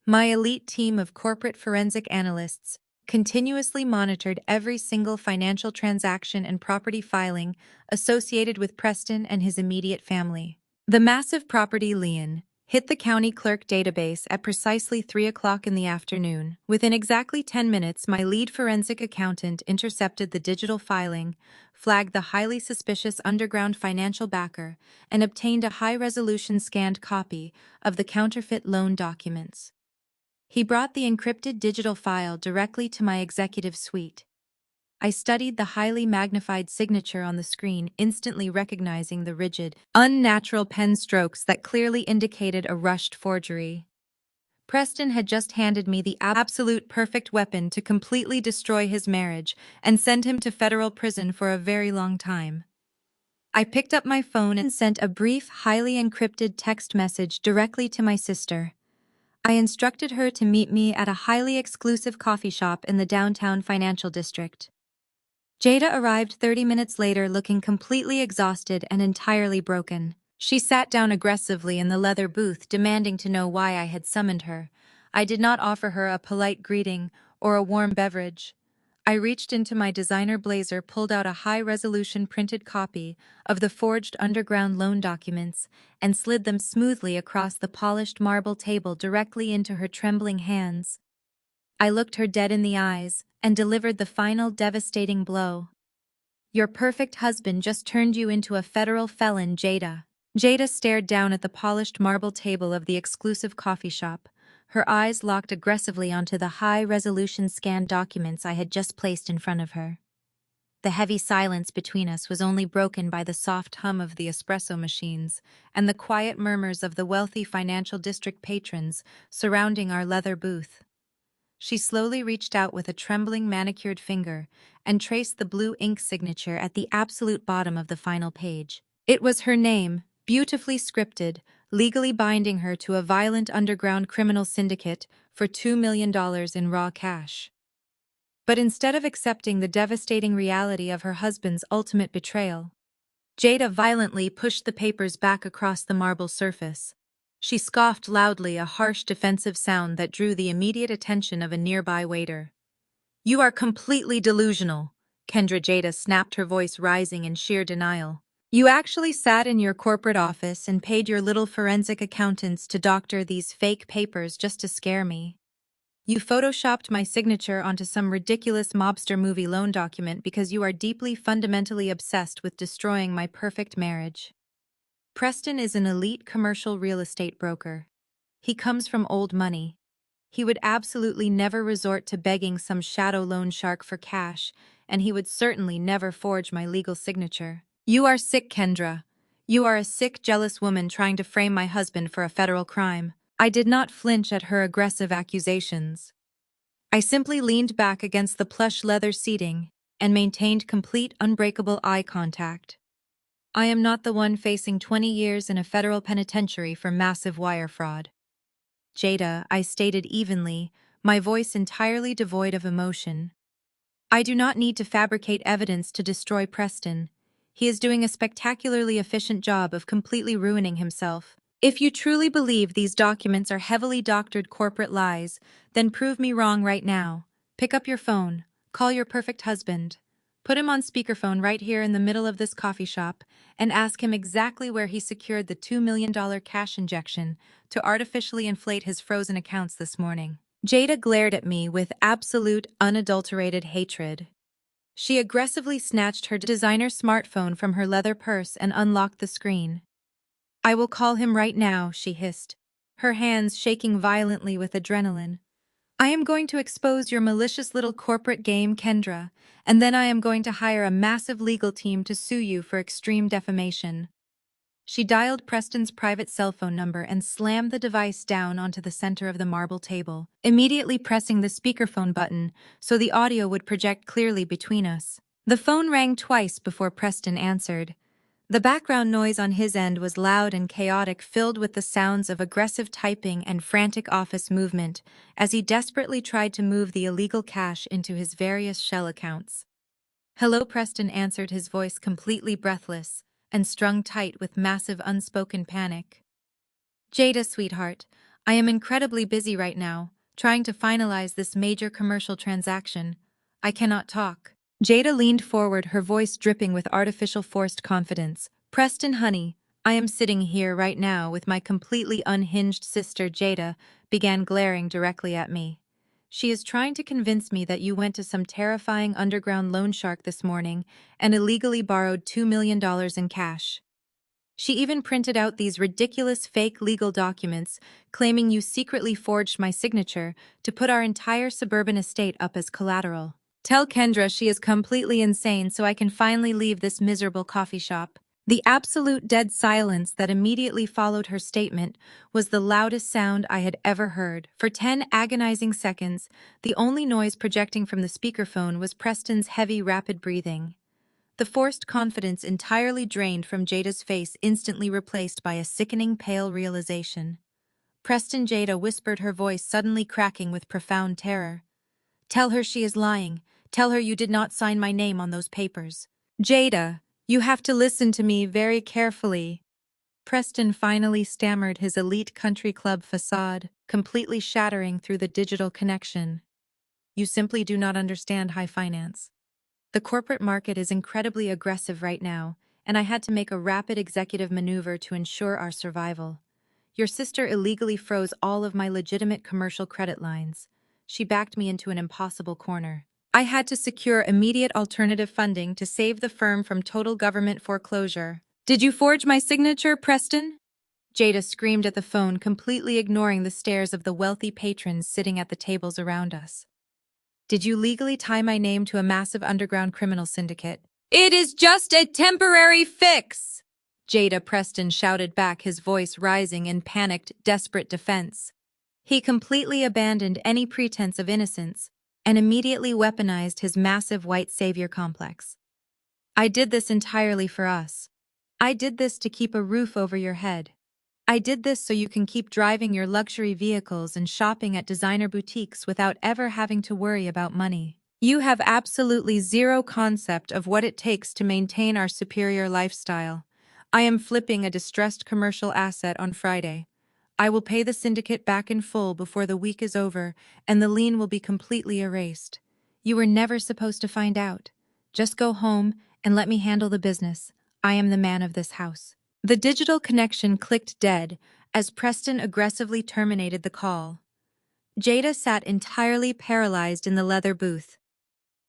My elite team of corporate forensic analysts continuously monitored every single financial transaction and property filing associated with Preston and his immediate family. The massive property lien hit the county clerk database at precisely 3 o'clock in the afternoon. Within exactly 10 minutes, my lead forensic accountant intercepted the digital filing, flagged the highly suspicious underground financial backer, and obtained a high-resolution scanned copy of the counterfeit loan documents. He brought the encrypted digital file directly to my executive suite. I studied the highly magnified signature on the screen, instantly recognizing the rigid, unnatural pen strokes that clearly indicated a rushed forgery. Preston had just handed me the absolute perfect weapon to completely destroy his marriage and send him to federal prison for a very long time. I picked up my phone and sent a brief, highly encrypted text message directly to my sister. I instructed her to meet me at a highly exclusive coffee shop in the downtown financial district. Jada arrived 30 minutes later looking completely exhausted and entirely broken. She sat down aggressively in the leather booth, demanding to know why I had summoned her. I did not offer her a polite greeting or a warm beverage. I reached into my designer blazer, pulled out a high-resolution printed copy of the forged underground loan documents, and slid them smoothly across the polished marble table directly into her trembling hands. I looked her dead in the eyes and delivered the final devastating blow. "Your perfect husband just turned you into a federal felon, Jada." Jada stared down at the polished marble table of the exclusive coffee shop, her eyes locked aggressively onto the high-resolution scanned documents I had just placed in front of her. The heavy silence between us was only broken by the soft hum of the espresso machines and the quiet murmurs of the wealthy financial district patrons surrounding our leather booth. She slowly reached out with a trembling manicured finger and traced the blue ink signature at the absolute bottom of the final page. It was her name, beautifully scripted, legally binding her to a violent underground criminal syndicate for $2 million in raw cash. But instead of accepting the devastating reality of her husband's ultimate betrayal, Jada violently pushed the papers back across the marble surface. She scoffed loudly, a harsh defensive sound that drew the immediate attention of a nearby waiter. "You are completely delusional," Kendra. Jada snapped, her voice rising in sheer denial. "You actually sat in your corporate office and paid your little forensic accountants to doctor these fake papers just to scare me. You photoshopped my signature onto some ridiculous mobster movie loan document because you are deeply, fundamentally obsessed with destroying my perfect marriage." Preston is an elite commercial real estate broker. He comes from old money. He would absolutely never resort to begging some shadow loan shark for cash, and he would certainly never forge my legal signature. "You are sick, Kendra. You are a sick, jealous woman trying to frame my husband for a federal crime." I did not flinch at her aggressive accusations. I simply leaned back against the plush leather seating and maintained complete, unbreakable eye contact. I am not the one facing 20 years in a federal penitentiary for massive wire fraud. Jada, I stated evenly, my voice entirely devoid of emotion. I do not need to fabricate evidence to destroy Preston. He is doing a spectacularly efficient job of completely ruining himself. If you truly believe these documents are heavily doctored corporate lies, then prove me wrong right now. Pick up your phone, call your perfect husband, put him on speakerphone right here in the middle of this coffee shop, and ask him exactly where he secured the $2 million cash injection to artificially inflate his frozen accounts this morning. Jada glared at me with absolute, unadulterated hatred. She aggressively snatched her designer smartphone from her leather purse and unlocked the screen. I will call him right now, she hissed, her hands shaking violently with adrenaline. I am going to expose your malicious little corporate game, Kendra, and then I am going to hire a massive legal team to sue you for extreme defamation. She dialed Preston's private cell phone number and slammed the device down onto the center of the marble table, immediately pressing the speakerphone button so the audio would project clearly between us. The phone rang twice before Preston answered. The background noise on his end was loud and chaotic, filled with the sounds of aggressive typing and frantic office movement as he desperately tried to move the illegal cash into his various shell accounts. Hello, Preston answered, his voice completely breathless and strung tight with massive unspoken panic. Jada, sweetheart, I am incredibly busy right now, trying to finalize this major commercial transaction. I cannot talk. Jada leaned forward, her voice dripping with artificial forced confidence. Preston, honey, I am sitting here right now with my completely unhinged sister. Jada began glaring directly at me. She is trying to convince me that you went to some terrifying underground loan shark this morning and illegally borrowed $2 million in cash. She even printed out these ridiculous fake legal documents claiming you secretly forged my signature to put our entire suburban estate up as collateral. Tell Kendra she is completely insane so I can finally leave this miserable coffee shop. The absolute dead silence that immediately followed her statement was the loudest sound I had ever heard. For 10 agonizing seconds, the only noise projecting from the speakerphone was Preston's heavy, rapid breathing. The forced confidence entirely drained from Jada's face, instantly replaced by a sickening, pale realization. Preston, Jada whispered, her voice suddenly cracking with profound terror. Tell her she is lying. Tell her you did not sign my name on those papers. Jada, you have to listen to me very carefully. Preston finally stammered, his elite country club facade completely shattering through the digital connection. You simply do not understand high finance. The corporate market is incredibly aggressive right now, and I had to make a rapid executive maneuver to ensure our survival. Your sister illegally froze all of my legitimate commercial credit lines. She backed me into an impossible corner. I had to secure immediate alternative funding to save the firm from total government foreclosure. Did you forge my signature, Preston? Jada screamed at the phone, completely ignoring the stares of the wealthy patrons sitting at the tables around us. Did you legally tie my name to a massive underground criminal syndicate? It is just a temporary fix! Jada Preston shouted back, his voice rising in panicked, desperate defense. He completely abandoned any pretense of innocence and immediately weaponized his massive white savior complex. I did this entirely for us. I did this to keep a roof over your head. I did this so you can keep driving your luxury vehicles and shopping at designer boutiques without ever having to worry about money. You have absolutely zero concept of what it takes to maintain our superior lifestyle. I am flipping a distressed commercial asset on Friday. I will pay the syndicate back in full before the week is over, and the lien will be completely erased. You were never supposed to find out. Just go home and let me handle the business. I am the man of this house. The digital connection clicked dead as Preston aggressively terminated the call. Jada sat entirely paralyzed in the leather booth.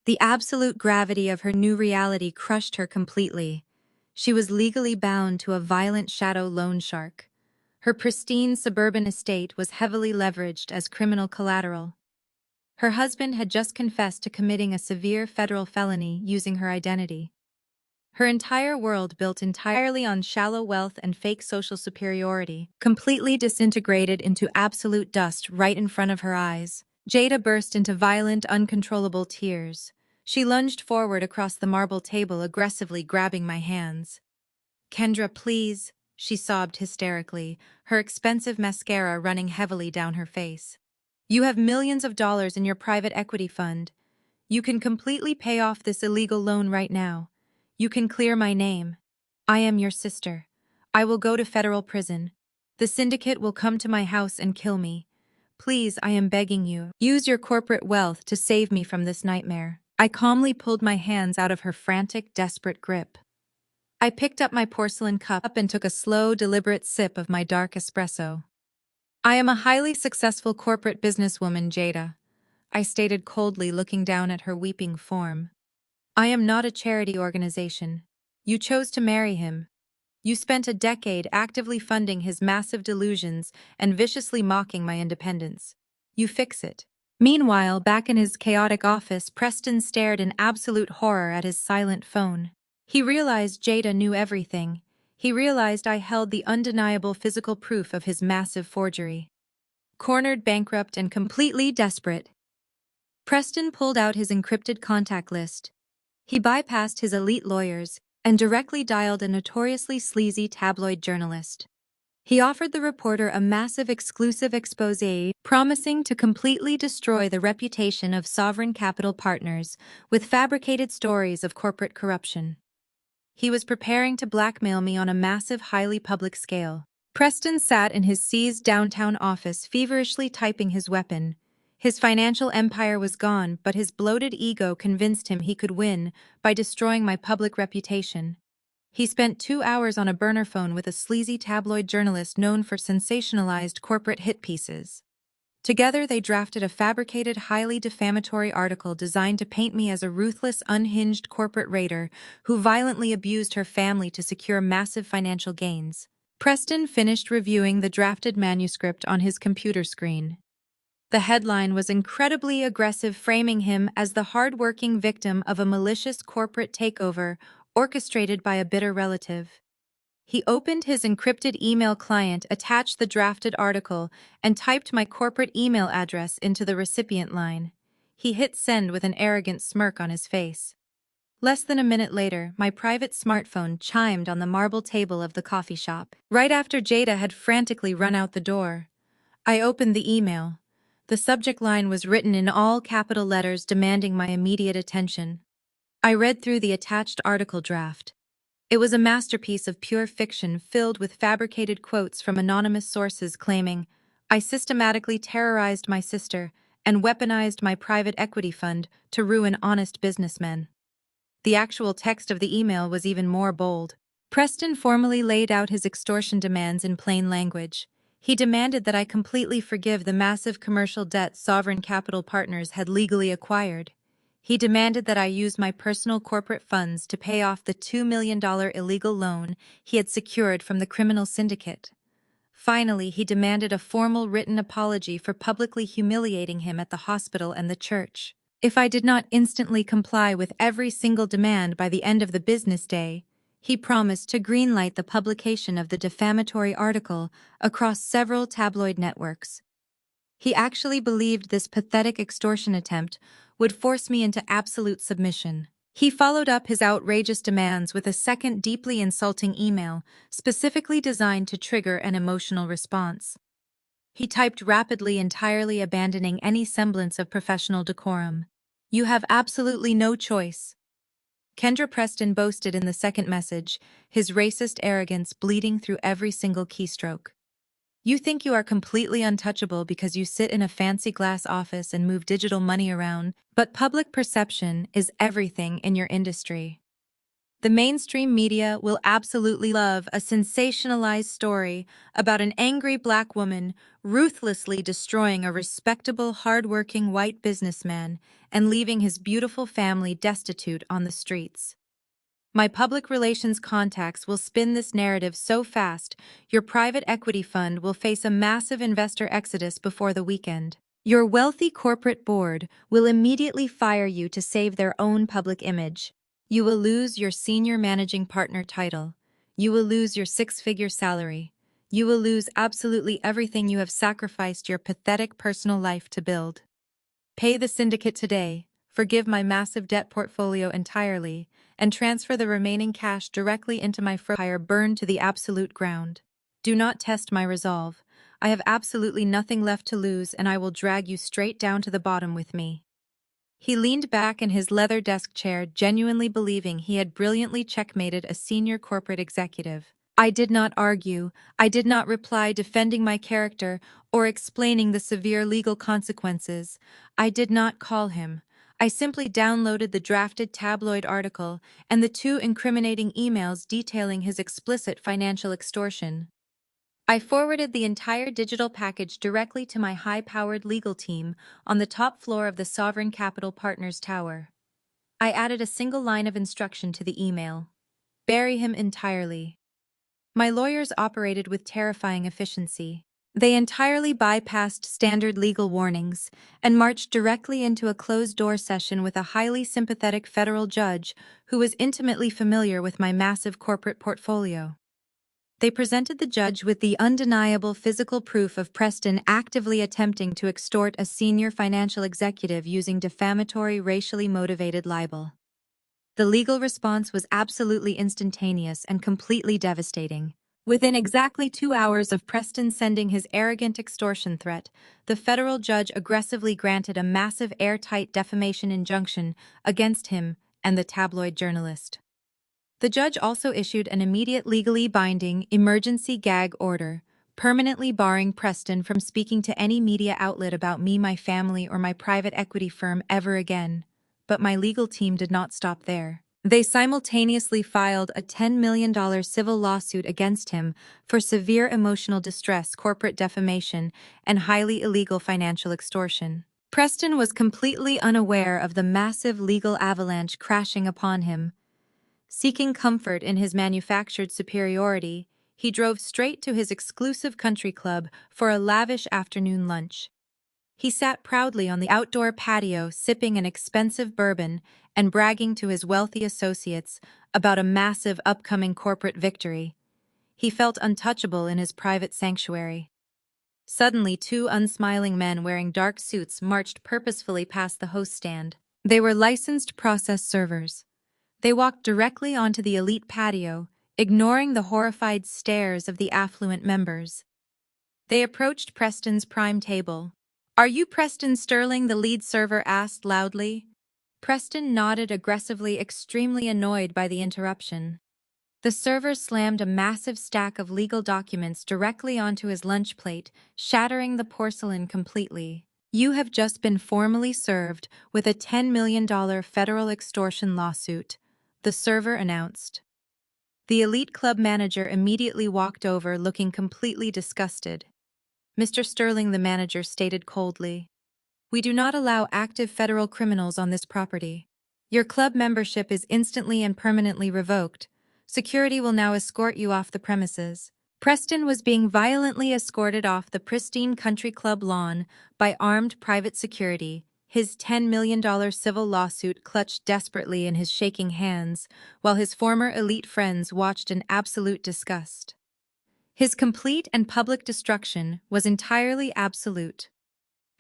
The absolute gravity of her new reality crushed her completely. She was legally bound to a violent shadow loan shark. Her pristine suburban estate was heavily leveraged as criminal collateral. Her husband had just confessed to committing a severe federal felony using her identity. Her entire world, built entirely on shallow wealth and fake social superiority, completely disintegrated into absolute dust right in front of her eyes. Jada burst into violent, uncontrollable tears. She lunged forward across the marble table, aggressively grabbing my hands. Kendra, please, she sobbed hysterically, her expensive mascara running heavily down her face. You have millions of dollars in your private equity fund. You can completely pay off this illegal loan right now. You can clear my name. I am your sister. I will go to federal prison. The syndicate will come to my house and kill me. Please, I am begging you, use your corporate wealth to save me from this nightmare. I calmly pulled my hands out of her frantic, desperate grip. I picked up my porcelain cup and took a slow, deliberate sip of my dark espresso. I am a highly successful corporate businesswoman, Jada, I stated coldly, looking down at her weeping form. I am not a charity organization. You chose to marry him. You spent a decade actively funding his massive delusions and viciously mocking my independence. You fix it. Meanwhile, back in his chaotic office, Preston stared in absolute horror at his silent phone. He realized Jada knew everything. He realized I held the undeniable physical proof of his massive forgery. Cornered, bankrupt, and completely desperate, Preston pulled out his encrypted contact list. He bypassed his elite lawyers and directly dialed a notoriously sleazy tabloid journalist. He offered the reporter a massive exclusive exposé, promising to completely destroy the reputation of Sovereign Capital Partners with fabricated stories of corporate corruption. He was preparing to blackmail me on a massive, highly public scale. Preston sat in his seized downtown office, feverishly typing his weapon. His financial empire was gone, but his bloated ego convinced him he could win by destroying my public reputation. He spent 2 hours on a burner phone with a sleazy tabloid journalist known for sensationalized corporate hit pieces. Together, they drafted a fabricated, highly defamatory article designed to paint me as a ruthless, unhinged corporate raider who violently abused her family to secure massive financial gains. Preston finished reviewing the drafted manuscript on his computer screen. The headline was incredibly aggressive, framing him as the hard-working victim of a malicious corporate takeover orchestrated by a bitter relative. He opened his encrypted email client, attached the drafted article, and typed my corporate email address into the recipient line. He hit send with an arrogant smirk on his face. Less than a minute later, my private smartphone chimed on the marble table of the coffee shop. Right after Jada had frantically run out the door, I opened the email. The subject line was written in all capital letters, demanding my immediate attention. I read through the attached article draft. It was a masterpiece of pure fiction filled with fabricated quotes from anonymous sources claiming, "I systematically terrorized my sister and weaponized my private equity fund to ruin honest businessmen." The actual text of the email was even more bold. Preston formally laid out his extortion demands in plain language. He demanded that I completely forgive the massive commercial debt Sovereign Capital Partners had legally acquired. He demanded that I use my personal corporate funds to pay off the $2 million illegal loan he had secured from the criminal syndicate. Finally, he demanded a formal written apology for publicly humiliating him at the hospital and the church. If I did not instantly comply with every single demand by the end of the business day, he promised to greenlight the publication of the defamatory article across several tabloid networks. He actually believed this pathetic extortion attempt would force me into absolute submission. He followed up his outrageous demands with a second deeply insulting email, specifically designed to trigger an emotional response. He typed rapidly, entirely abandoning any semblance of professional decorum. "You have absolutely no choice." Kendra Preston boasted in the second message, his racist arrogance bleeding through every single keystroke. "You think you are completely untouchable because you sit in a fancy glass office and move digital money around, but public perception is everything in your industry. The mainstream media will absolutely love a sensationalized story about an angry black woman ruthlessly destroying a respectable, hardworking white businessman and leaving his beautiful family destitute on the streets. My public relations contacts will spin this narrative so fast, your private equity fund will face a massive investor exodus before the weekend. Your wealthy corporate board will immediately fire you to save their own public image. You will lose your senior managing partner title. You will lose your six-figure salary. You will lose absolutely everything you have sacrificed your pathetic personal life to build. Pay the syndicate today, forgive my massive debt portfolio entirely, and transfer the remaining cash directly into my empire burned to the absolute ground. Do not test my resolve. I have absolutely nothing left to lose, and I will drag you straight down to the bottom with me." He leaned back in his leather desk chair, genuinely believing he had brilliantly checkmated a senior corporate executive. I did not argue, I did not reply defending my character or explaining the severe legal consequences. I did not call him. I simply downloaded the drafted tabloid article and the 2 incriminating emails detailing his explicit financial extortion. I forwarded the entire digital package directly to my high-powered legal team on the top floor of the Sovereign Capital Partners Tower. I added a single line of instruction to the email: bury him entirely. My lawyers operated with terrifying efficiency. They entirely bypassed standard legal warnings and marched directly into a closed-door session with a highly sympathetic federal judge who was intimately familiar with my massive corporate portfolio. They presented the judge with the undeniable physical proof of Preston actively attempting to extort a senior financial executive using defamatory, racially motivated libel. The legal response was absolutely instantaneous and completely devastating. Within exactly 2 hours of Preston sending his arrogant extortion threat, the federal judge aggressively granted a massive airtight defamation injunction against him and the tabloid journalist. The judge also issued an immediate legally binding emergency gag order, permanently barring Preston from speaking to any media outlet about me, my family, or my private equity firm ever again. But my legal team did not stop there. They simultaneously filed a $10 million civil lawsuit against him for severe emotional distress, corporate defamation, and highly illegal financial extortion. Preston was completely unaware of the massive legal avalanche crashing upon him. Seeking comfort in his manufactured superiority, he drove straight to his exclusive country club for a lavish afternoon lunch. He sat proudly on the outdoor patio sipping an expensive bourbon and bragging to his wealthy associates about a massive upcoming corporate victory. He felt untouchable in his private sanctuary. Suddenly, 2 unsmiling men wearing dark suits marched purposefully past the host stand. They were licensed process servers. They walked directly onto the elite patio, ignoring the horrified stares of the affluent members. They approached Preston's prime table. "Are you Preston Sterling?" the lead server asked loudly. Preston nodded aggressively, extremely annoyed by the interruption. The server slammed a massive stack of legal documents directly onto his lunch plate, shattering the porcelain completely. "You have just been formally served with a $10 million federal extortion lawsuit," the server announced. The elite club manager immediately walked over, looking completely disgusted. "Mr. Sterling," the manager stated coldly, "we do not allow active federal criminals on this property. Your club membership is instantly and permanently revoked. Security will now escort you off the premises." Preston was being violently escorted off the pristine country club lawn by armed private security, his $10 million civil lawsuit clutched desperately in his shaking hands, while his former elite friends watched in absolute disgust. His complete and public destruction was entirely absolute.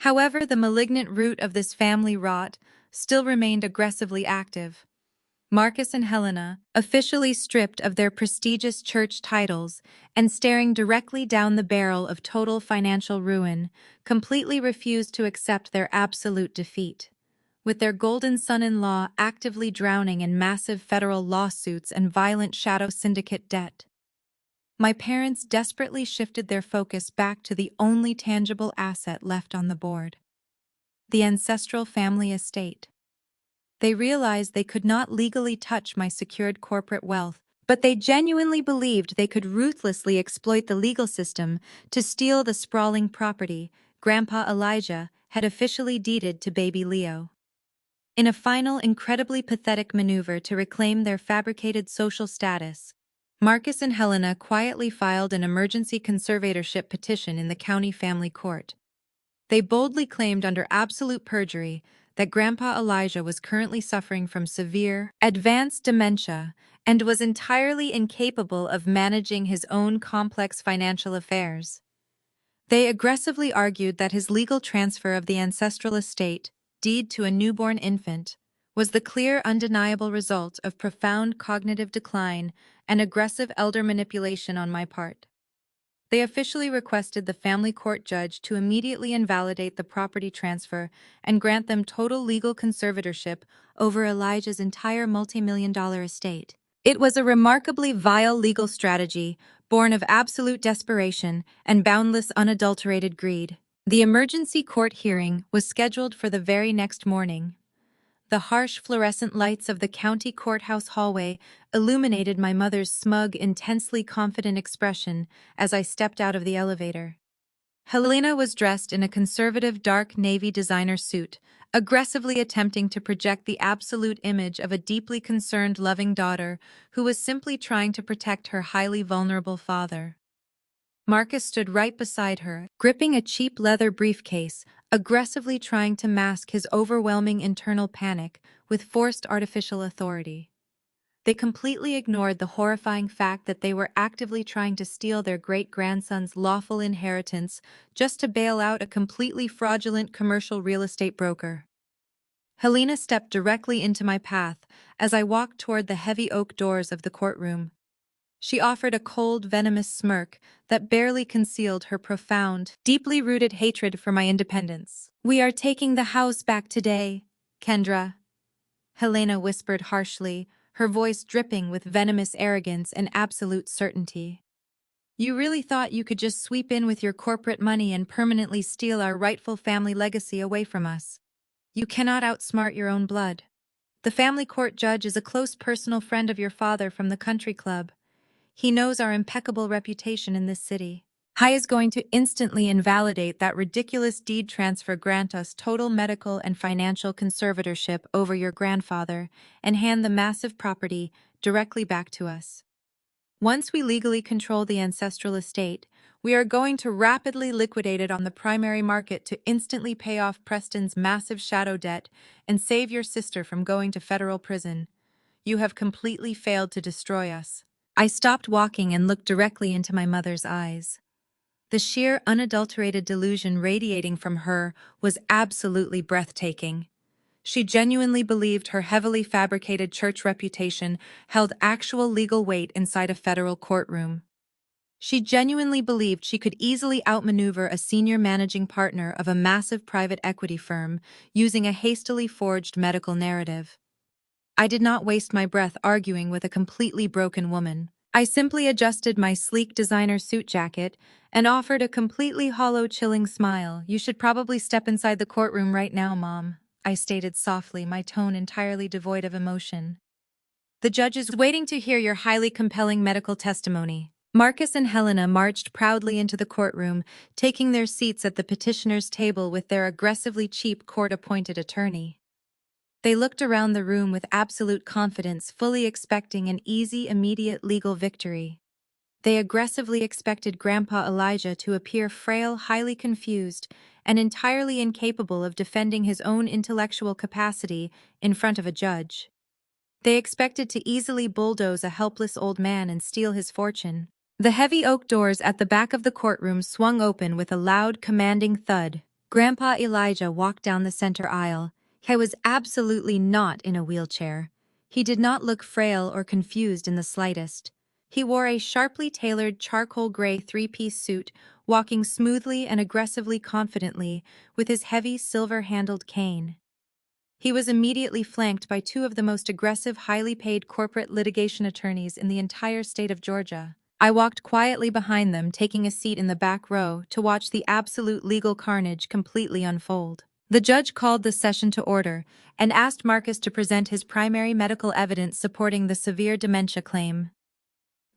However, the malignant root of this family rot still remained aggressively active. Marcus and Helena, officially stripped of their prestigious church titles and staring directly down the barrel of total financial ruin, completely refused to accept their absolute defeat. With their golden son-in-law actively drowning in massive federal lawsuits and violent shadow syndicate debt, my parents desperately shifted their focus back to the only tangible asset left on the board: the ancestral family estate. They realized they could not legally touch my secured corporate wealth, but they genuinely believed they could ruthlessly exploit the legal system to steal the sprawling property Grandpa Elijah had officially deeded to baby Leo. In a final, incredibly pathetic maneuver to reclaim their fabricated social status, Marcus and Helena quietly filed an emergency conservatorship petition in the county family court. They boldly claimed under absolute perjury that Grandpa Elijah was currently suffering from severe, advanced dementia and was entirely incapable of managing his own complex financial affairs. They aggressively argued that his legal transfer of the ancestral estate, deed to a newborn infant, was the clear, undeniable result of profound cognitive decline and aggressive elder manipulation on my part. They officially requested the family court judge to immediately invalidate the property transfer and grant them total legal conservatorship over Elijah's entire multi-million-dollar estate. It was a remarkably vile legal strategy, born of absolute desperation and boundless unadulterated greed. The emergency court hearing was scheduled for the very next morning. The harsh fluorescent lights of the county courthouse hallway illuminated my mother's smug, intensely confident expression as I stepped out of the elevator. Helena was dressed in a conservative dark navy designer suit, aggressively attempting to project the absolute image of a deeply concerned, loving daughter who was simply trying to protect her highly vulnerable father. Marcus stood right beside her, gripping a cheap leather briefcase, aggressively trying to mask his overwhelming internal panic with forced artificial authority. They completely ignored the horrifying fact that they were actively trying to steal their great-grandson's lawful inheritance just to bail out a completely fraudulent commercial real estate broker. Helena stepped directly into my path as I walked toward the heavy oak doors of the courtroom. She offered a cold, venomous smirk that barely concealed her profound, deeply rooted hatred for my independence. "We are taking the house back today, Kendra," Helena whispered harshly, her voice dripping with venomous arrogance and absolute certainty. "You really thought you could just sweep in with your corporate money and permanently steal our rightful family legacy away from us? You cannot outsmart your own blood. The family court judge is a close personal friend of your father from the country club. He knows our impeccable reputation in this city. He is going to instantly invalidate that ridiculous deed transfer, grant us total medical and financial conservatorship over your grandfather, and hand the massive property directly back to us. Once we legally control the ancestral estate, we are going to rapidly liquidate it on the primary market to instantly pay off Preston's massive shadow debt and save your sister from going to federal prison. You have completely failed to destroy us." I stopped walking and looked directly into my mother's eyes. The sheer, unadulterated delusion radiating from her was absolutely breathtaking. She genuinely believed her heavily fabricated church reputation held actual legal weight inside a federal courtroom. She genuinely believed she could easily outmaneuver a senior managing partner of a massive private equity firm using a hastily forged medical narrative. I did not waste my breath arguing with a completely broken woman. I simply adjusted my sleek designer suit jacket and offered a completely hollow, chilling smile. "You should probably step inside the courtroom right now, Mom," I stated softly, my tone entirely devoid of emotion. "The judge is waiting to hear your highly compelling medical testimony." Marcus and Helena marched proudly into the courtroom, taking their seats at the petitioner's table with their aggressively cheap court-appointed attorney. They looked around the room with absolute confidence, fully expecting an easy, immediate legal victory. They aggressively expected Grandpa Elijah to appear frail, highly confused, and entirely incapable of defending his own intellectual capacity in front of a judge. They expected to easily bulldoze a helpless old man and steal his fortune. The heavy oak doors at the back of the courtroom swung open with a loud, commanding thud. Grandpa Elijah walked down the center aisle. He was absolutely not in a wheelchair. He did not look frail or confused in the slightest. He wore a sharply tailored charcoal gray three-piece suit, walking smoothly and aggressively confidently with his heavy silver-handled cane. He was immediately flanked by two of the most aggressive, highly paid corporate litigation attorneys in the entire state of Georgia. I walked quietly behind them, taking a seat in the back row to watch the absolute legal carnage completely unfold. The judge called the session to order and asked Marcus to present his primary medical evidence supporting the severe dementia claim.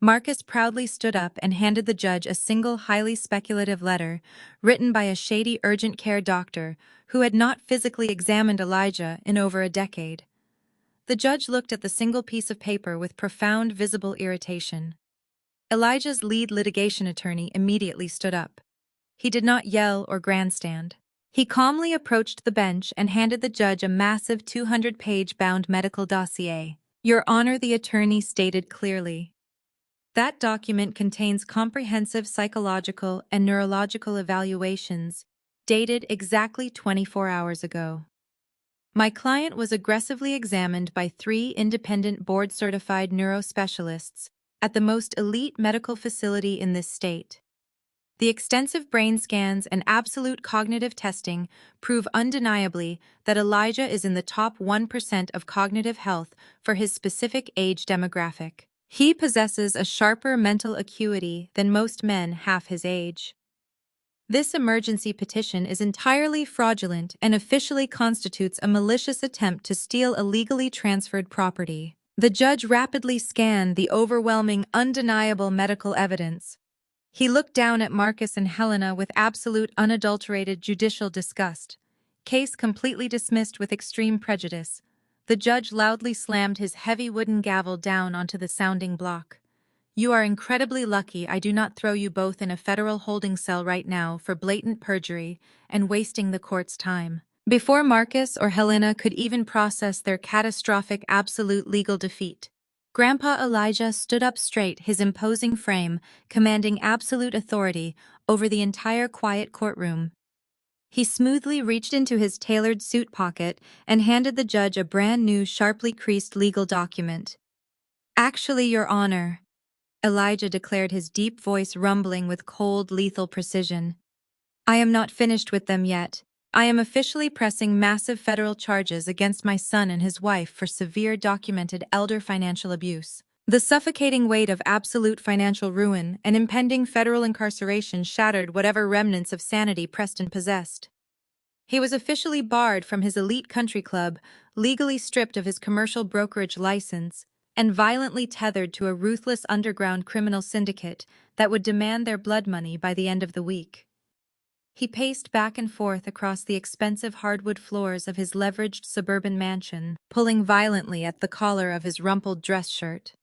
Marcus proudly stood up and handed the judge a single highly speculative letter written by a shady urgent care doctor who had not physically examined Elijah in over a decade. The judge looked at the single piece of paper with profound visible irritation. Elijah's lead litigation attorney immediately stood up. He did not yell or grandstand. He calmly approached the bench and handed the judge a massive 200-page bound medical dossier. "Your Honor," the attorney stated clearly. "That document contains comprehensive psychological and neurological evaluations, dated exactly 24 hours ago. My client was aggressively examined by 3 independent board-certified neurospecialists at the most elite medical facility in this state. The extensive brain scans and absolute cognitive testing prove undeniably that Elijah is in the top 1% of cognitive health for his specific age demographic. He possesses a sharper mental acuity than most men half his age. This emergency petition is entirely fraudulent and officially constitutes a malicious attempt to steal illegally transferred property." The judge rapidly scanned the overwhelming, undeniable medical evidence. He looked down at Marcus and Helena with absolute unadulterated judicial disgust. Case completely dismissed with extreme prejudice. The judge loudly slammed his heavy wooden gavel down onto the sounding block. You are incredibly lucky I do not throw you both in a federal holding cell right now for blatant perjury and wasting the court's time. Before Marcus or Helena could even process their catastrophic absolute legal defeat, Grandpa Elijah stood up straight, his imposing frame commanding absolute authority over the entire quiet courtroom. He smoothly reached into his tailored suit pocket and handed the judge a brand new, sharply creased legal document. Actually, Your Honor, Elijah declared, his deep voice rumbling with cold, lethal precision. I am not finished with them yet. I am officially pressing massive federal charges against my son and his wife for severe documented elder financial abuse. The suffocating weight of absolute financial ruin and impending federal incarceration shattered whatever remnants of sanity Preston possessed. He was officially barred from his elite country club, legally stripped of his commercial brokerage license, and violently tethered to a ruthless underground criminal syndicate that would demand their blood money by the end of the week. He paced back and forth across the expensive hardwood floors of his leveraged suburban mansion, pulling violently at the collar of his rumpled dress shirt.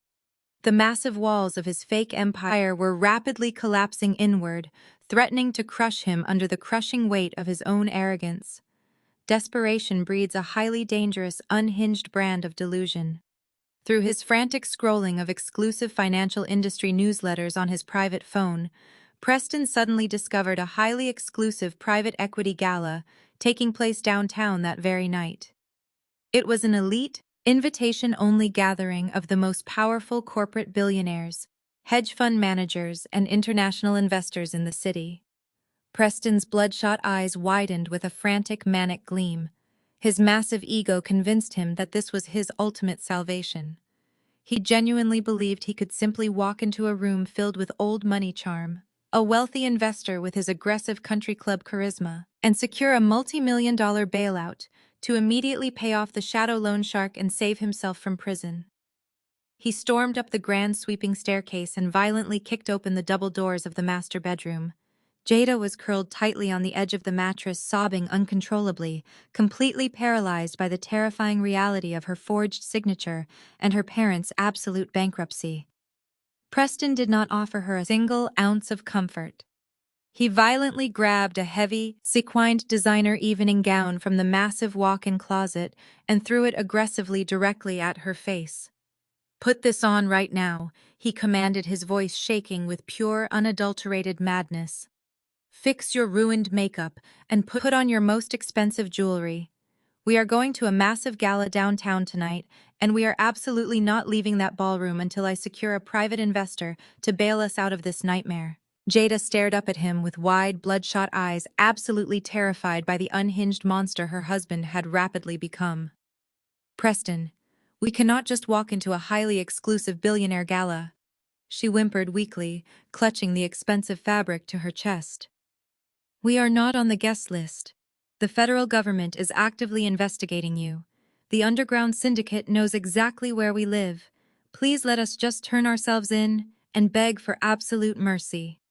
The massive walls of his fake empire were rapidly collapsing inward, threatening to crush him under the crushing weight of his own arrogance. Desperation breeds a highly dangerous, unhinged brand of delusion. Through his frantic scrolling of exclusive financial industry newsletters on his private phone, Preston suddenly discovered a highly exclusive private equity gala taking place downtown that very night. It was an elite, invitation-only gathering of the most powerful corporate billionaires, hedge fund managers, and international investors in the city. Preston's bloodshot eyes widened with a frantic, manic gleam. His massive ego convinced him that this was his ultimate salvation. He genuinely believed he could simply walk into a room filled with old money charm, a wealthy investor with his aggressive country club charisma, and secure a multi-million-dollar bailout to immediately pay off the shadow loan shark and save himself from prison. He stormed up the grand sweeping staircase and violently kicked open the double doors of the master bedroom. Jada was curled tightly on the edge of the mattress, sobbing uncontrollably, completely paralyzed by the terrifying reality of her forged signature and her parents' absolute bankruptcy. Preston did not offer her a single ounce of comfort. He violently grabbed a heavy, sequined designer evening gown from the massive walk-in closet and threw it aggressively directly at her face. "Put this on right now," he commanded, his voice shaking with pure, unadulterated madness. "Fix your ruined makeup and put on your most expensive jewelry. We are going to a massive gala downtown tonight, and we are absolutely not leaving that ballroom until I secure a private investor to bail us out of this nightmare." Jada stared up at him with wide, bloodshot eyes, absolutely terrified by the unhinged monster her husband had rapidly become. "Preston, we cannot just walk into a highly exclusive billionaire gala," she whimpered weakly, clutching the expensive fabric to her chest. "We are not on the guest list. The federal government is actively investigating you. The underground syndicate knows exactly where we live. Please let us just turn ourselves in and beg for absolute mercy."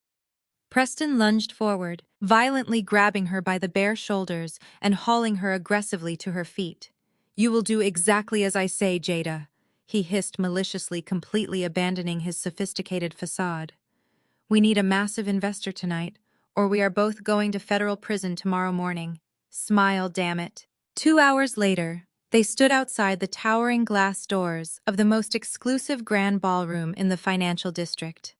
Preston lunged forward, violently grabbing her by the bare shoulders and hauling her aggressively to her feet. "You will do exactly as I say, Jada," he hissed maliciously, completely abandoning his sophisticated facade. "We need a massive investor tonight, or we are both going to federal prison tomorrow morning. Smile, damn it." 2 hours later, they stood outside the towering glass doors of the most exclusive grand ballroom in the financial district.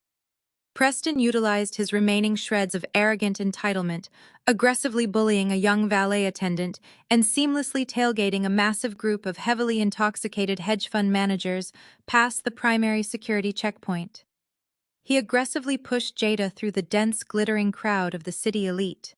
Preston utilized his remaining shreds of arrogant entitlement, aggressively bullying a young valet attendant and seamlessly tailgating a massive group of heavily intoxicated hedge fund managers past the primary security checkpoint. He aggressively pushed Jada through the dense, glittering crowd of the city elite.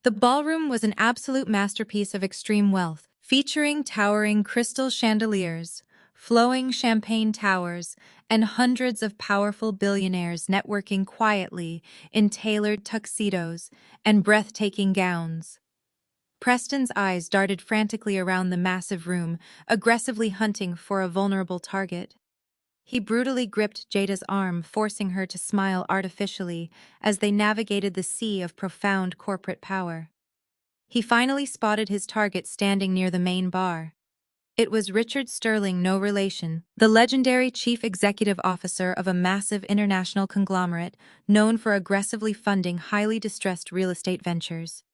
The ballroom was an absolute masterpiece of extreme wealth, featuring towering crystal chandeliers, flowing champagne towers, and hundreds of powerful billionaires networking quietly in tailored tuxedos and breathtaking gowns. Preston's eyes darted frantically around the massive room, aggressively hunting for a vulnerable target. He brutally gripped Jada's arm, forcing her to smile artificially as they navigated the sea of profound corporate power. He finally spotted his target standing near the main bar. It was Richard Sterling, no relation, the legendary chief executive officer of a massive international conglomerate known for aggressively funding highly distressed real estate ventures.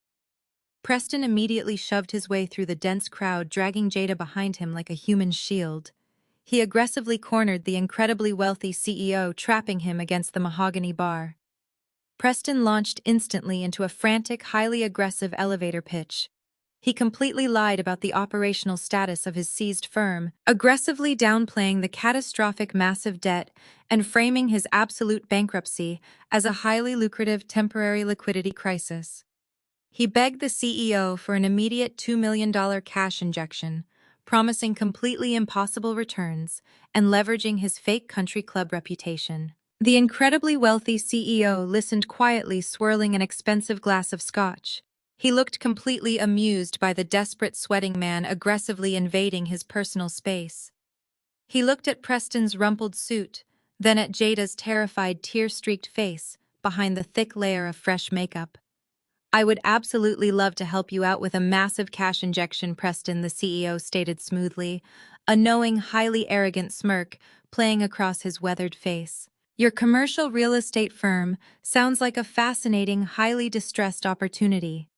Preston immediately shoved his way through the dense crowd, dragging Jada behind him like a human shield. He aggressively cornered the incredibly wealthy CEO, trapping him against the mahogany bar. Preston launched instantly into a frantic, highly aggressive elevator pitch. He completely lied about the operational status of his seized firm, aggressively downplaying the catastrophic massive debt and framing his absolute bankruptcy as a highly lucrative temporary liquidity crisis. He begged the CEO for an immediate $2 million cash injection, promising completely impossible returns and leveraging his fake country club reputation. The incredibly wealthy CEO listened quietly, swirling an expensive glass of scotch. He looked completely amused by the desperate sweating man aggressively invading his personal space. He looked at Preston's rumpled suit, then at Jada's terrified, tear-streaked face behind the thick layer of fresh makeup. "I would absolutely love to help you out with a massive cash injection," Preston, the CEO, stated smoothly, a knowing, highly arrogant smirk playing across his weathered face. "Your commercial real estate firm sounds like a fascinating, highly distressed opportunity.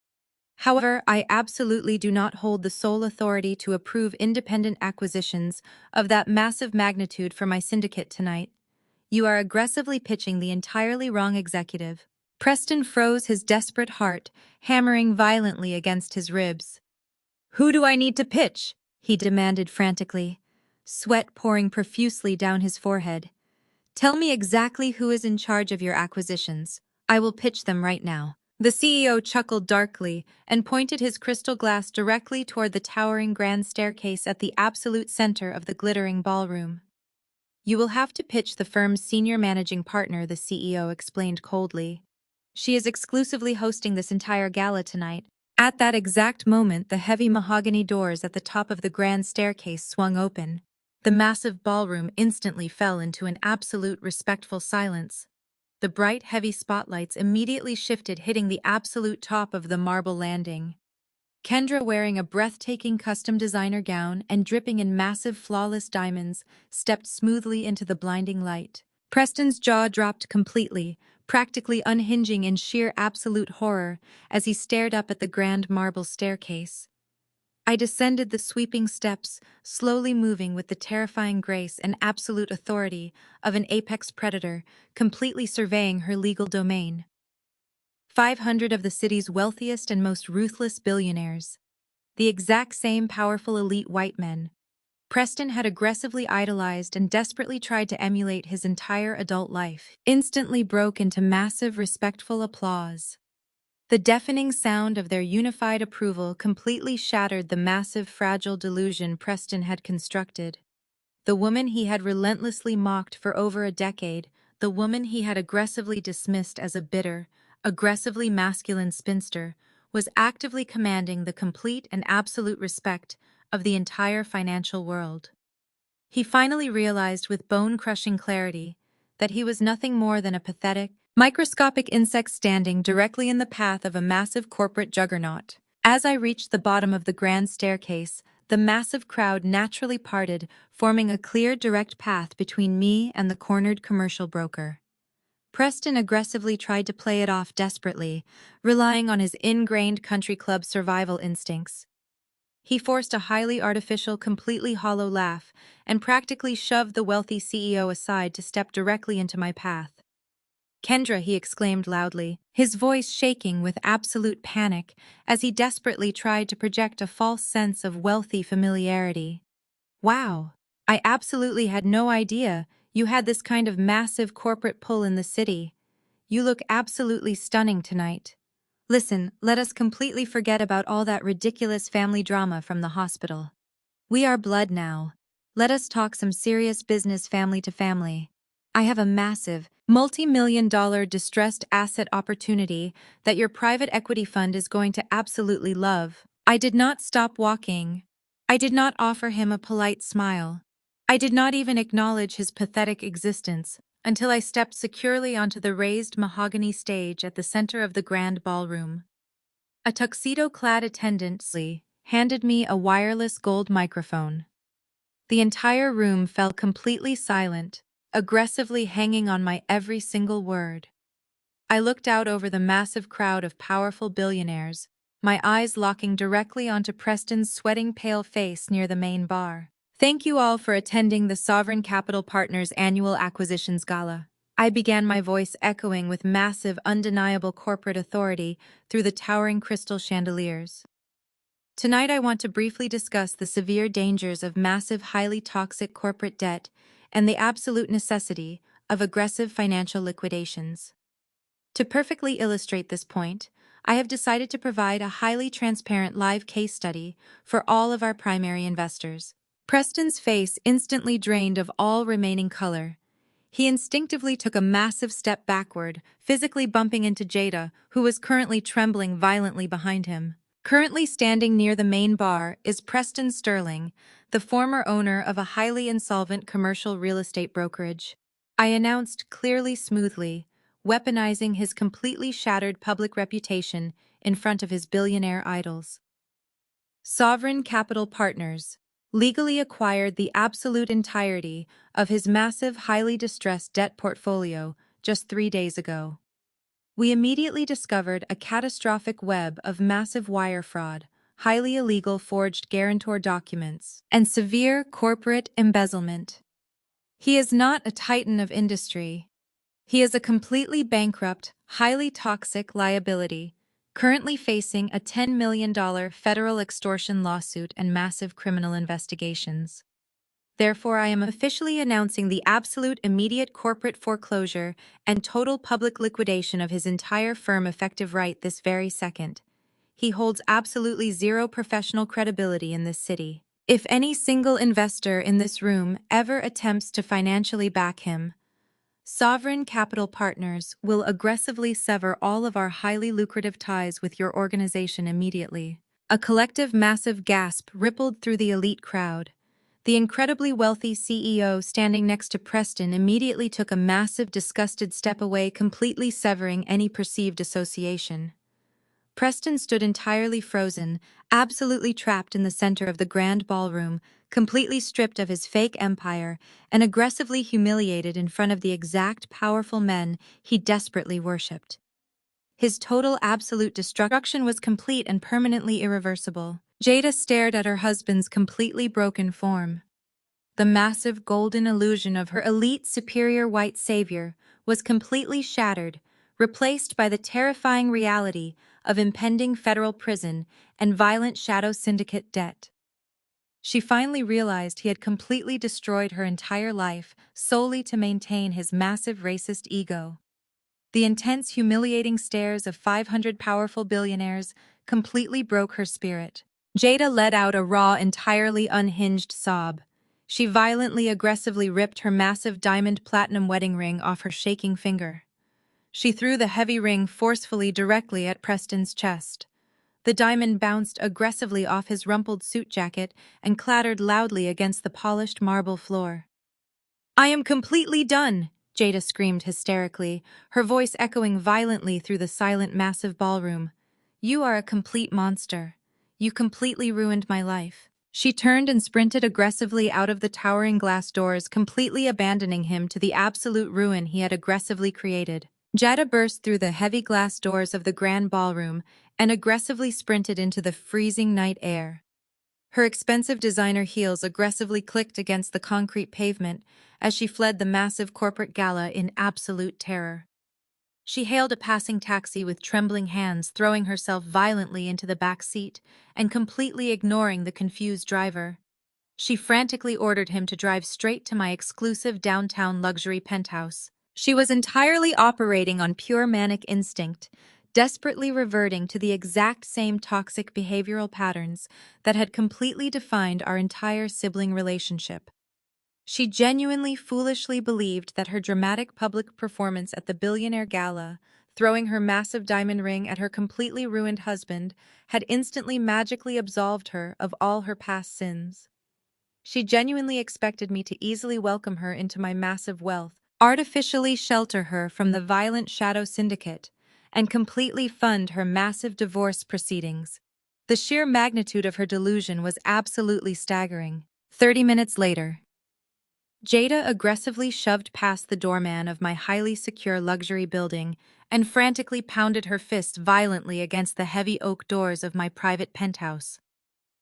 However, I absolutely do not hold the sole authority to approve independent acquisitions of that massive magnitude for my syndicate tonight. You are aggressively pitching the entirely wrong executive." Preston froze, his desperate heart hammering violently against his ribs. "Who do I need to pitch?" he demanded frantically, sweat pouring profusely down his forehead. "Tell me exactly who is in charge of your acquisitions. I will pitch them right now." The CEO chuckled darkly and pointed his crystal glass directly toward the towering grand staircase at the absolute center of the glittering ballroom. "You will have to pitch the firm's senior managing partner," the CEO explained coldly. "She is exclusively hosting this entire gala tonight." At that exact moment, the heavy mahogany doors at the top of the grand staircase swung open. The massive ballroom instantly fell into an absolute respectful silence. The bright, heavy spotlights immediately shifted, hitting the absolute top of the marble landing. Kendra, wearing a breathtaking custom designer gown and dripping in massive, flawless diamonds, stepped smoothly into the blinding light. Preston's jaw dropped completely, practically unhinging in sheer absolute horror as he stared up at the grand marble staircase. I descended the sweeping steps, slowly moving with the terrifying grace and absolute authority of an apex predator, completely surveying her legal domain. 500 of the city's wealthiest and most ruthless billionaires. The exact same powerful elite white men Preston had aggressively idolized and desperately tried to emulate his entire adult life, instantly broke into massive, respectful applause. The deafening sound of their unified approval completely shattered the massive, fragile delusion Preston had constructed. The woman he had relentlessly mocked for over a decade, the woman he had aggressively dismissed as a bitter, aggressively masculine spinster, was actively commanding the complete and absolute respect of the entire financial world. He finally realized with bone-crushing clarity that he was nothing more than a pathetic, microscopic insect standing directly in the path of a massive corporate juggernaut. As I reached the bottom of the grand staircase, the massive crowd naturally parted, forming a clear, direct path between me and the cornered commercial broker. Preston aggressively tried to play it off desperately, relying on his ingrained country club survival instincts. He forced a highly artificial, completely hollow laugh and practically shoved the wealthy CEO aside to step directly into my path. "Kendra," he exclaimed loudly, his voice shaking with absolute panic as he desperately tried to project a false sense of wealthy familiarity. "Wow, I absolutely had no idea you had this kind of massive corporate pull in the city. You look absolutely stunning tonight. Listen, let us completely forget about all that ridiculous family drama from the hospital. We are blood now. Let us talk some serious business, family to family. I have a massive, multi-million-dollar distressed asset opportunity that your private equity fund is going to absolutely love." I did not stop walking. I did not offer him a polite smile. I did not even acknowledge his pathetic existence until I stepped securely onto the raised mahogany stage at the center of the grand ballroom. A tuxedo-clad attendant handed me a wireless gold microphone. The entire room fell completely silent, aggressively hanging on my every single word. I looked out over the massive crowd of powerful billionaires, my eyes locking directly onto Preston's sweating pale face near the main bar. Thank you all for attending the Sovereign Capital Partners Annual Acquisitions Gala. I began, my voice echoing with massive, undeniable corporate authority through the towering crystal chandeliers. Tonight I want to briefly discuss the severe dangers of massive, highly toxic corporate debt and the absolute necessity of aggressive financial liquidations. To perfectly illustrate this point, I have decided to provide a highly transparent live case study for all of our primary investors. Preston's face instantly drained of all remaining color. He instinctively took a massive step backward, physically bumping into Jada, who was currently trembling violently behind him. Currently standing near the main bar is Preston Sterling, the former owner of a highly insolvent commercial real estate brokerage. I announced clearly, smoothly, weaponizing his completely shattered public reputation in front of his billionaire idols. Sovereign Capital Partners legally acquired the absolute entirety of his massive, highly distressed debt portfolio just 3 days ago. We immediately discovered a catastrophic web of massive wire fraud, highly illegal forged guarantor documents, and severe corporate embezzlement. He is not a titan of industry. He is a completely bankrupt, highly toxic liability, currently facing a $10 million federal extortion lawsuit and massive criminal investigations. Therefore, I am officially announcing the absolute immediate corporate foreclosure and total public liquidation of his entire firm effective right this very second. He holds absolutely zero professional credibility in this city. If any single investor in this room ever attempts to financially back him, Sovereign Capital Partners will aggressively sever all of our highly lucrative ties with your organization immediately. A collective massive gasp rippled through the elite crowd. The incredibly wealthy CEO standing next to Preston immediately took a massive, disgusted step away, completely severing any perceived association. Preston stood entirely frozen, absolutely trapped in the center of the grand ballroom, completely stripped of his fake empire and aggressively humiliated in front of the exact powerful men he desperately worshipped. His total absolute destruction was complete and permanently irreversible. Jada stared at her husband's completely broken form. The massive golden illusion of her elite superior white savior was completely shattered, replaced by the terrifying reality of impending federal prison and violent shadow syndicate debt. She finally realized he had completely destroyed her entire life solely to maintain his massive racist ego. The intense, humiliating stares of 500 powerful billionaires completely broke her spirit. Jada let out a raw, entirely unhinged sob. She violently, aggressively ripped her massive diamond platinum wedding ring off her shaking finger. She threw the heavy ring forcefully directly at Preston's chest. The diamond bounced aggressively off his rumpled suit jacket and clattered loudly against the polished marble floor. "I am completely done!" Jada screamed hysterically, her voice echoing violently through the silent, massive ballroom. "You are a complete monster. You completely ruined my life." She turned and sprinted aggressively out of the towering glass doors, completely abandoning him to the absolute ruin he had aggressively created. Jada burst through the heavy glass doors of the grand ballroom and aggressively sprinted into the freezing night air. Her expensive designer heels aggressively clicked against the concrete pavement as she fled the massive corporate gala in absolute terror. She hailed a passing taxi with trembling hands, throwing herself violently into the back seat and completely ignoring the confused driver. She frantically ordered him to drive straight to my exclusive downtown luxury penthouse. She was entirely operating on pure manic instinct, desperately reverting to the exact same toxic behavioral patterns that had completely defined our entire sibling relationship. She genuinely, foolishly believed that her dramatic public performance at the billionaire gala, throwing her massive diamond ring at her completely ruined husband, had instantly magically absolved her of all her past sins. She genuinely expected me to easily welcome her into my massive wealth, artificially shelter her from the violent shadow syndicate, and completely fund her massive divorce proceedings. The sheer magnitude of her delusion was absolutely staggering. 30 minutes later, Jada aggressively shoved past the doorman of my highly secure luxury building and frantically pounded her fist violently against the heavy oak doors of my private penthouse.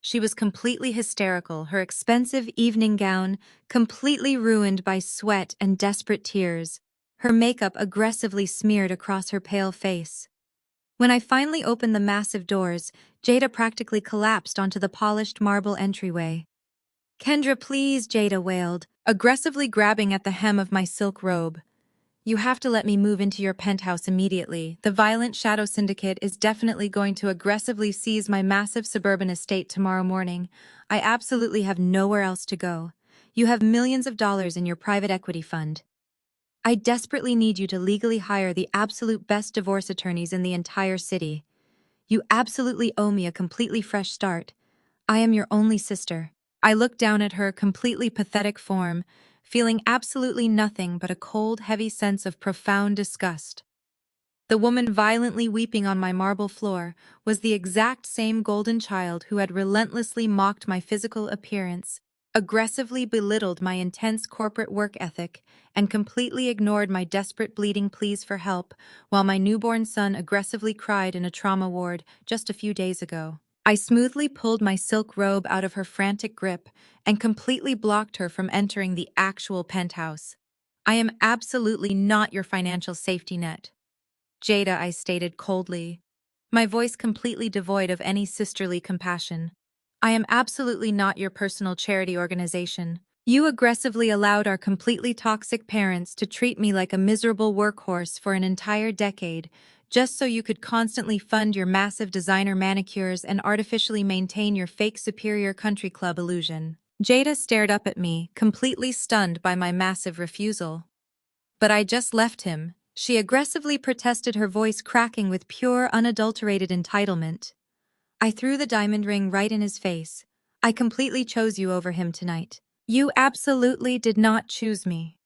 She was completely hysterical, her expensive evening gown completely ruined by sweat and desperate tears, her makeup aggressively smeared across her pale face. When I finally opened the massive doors, Jada practically collapsed onto the polished marble entryway. "Kendra, please," Jada wailed, aggressively grabbing at the hem of my silk robe. "You have to let me move into your penthouse immediately. The violent shadow syndicate is definitely going to aggressively seize my massive suburban estate tomorrow morning. I absolutely have nowhere else to go. You have millions of dollars in your private equity fund. I desperately need you to legally hire the absolute best divorce attorneys in the entire city. You absolutely owe me a completely fresh start. I am your only sister." I looked down at her completely pathetic form, feeling absolutely nothing but a cold, heavy sense of profound disgust. The woman violently weeping on my marble floor was the exact same golden child who had relentlessly mocked my physical appearance, aggressively belittled my intense corporate work ethic, and completely ignored my desperate bleeding pleas for help while my newborn son aggressively cried in a trauma ward just a few days ago. I smoothly pulled my silk robe out of her frantic grip and completely blocked her from entering the actual penthouse. "I am absolutely not your financial safety net, Jada," I stated coldly, my voice completely devoid of any sisterly compassion. "I am absolutely not your personal charity organization. You aggressively allowed our completely toxic parents to treat me like a miserable workhorse for an entire decade, just so you could constantly fund your massive designer manicures and artificially maintain your fake superior country club illusion." Jada stared up at me, completely stunned by my massive refusal. "But I just left him," she aggressively protested, her voice cracking with pure, unadulterated entitlement. "I threw the diamond ring right in his face. I completely chose you over him tonight." "You absolutely did not choose me,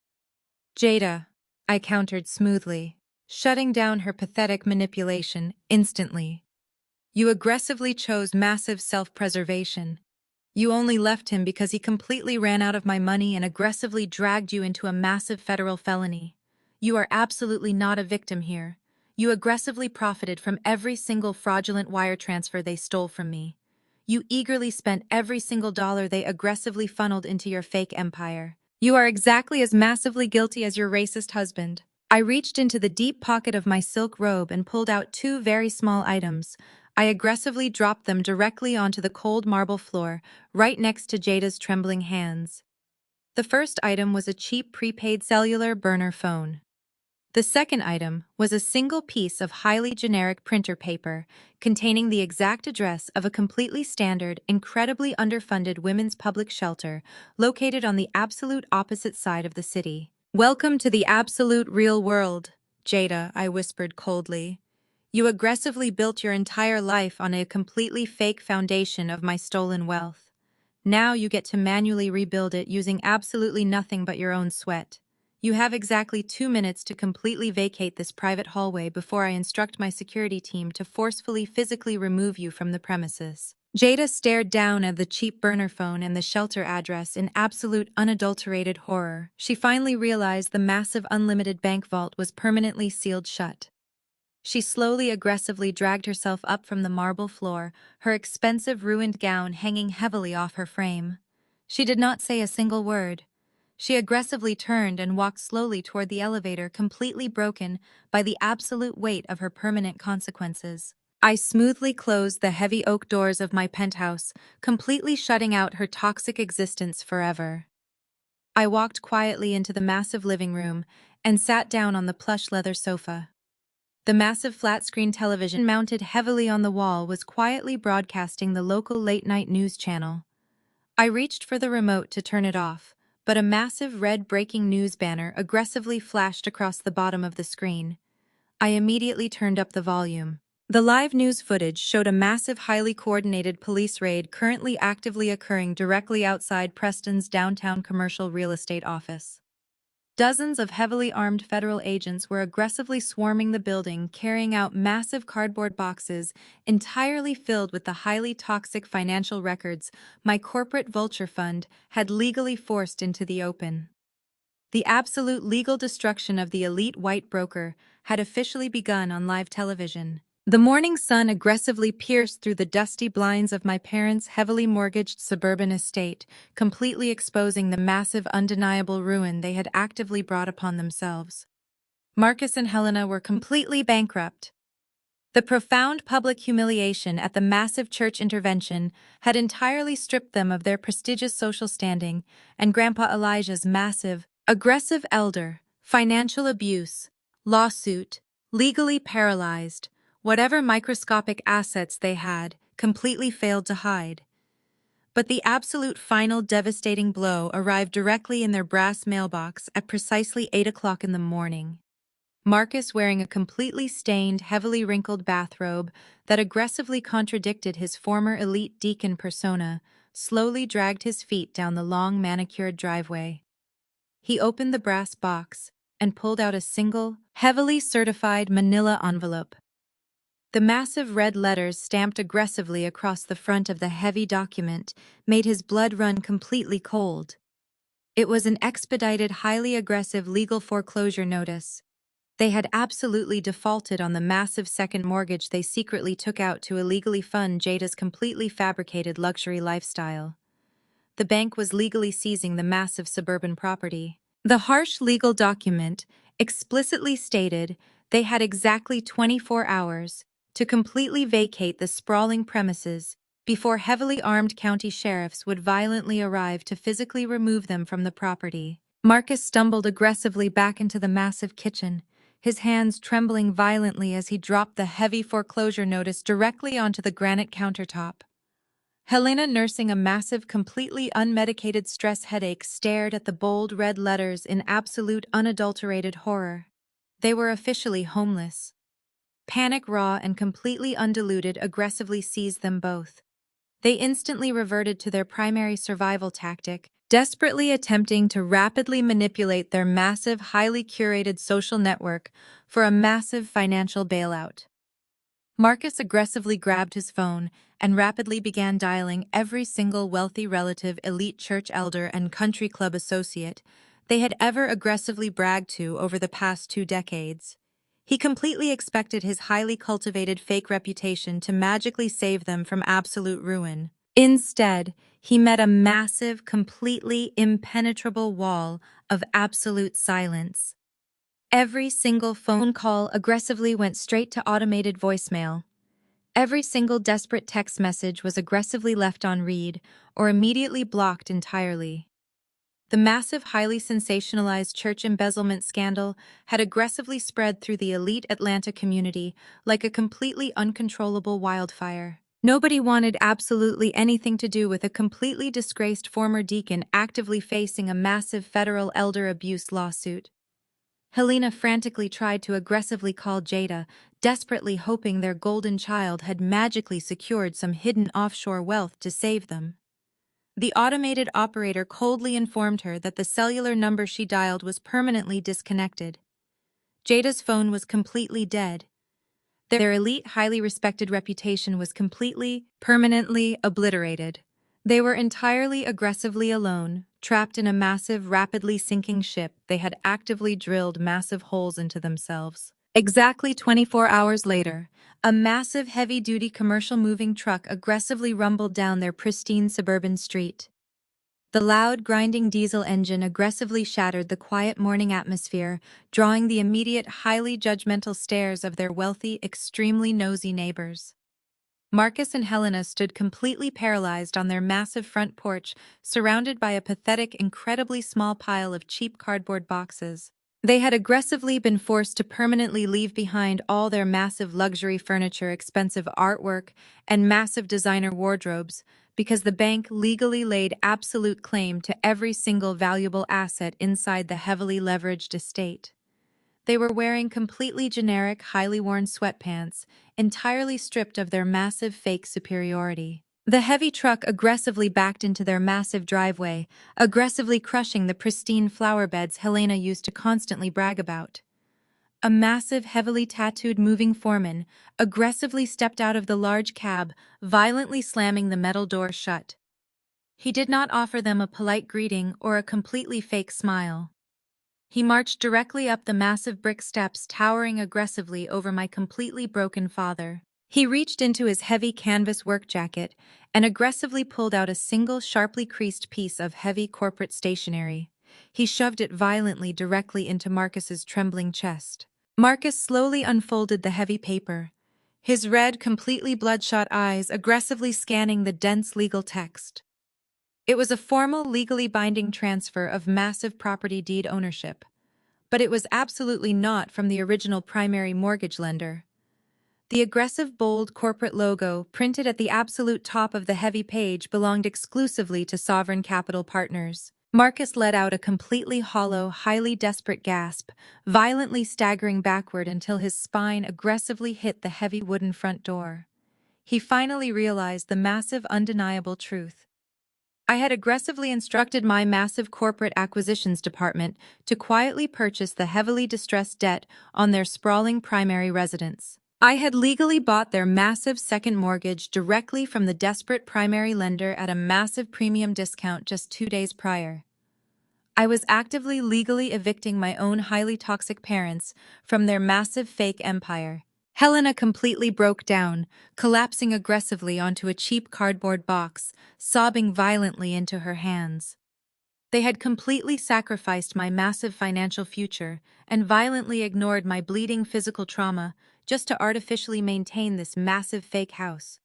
Jada," I countered smoothly, shutting down her pathetic manipulation instantly. "You aggressively chose massive self-preservation. You only left him because he completely ran out of my money and aggressively dragged you into a massive federal felony. You are absolutely not a victim here. You aggressively profited from every single fraudulent wire transfer they stole from me. You eagerly spent every single dollar they aggressively funneled into your fake empire. You are exactly as massively guilty as your racist husband." I reached into the deep pocket of my silk robe and pulled out two very small items. I aggressively dropped them directly onto the cold marble floor, right next to Jada's trembling hands. The first item was a cheap prepaid cellular burner phone. The second item was a single piece of highly generic printer paper containing the exact address of a completely standard, incredibly underfunded women's public shelter located on the absolute opposite side of the city. "Welcome to the absolute real world, Jada," I whispered coldly. "You aggressively built your entire life on a completely fake foundation of my stolen wealth. Now you get to manually rebuild it using absolutely nothing but your own sweat. You have exactly 2 minutes to completely vacate this private hallway before I instruct my security team to forcefully physically remove you from the premises." Jada stared down at the cheap burner phone and the shelter address in absolute unadulterated horror. She finally realized the massive unlimited bank vault was permanently sealed shut. She slowly, aggressively dragged herself up from the marble floor, her expensive ruined gown hanging heavily off her frame. She did not say a single word. She aggressively turned and walked slowly toward the elevator, completely broken by the absolute weight of her permanent consequences. I smoothly closed the heavy oak doors of my penthouse, completely shutting out her toxic existence forever. I walked quietly into the massive living room and sat down on the plush leather sofa. The massive flat-screen television mounted heavily on the wall was quietly broadcasting the local late-night news channel. I reached for the remote to turn it off, but a massive red breaking news banner aggressively flashed across the bottom of the screen. I immediately turned up the volume. The live news footage showed a massive, highly coordinated police raid currently actively occurring directly outside Preston's downtown commercial real estate office. Dozens of heavily armed federal agents were aggressively swarming the building, carrying out massive cardboard boxes entirely filled with the highly toxic financial records my corporate vulture fund had legally forced into the open. The absolute legal destruction of the elite white broker had officially begun on live television. The morning sun aggressively pierced through the dusty blinds of my parents' heavily mortgaged suburban estate, completely exposing the massive, undeniable ruin they had actively brought upon themselves. Marcus and Helena were completely bankrupt. The profound public humiliation at the massive church intervention had entirely stripped them of their prestigious social standing, and Grandpa Elijah's massive, aggressive elder, financial abuse, lawsuit, legally paralyzed, whatever microscopic assets they had, completely failed to hide. But the absolute final devastating blow arrived directly in their brass mailbox at precisely 8 o'clock in the morning. Marcus, wearing a completely stained, heavily wrinkled bathrobe that aggressively contradicted his former elite deacon persona, slowly dragged his feet down the long manicured driveway. He opened the brass box and pulled out a single, heavily certified manila envelope. The massive red letters stamped aggressively across the front of the heavy document made his blood run completely cold. It was an expedited, highly aggressive legal foreclosure notice. They had absolutely defaulted on the massive second mortgage they secretly took out to illegally fund Jada's completely fabricated luxury lifestyle. The bank was legally seizing the massive suburban property. The harsh legal document explicitly stated they had exactly 24 hours to completely vacate the sprawling premises before heavily armed county sheriffs would violently arrive to physically remove them from the property. Marcus stumbled aggressively back into the massive kitchen, his hands trembling violently as he dropped the heavy foreclosure notice directly onto the granite countertop. Helena, nursing a massive, completely unmedicated stress headache, stared at the bold red letters in absolute, unadulterated horror. They were officially homeless. Panic, raw and completely undiluted, aggressively seized them both. They instantly reverted to their primary survival tactic, desperately attempting to rapidly manipulate their massive, highly curated social network for a massive financial bailout. Marcus aggressively grabbed his phone and rapidly began dialing every single wealthy relative, elite church elder, and country club associate they had ever aggressively bragged to over the past 2 decades. He completely expected his highly cultivated fake reputation to magically save them from absolute ruin. Instead, he met a massive, completely impenetrable wall of absolute silence. Every single phone call aggressively went straight to automated voicemail. Every single desperate text message was aggressively left on read or immediately blocked entirely. The massive, highly sensationalized church embezzlement scandal had aggressively spread through the elite Atlanta community like a completely uncontrollable wildfire. Nobody wanted absolutely anything to do with a completely disgraced former deacon actively facing a massive federal elder abuse lawsuit. Helena frantically tried to aggressively call Jada, desperately hoping their golden child had magically secured some hidden offshore wealth to save them. The automated operator coldly informed her that the cellular number she dialed was permanently disconnected. Jada's phone was completely dead. Their elite, highly respected reputation was completely, permanently obliterated. They were entirely aggressively alone, trapped in a massive, rapidly sinking ship. They had actively drilled massive holes into themselves. Exactly 24 hours later, a massive, heavy-duty commercial moving truck aggressively rumbled down their pristine suburban street. The loud, grinding diesel engine aggressively shattered the quiet morning atmosphere, drawing the immediate, highly judgmental stares of their wealthy, extremely nosy neighbors. Marcus and Helena stood completely paralyzed on their massive front porch, surrounded by a pathetic, incredibly small pile of cheap cardboard boxes. They had aggressively been forced to permanently leave behind all their massive luxury furniture, expensive artwork, and massive designer wardrobes because the bank legally laid absolute claim to every single valuable asset inside the heavily leveraged estate. They were wearing completely generic, highly worn sweatpants, entirely stripped of their massive fake superiority. The heavy truck aggressively backed into their massive driveway, aggressively crushing the pristine flower beds Helena used to constantly brag about. A massive, heavily tattooed moving foreman aggressively stepped out of the large cab, violently slamming the metal door shut. He did not offer them a polite greeting or a completely fake smile. He marched directly up the massive brick steps, towering aggressively over my completely broken father. He reached into his heavy canvas work jacket and aggressively pulled out a single sharply creased piece of heavy corporate stationery. He shoved it violently directly into Marcus's trembling chest. Marcus slowly unfolded the heavy paper, his red, completely bloodshot eyes aggressively scanning the dense legal text. It was a formal, legally binding transfer of massive property deed ownership, but it was absolutely not from the original primary mortgage lender. The aggressive, bold corporate logo, printed at the absolute top of the heavy page, belonged exclusively to Sovereign Capital Partners. Marcus let out a completely hollow, highly desperate gasp, violently staggering backward until his spine aggressively hit the heavy wooden front door. He finally realized the massive, undeniable truth. I had aggressively instructed my massive corporate acquisitions department to quietly purchase the heavily distressed debt on their sprawling primary residence. I had legally bought their massive second mortgage directly from the desperate primary lender at a massive premium discount just 2 days prior. I was actively legally evicting my own highly toxic parents from their massive fake empire. Helena completely broke down, collapsing aggressively onto a cheap cardboard box, sobbing violently into her hands. They had completely sacrificed my massive financial future and violently ignored my bleeding physical trauma just to artificially maintain this massive fake house.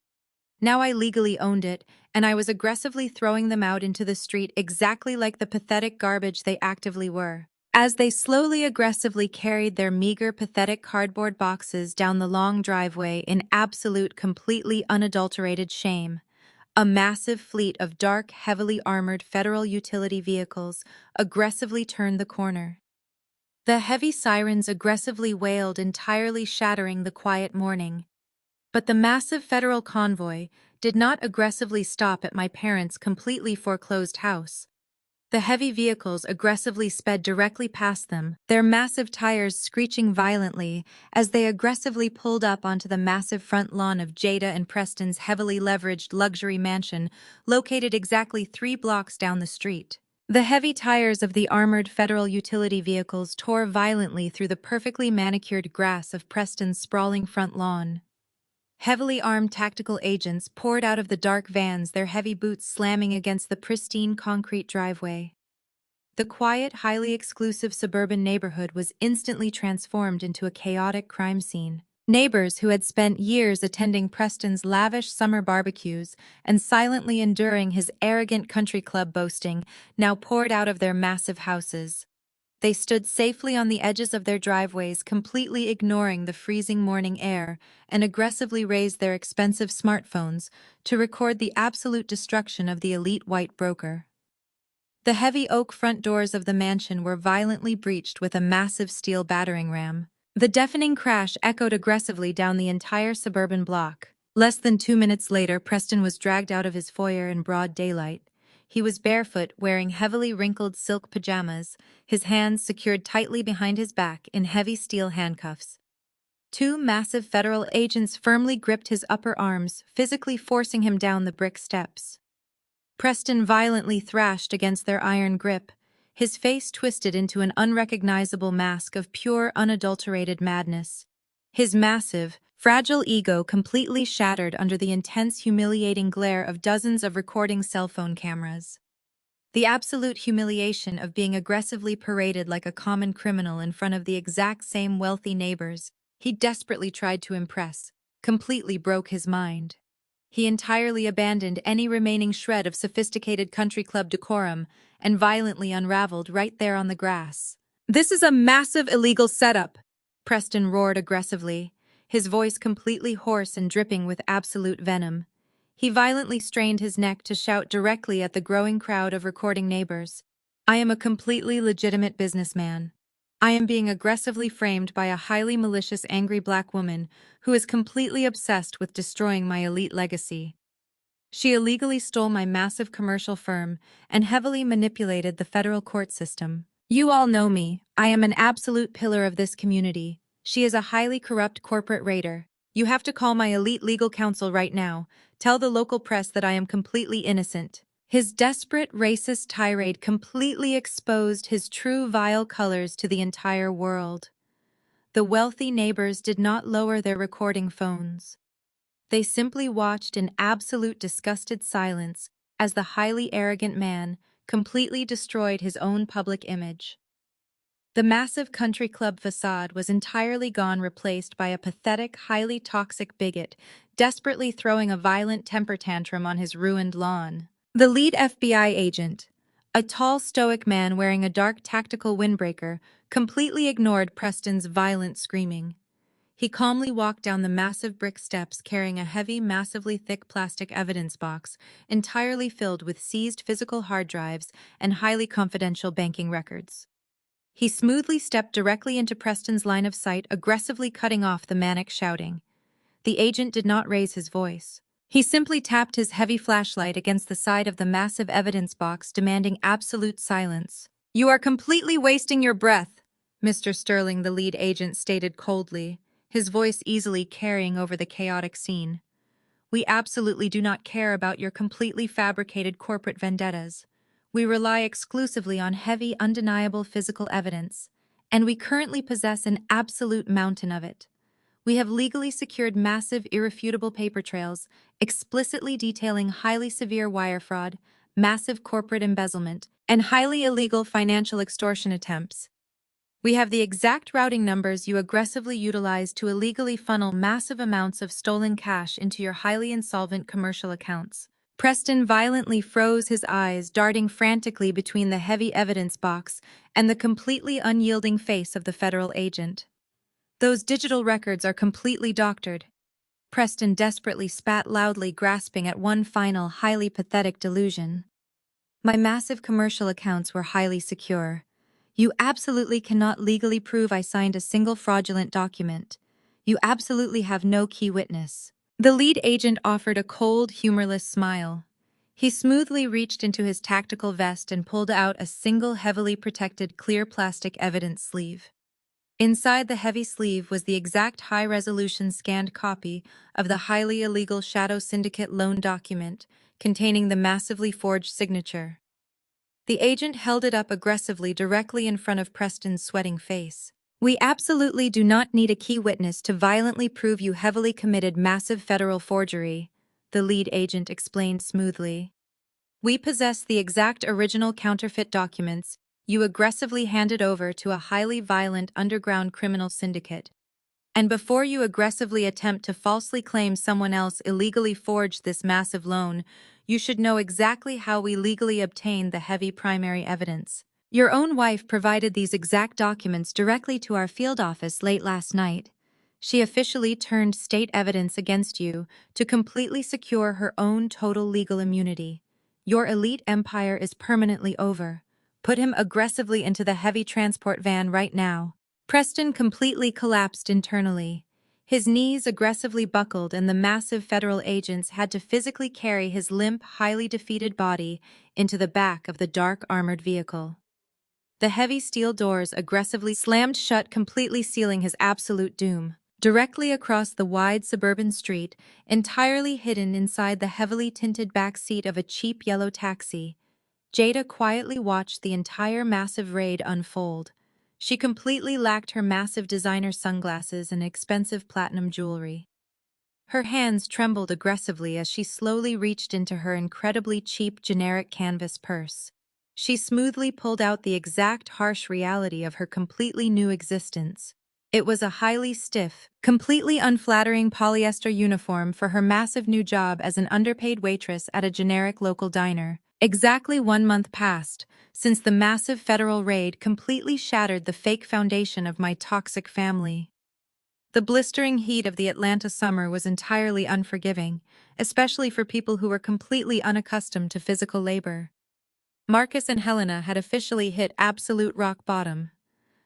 Now I legally owned it, and I was aggressively throwing them out into the street exactly like the pathetic garbage they actively were. As they slowly, aggressively carried their meager, pathetic cardboard boxes down the long driveway in absolute, completely unadulterated shame, a massive fleet of dark, heavily armored federal utility vehicles aggressively turned the corner. The heavy sirens aggressively wailed, entirely shattering the quiet morning. But the massive federal convoy did not aggressively stop at my parents' completely foreclosed house. The heavy vehicles aggressively sped directly past them, their massive tires screeching violently as they aggressively pulled up onto the massive front lawn of Jada and Preston's heavily leveraged luxury mansion located exactly 3 blocks down the street. The heavy tires of the armored federal utility vehicles tore violently through the perfectly manicured grass of Preston's sprawling front lawn. Heavily armed tactical agents poured out of the dark vans, their heavy boots slamming against the pristine concrete driveway. The quiet, highly exclusive suburban neighborhood was instantly transformed into a chaotic crime scene. Neighbors who had spent years attending Preston's lavish summer barbecues and silently enduring his arrogant country club boasting now poured out of their massive houses. They stood safely on the edges of their driveways, completely ignoring the freezing morning air, and aggressively raised their expensive smartphones to record the absolute destruction of the elite white broker. The heavy oak front doors of the mansion were violently breached with a massive steel battering ram. The deafening crash echoed aggressively down the entire suburban block. Less than 2 minutes later, Preston was dragged out of his foyer in broad daylight. He was barefoot, wearing heavily wrinkled silk pajamas, his hands secured tightly behind his back in heavy steel handcuffs. 2 massive federal agents firmly gripped his upper arms, physically forcing him down the brick steps. Preston violently thrashed against their iron grip, his face twisted into an unrecognizable mask of pure, unadulterated madness. His massive, fragile ego completely shattered under the intense, humiliating glare of dozens of recording cell phone cameras. The absolute humiliation of being aggressively paraded like a common criminal in front of the exact same wealthy neighbors he desperately tried to impress completely broke his mind. He entirely abandoned any remaining shred of sophisticated country club decorum and violently unraveled right there on the grass. "This is a massive illegal setup," Preston roared aggressively, his voice completely hoarse and dripping with absolute venom. He violently strained his neck to shout directly at the growing crowd of recording neighbors. "I am a completely legitimate businessman. I am being aggressively framed by a highly malicious, angry black woman who is completely obsessed with destroying my elite legacy. She illegally stole my massive commercial firm and heavily manipulated the federal court system. You all know me. I am an absolute pillar of this community. She is a highly corrupt corporate raider. You have to call my elite legal counsel right now. Tell the local press that I am completely innocent. His desperate, racist tirade completely exposed his true vile colors to the entire world. The wealthy neighbors did not lower their recording phones. They simply watched in absolute disgusted silence as the highly arrogant man completely destroyed his own public image. The massive country club facade was entirely gone, replaced by a pathetic, highly toxic bigot, desperately throwing a violent temper tantrum on his ruined lawn. The lead FBI agent, a tall, stoic man wearing a dark tactical windbreaker, completely ignored Preston's violent screaming. He calmly walked down the massive brick steps carrying a heavy, massively thick plastic evidence box entirely filled with seized physical hard drives and highly confidential banking records. He smoothly stepped directly into Preston's line of sight, aggressively cutting off the manic shouting. The agent did not raise his voice. He simply tapped his heavy flashlight against the side of the massive evidence box, demanding absolute silence. "You are completely wasting your breath," Mr. Sterling, the lead agent, stated coldly, his voice easily carrying over the chaotic scene. "We absolutely do not care about your completely fabricated corporate vendettas. We rely exclusively on heavy, undeniable physical evidence, and we currently possess an absolute mountain of it. We have legally secured massive, irrefutable paper trails, explicitly detailing highly severe wire fraud, massive corporate embezzlement, and highly illegal financial extortion attempts. We have the exact routing numbers you aggressively utilize to illegally funnel massive amounts of stolen cash into your highly insolvent commercial accounts." Preston violently froze his eyes, darting frantically between the heavy evidence box and the completely unyielding face of the federal agent. "Those digital records are completely doctored." Preston desperately spat loudly, grasping at one final, highly pathetic delusion. "My massive commercial accounts were highly secure. You absolutely cannot legally prove I signed a single fraudulent document. You absolutely have no key witness." The lead agent offered a cold, humorless smile. He smoothly reached into his tactical vest and pulled out a single heavily protected clear plastic evidence sleeve. Inside the heavy sleeve was the exact high-resolution scanned copy of the highly illegal Shadow Syndicate loan document containing the massively forged signature. The agent held it up aggressively directly in front of Preston's sweating face. "We absolutely do not need a key witness to violently prove you heavily committed massive federal forgery," the lead agent explained smoothly. "We possess the exact original counterfeit documents you aggressively handed over to a highly violent underground criminal syndicate. And before you aggressively attempt to falsely claim someone else illegally forged this massive loan, you should know exactly how we legally obtained the heavy primary evidence. Your own wife provided these exact documents directly to our field office late last night. She officially turned state evidence against you to completely secure her own total legal immunity. Your elite empire is permanently over. Put him aggressively into the heavy transport van right now." Preston completely collapsed internally. His knees aggressively buckled and the massive federal agents had to physically carry his limp, highly defeated body into the back of the dark armored vehicle. The heavy steel doors aggressively slammed shut, completely sealing his absolute doom. Directly across the wide suburban street, entirely hidden inside the heavily tinted back seat of a cheap yellow taxi, Jada quietly watched the entire massive raid unfold. She completely lacked her massive designer sunglasses and expensive platinum jewelry. Her hands trembled aggressively as she slowly reached into her incredibly cheap generic canvas purse. She smoothly pulled out the exact harsh reality of her completely new existence. It was a highly stiff, completely unflattering polyester uniform for her massive new job as an underpaid waitress at a generic local diner. Exactly 1 month passed since the massive federal raid completely shattered the fake foundation of my toxic family. The blistering heat of the Atlanta summer was entirely unforgiving, especially for people who were completely unaccustomed to physical labor. Marcus and Helena had officially hit absolute rock bottom.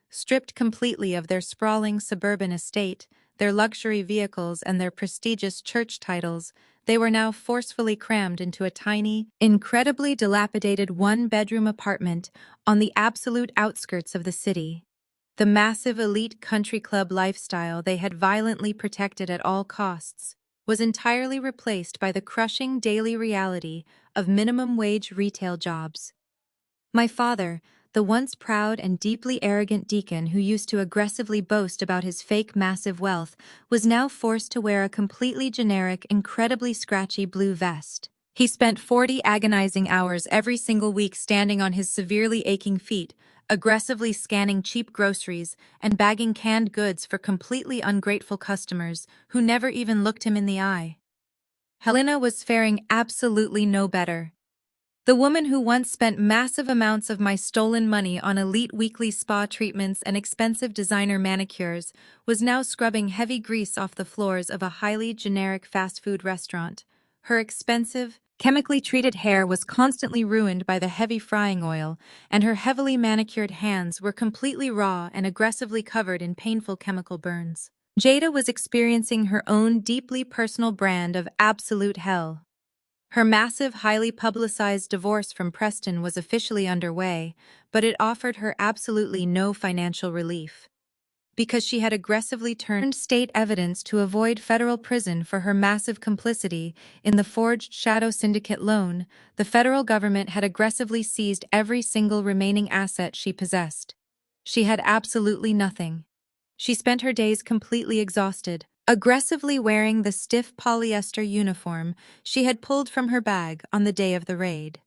Stripped completely of their sprawling suburban estate, their luxury vehicles, and their prestigious church titles, they were now forcefully crammed into a tiny, incredibly dilapidated one-bedroom apartment on the absolute outskirts of the city. The massive elite country club lifestyle they had violently protected at all costs was entirely replaced by the crushing daily reality of minimum-wage retail jobs. My father, the once proud and deeply arrogant deacon who used to aggressively boast about his fake massive wealth, was now forced to wear a completely generic, incredibly scratchy blue vest. He spent 40 agonizing hours every single week standing on his severely aching feet, aggressively scanning cheap groceries and bagging canned goods for completely ungrateful customers who never even looked him in the eye. Helena was faring absolutely no better. The woman who once spent massive amounts of my stolen money on elite weekly spa treatments and expensive designer manicures was now scrubbing heavy grease off the floors of a highly generic fast food restaurant. Her expensive, chemically treated hair was constantly ruined by the heavy frying oil, and her heavily manicured hands were completely raw and aggressively covered in painful chemical burns. Jada was experiencing her own deeply personal brand of absolute hell. Her massive, highly publicized divorce from Preston was officially underway, but it offered her absolutely no financial relief. Because she had aggressively turned state evidence to avoid federal prison for her massive complicity in the forged shadow syndicate loan, the federal government had aggressively seized every single remaining asset she possessed. She had absolutely nothing. She spent her days completely exhausted, aggressively wearing the stiff polyester uniform she had pulled from her bag on the day of the raid.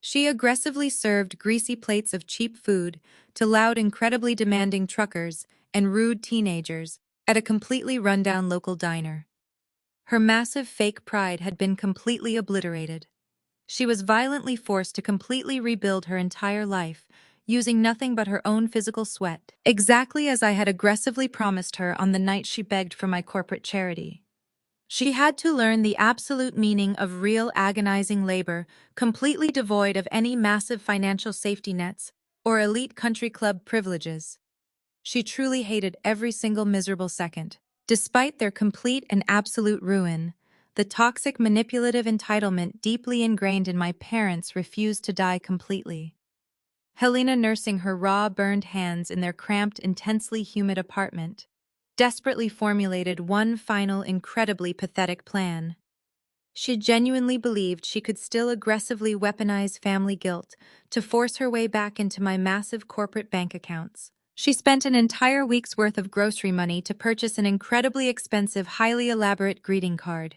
She aggressively served greasy plates of cheap food to loud, incredibly demanding truckers and rude teenagers at a completely rundown local diner. Her massive fake pride had been completely obliterated. She was violently forced to completely rebuild her entire life, using nothing but her own physical sweat, exactly as I had aggressively promised her on the night she begged for my corporate charity. She had to learn the absolute meaning of real agonizing labor, completely devoid of any massive financial safety nets or elite country club privileges. She truly hated every single miserable second. Despite their complete and absolute ruin, the toxic manipulative entitlement deeply ingrained in my parents refused to die completely. Helena, nursing her raw, burned hands in their cramped, intensely humid apartment, desperately formulated one final, incredibly pathetic plan. She genuinely believed she could still aggressively weaponize family guilt to force her way back into my massive corporate bank accounts. She spent an entire week's worth of grocery money to purchase an incredibly expensive, highly elaborate greeting card.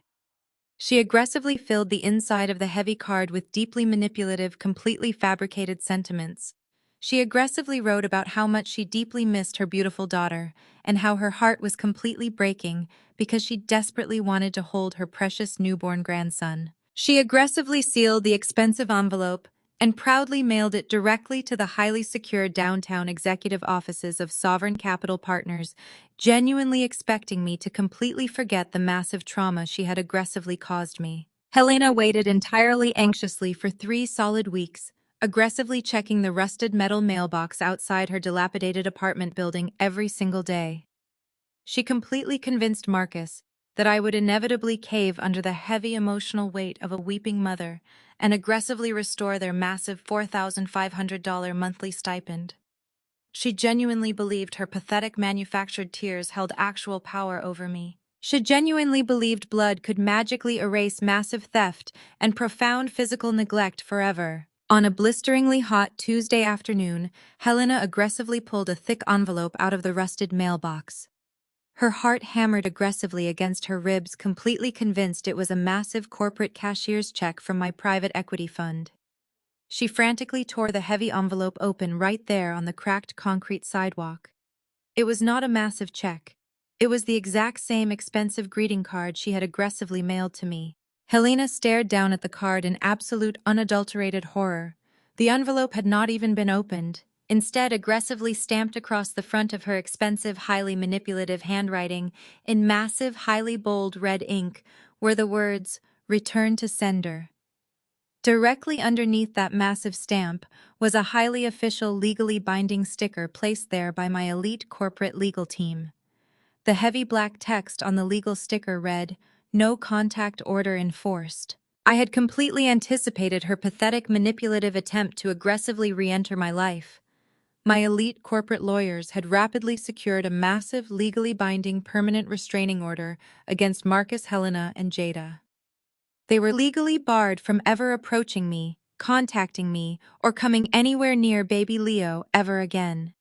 She aggressively filled the inside of the heavy card with deeply manipulative, completely fabricated sentiments. She aggressively wrote about how much she deeply missed her beautiful daughter, and how her heart was completely breaking because she desperately wanted to hold her precious newborn grandson. She aggressively sealed the expensive envelope and proudly mailed it directly to the highly secure downtown executive offices of Sovereign Capital Partners, genuinely expecting me to completely forget the massive trauma she had aggressively caused me. Helena waited entirely anxiously for 3 solid weeks, aggressively checking the rusted metal mailbox outside her dilapidated apartment building every single day. She completely convinced Marcus that I would inevitably cave under the heavy emotional weight of a weeping mother and aggressively restore their massive $4,500 monthly stipend. She genuinely believed her pathetic manufactured tears held actual power over me. She genuinely believed blood could magically erase massive theft and profound physical neglect forever. On a blisteringly hot Tuesday afternoon, Helena aggressively pulled a thick envelope out of the rusted mailbox. Her heart hammered aggressively against her ribs, completely convinced it was a massive corporate cashier's check from my private equity fund. She frantically tore the heavy envelope open right there on the cracked concrete sidewalk. It was not a massive check. It was the exact same expensive greeting card she had aggressively mailed to me. Helena stared down at the card in absolute unadulterated horror. The envelope had not even been opened. Instead, aggressively stamped across the front of her expensive, highly manipulative handwriting, in massive, highly bold red ink, were the words, "Return to sender." Directly underneath that massive stamp was a highly official, legally binding sticker placed there by my elite corporate legal team. The heavy black text on the legal sticker read, "No contact order enforced." I had completely anticipated her pathetic manipulative attempt to aggressively re-enter my life. My elite corporate lawyers had rapidly secured a massive, legally binding permanent restraining order against Marcus, Helena, and Jada. They were legally barred from ever approaching me, contacting me, or coming anywhere near baby Leo ever again.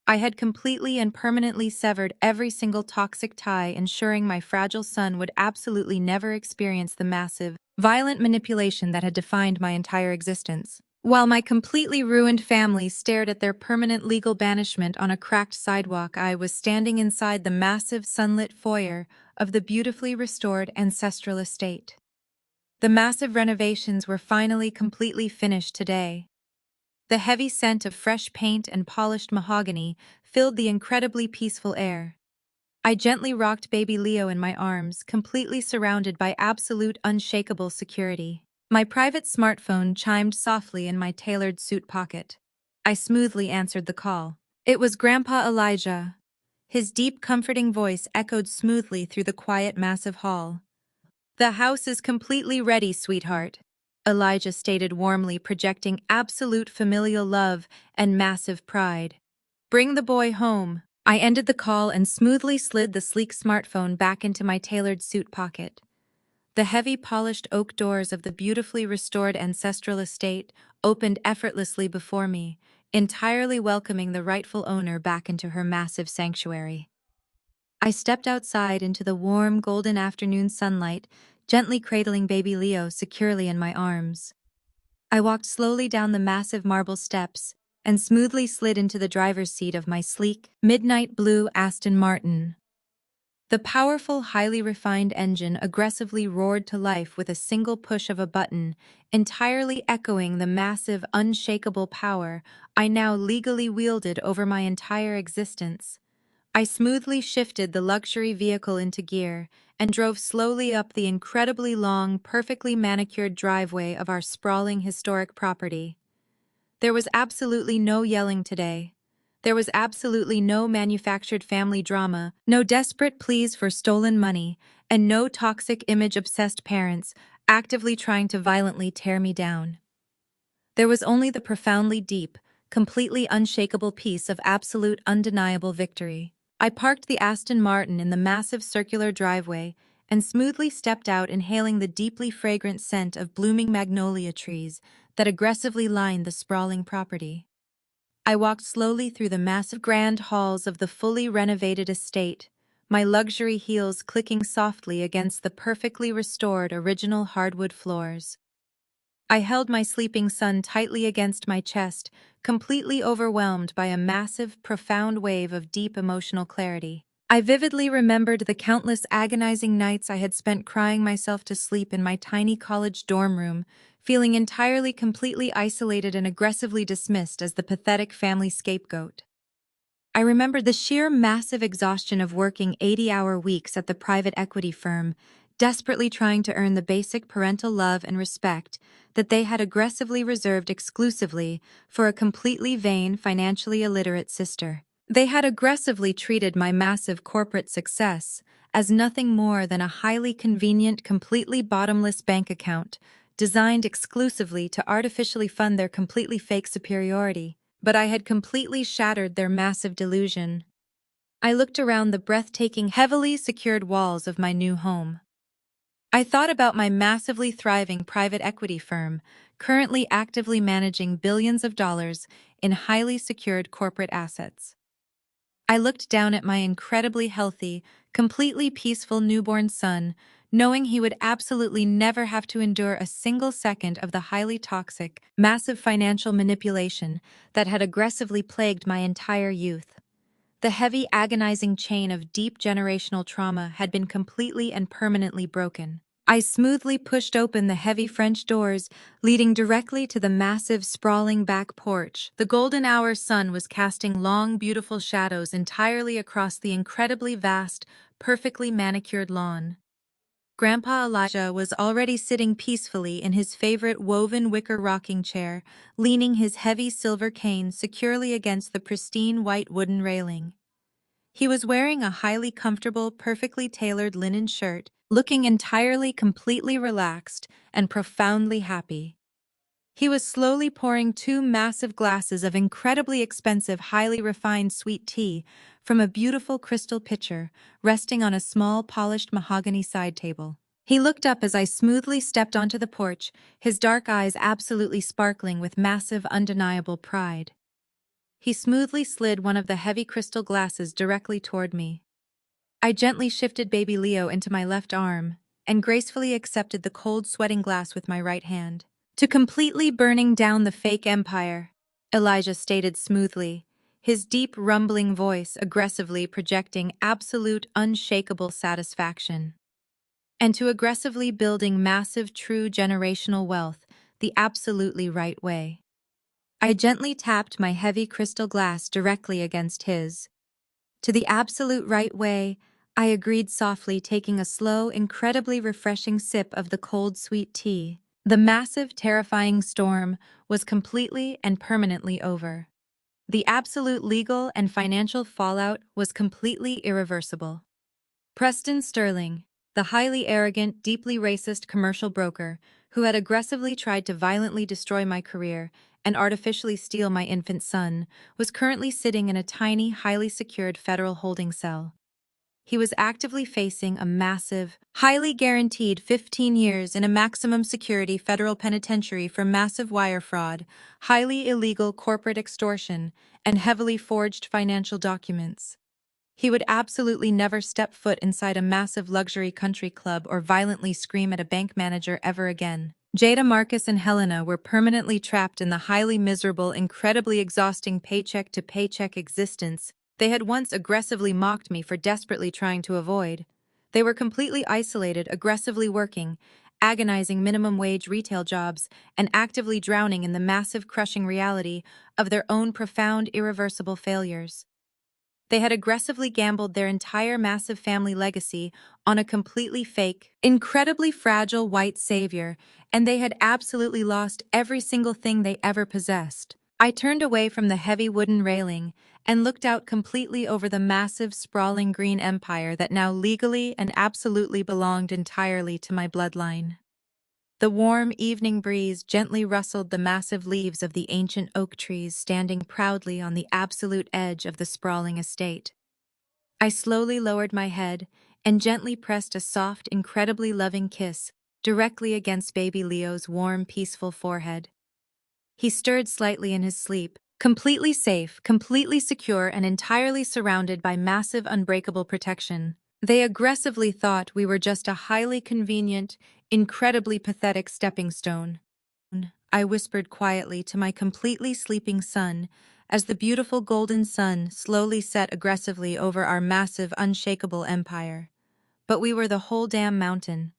I had completely and permanently severed every single toxic tie, ensuring my fragile son would absolutely never experience the massive, violent manipulation that had defined my entire existence. While my completely ruined family stared at their permanent legal banishment on a cracked sidewalk, I was standing inside the massive sunlit foyer of the beautifully restored ancestral estate. The massive renovations were finally completely finished today. The heavy scent of fresh paint and polished mahogany filled the incredibly peaceful air. I gently rocked baby Leo in my arms, completely surrounded by absolute unshakable security. My private smartphone chimed softly in my tailored suit pocket. I smoothly answered the call. It was Grandpa Elijah. His deep, comforting voice echoed smoothly through the quiet, massive hall. "The house is completely ready, sweetheart," Elijah stated warmly, projecting absolute familial love and massive pride. "Bring the boy home." I ended the call and smoothly slid the sleek smartphone back into my tailored suit pocket. The heavy polished oak doors of the beautifully restored ancestral estate opened effortlessly before me, entirely welcoming the rightful owner back into her massive sanctuary. I stepped outside into the warm, golden afternoon sunlight, gently cradling baby Leo securely in my arms. I walked slowly down the massive marble steps and smoothly slid into the driver's seat of my sleek, midnight blue Aston Martin. The powerful, highly refined engine aggressively roared to life with a single push of a button, entirely echoing the massive, unshakable power I now legally wielded over my entire existence. I smoothly shifted the luxury vehicle into gear and drove slowly up the incredibly long, perfectly manicured driveway of our sprawling historic property. There was absolutely no yelling today. There was absolutely no manufactured family drama, no desperate pleas for stolen money, and no toxic image-obsessed parents actively trying to violently tear me down. There was only the profoundly deep, completely unshakable peace of absolute undeniable victory. I parked the Aston Martin in the massive circular driveway and smoothly stepped out, inhaling the deeply fragrant scent of blooming magnolia trees that aggressively lined the sprawling property. I walked slowly through the massive grand halls of the fully renovated estate, my luxury heels clicking softly against the perfectly restored original hardwood floors. I held my sleeping son tightly against my chest, completely overwhelmed by a massive, profound wave of deep emotional clarity. I vividly remembered the countless agonizing nights I had spent crying myself to sleep in my tiny college dorm room, feeling entirely completely isolated and aggressively dismissed as the pathetic family scapegoat. I remembered the sheer massive exhaustion of working 80-hour weeks at the private equity firm, desperately trying to earn the basic parental love and respect that they had aggressively reserved exclusively for a completely vain, financially illiterate sister. They had aggressively treated my massive corporate success as nothing more than a highly convenient, completely bottomless bank account designed exclusively to artificially fund their completely fake superiority. But I had completely shattered their massive delusion. I looked around the breathtaking, heavily secured walls of my new home. I thought about my massively thriving private equity firm, currently actively managing billions of dollars in highly secured corporate assets. I looked down at my incredibly healthy, completely peaceful newborn son, knowing he would absolutely never have to endure a single second of the highly toxic, massive financial manipulation that had aggressively plagued my entire youth. The heavy, agonizing chain of deep generational trauma had been completely and permanently broken. I smoothly pushed open the heavy French doors, leading directly to the massive, sprawling back porch. The golden hour sun was casting long, beautiful shadows entirely across the incredibly vast, perfectly manicured lawn. Grandpa Elijah was already sitting peacefully in his favorite woven wicker rocking chair, leaning his heavy silver cane securely against the pristine white wooden railing. He was wearing a highly comfortable, perfectly tailored linen shirt, looking entirely completely relaxed and profoundly happy. He was slowly pouring two massive glasses of incredibly expensive, highly refined sweet tea from a beautiful crystal pitcher resting on a small, polished mahogany side table. He looked up as I smoothly stepped onto the porch, his dark eyes absolutely sparkling with massive, undeniable pride. He smoothly slid one of the heavy crystal glasses directly toward me. I gently shifted baby Leo into my left arm and gracefully accepted the cold, sweating glass with my right hand. "To completely burning down the fake empire," Elijah stated smoothly, his deep, rumbling voice aggressively projecting absolute, unshakable satisfaction. "And to aggressively building massive, true generational wealth the absolutely right way." I gently tapped my heavy crystal glass directly against his. "To the absolute right way," I agreed softly, taking a slow, incredibly refreshing sip of the cold, sweet tea. The massive, terrifying storm was completely and permanently over. The absolute legal and financial fallout was completely irreversible. Preston Sterling, the highly arrogant, deeply racist commercial broker who had aggressively tried to violently destroy my career and artificially steal my infant son, was currently sitting in a tiny, highly secured federal holding cell. He was actively facing a massive, highly guaranteed 15 years in a maximum security federal penitentiary for massive wire fraud, highly illegal corporate extortion, and heavily forged financial documents. He would absolutely never step foot inside a massive luxury country club or violently scream at a bank manager ever again. Jada, Marcus, and Helena were permanently trapped in the highly miserable, incredibly exhausting paycheck-to-paycheck existence they had once aggressively mocked me for desperately trying to avoid. They were completely isolated, aggressively working, agonizing minimum wage retail jobs, and actively drowning in the massive, crushing reality of their own profound, irreversible failures. They had aggressively gambled their entire massive family legacy on a completely fake, incredibly fragile white savior, and they had absolutely lost every single thing they ever possessed. I turned away from the heavy wooden railing and looked out completely over the massive, sprawling green empire that now legally and absolutely belonged entirely to my bloodline. The warm evening breeze gently rustled the massive leaves of the ancient oak trees standing proudly on the absolute edge of the sprawling estate. I slowly lowered my head and gently pressed a soft, incredibly loving kiss directly against baby Leo's warm, peaceful forehead. He stirred slightly in his sleep, completely safe, completely secure, and entirely surrounded by massive, unbreakable protection. They aggressively thought we were just a highly convenient, incredibly pathetic stepping stone. I whispered quietly to my completely sleeping son as the beautiful golden sun slowly set aggressively over our massive, unshakable empire. But we were the whole damn mountain.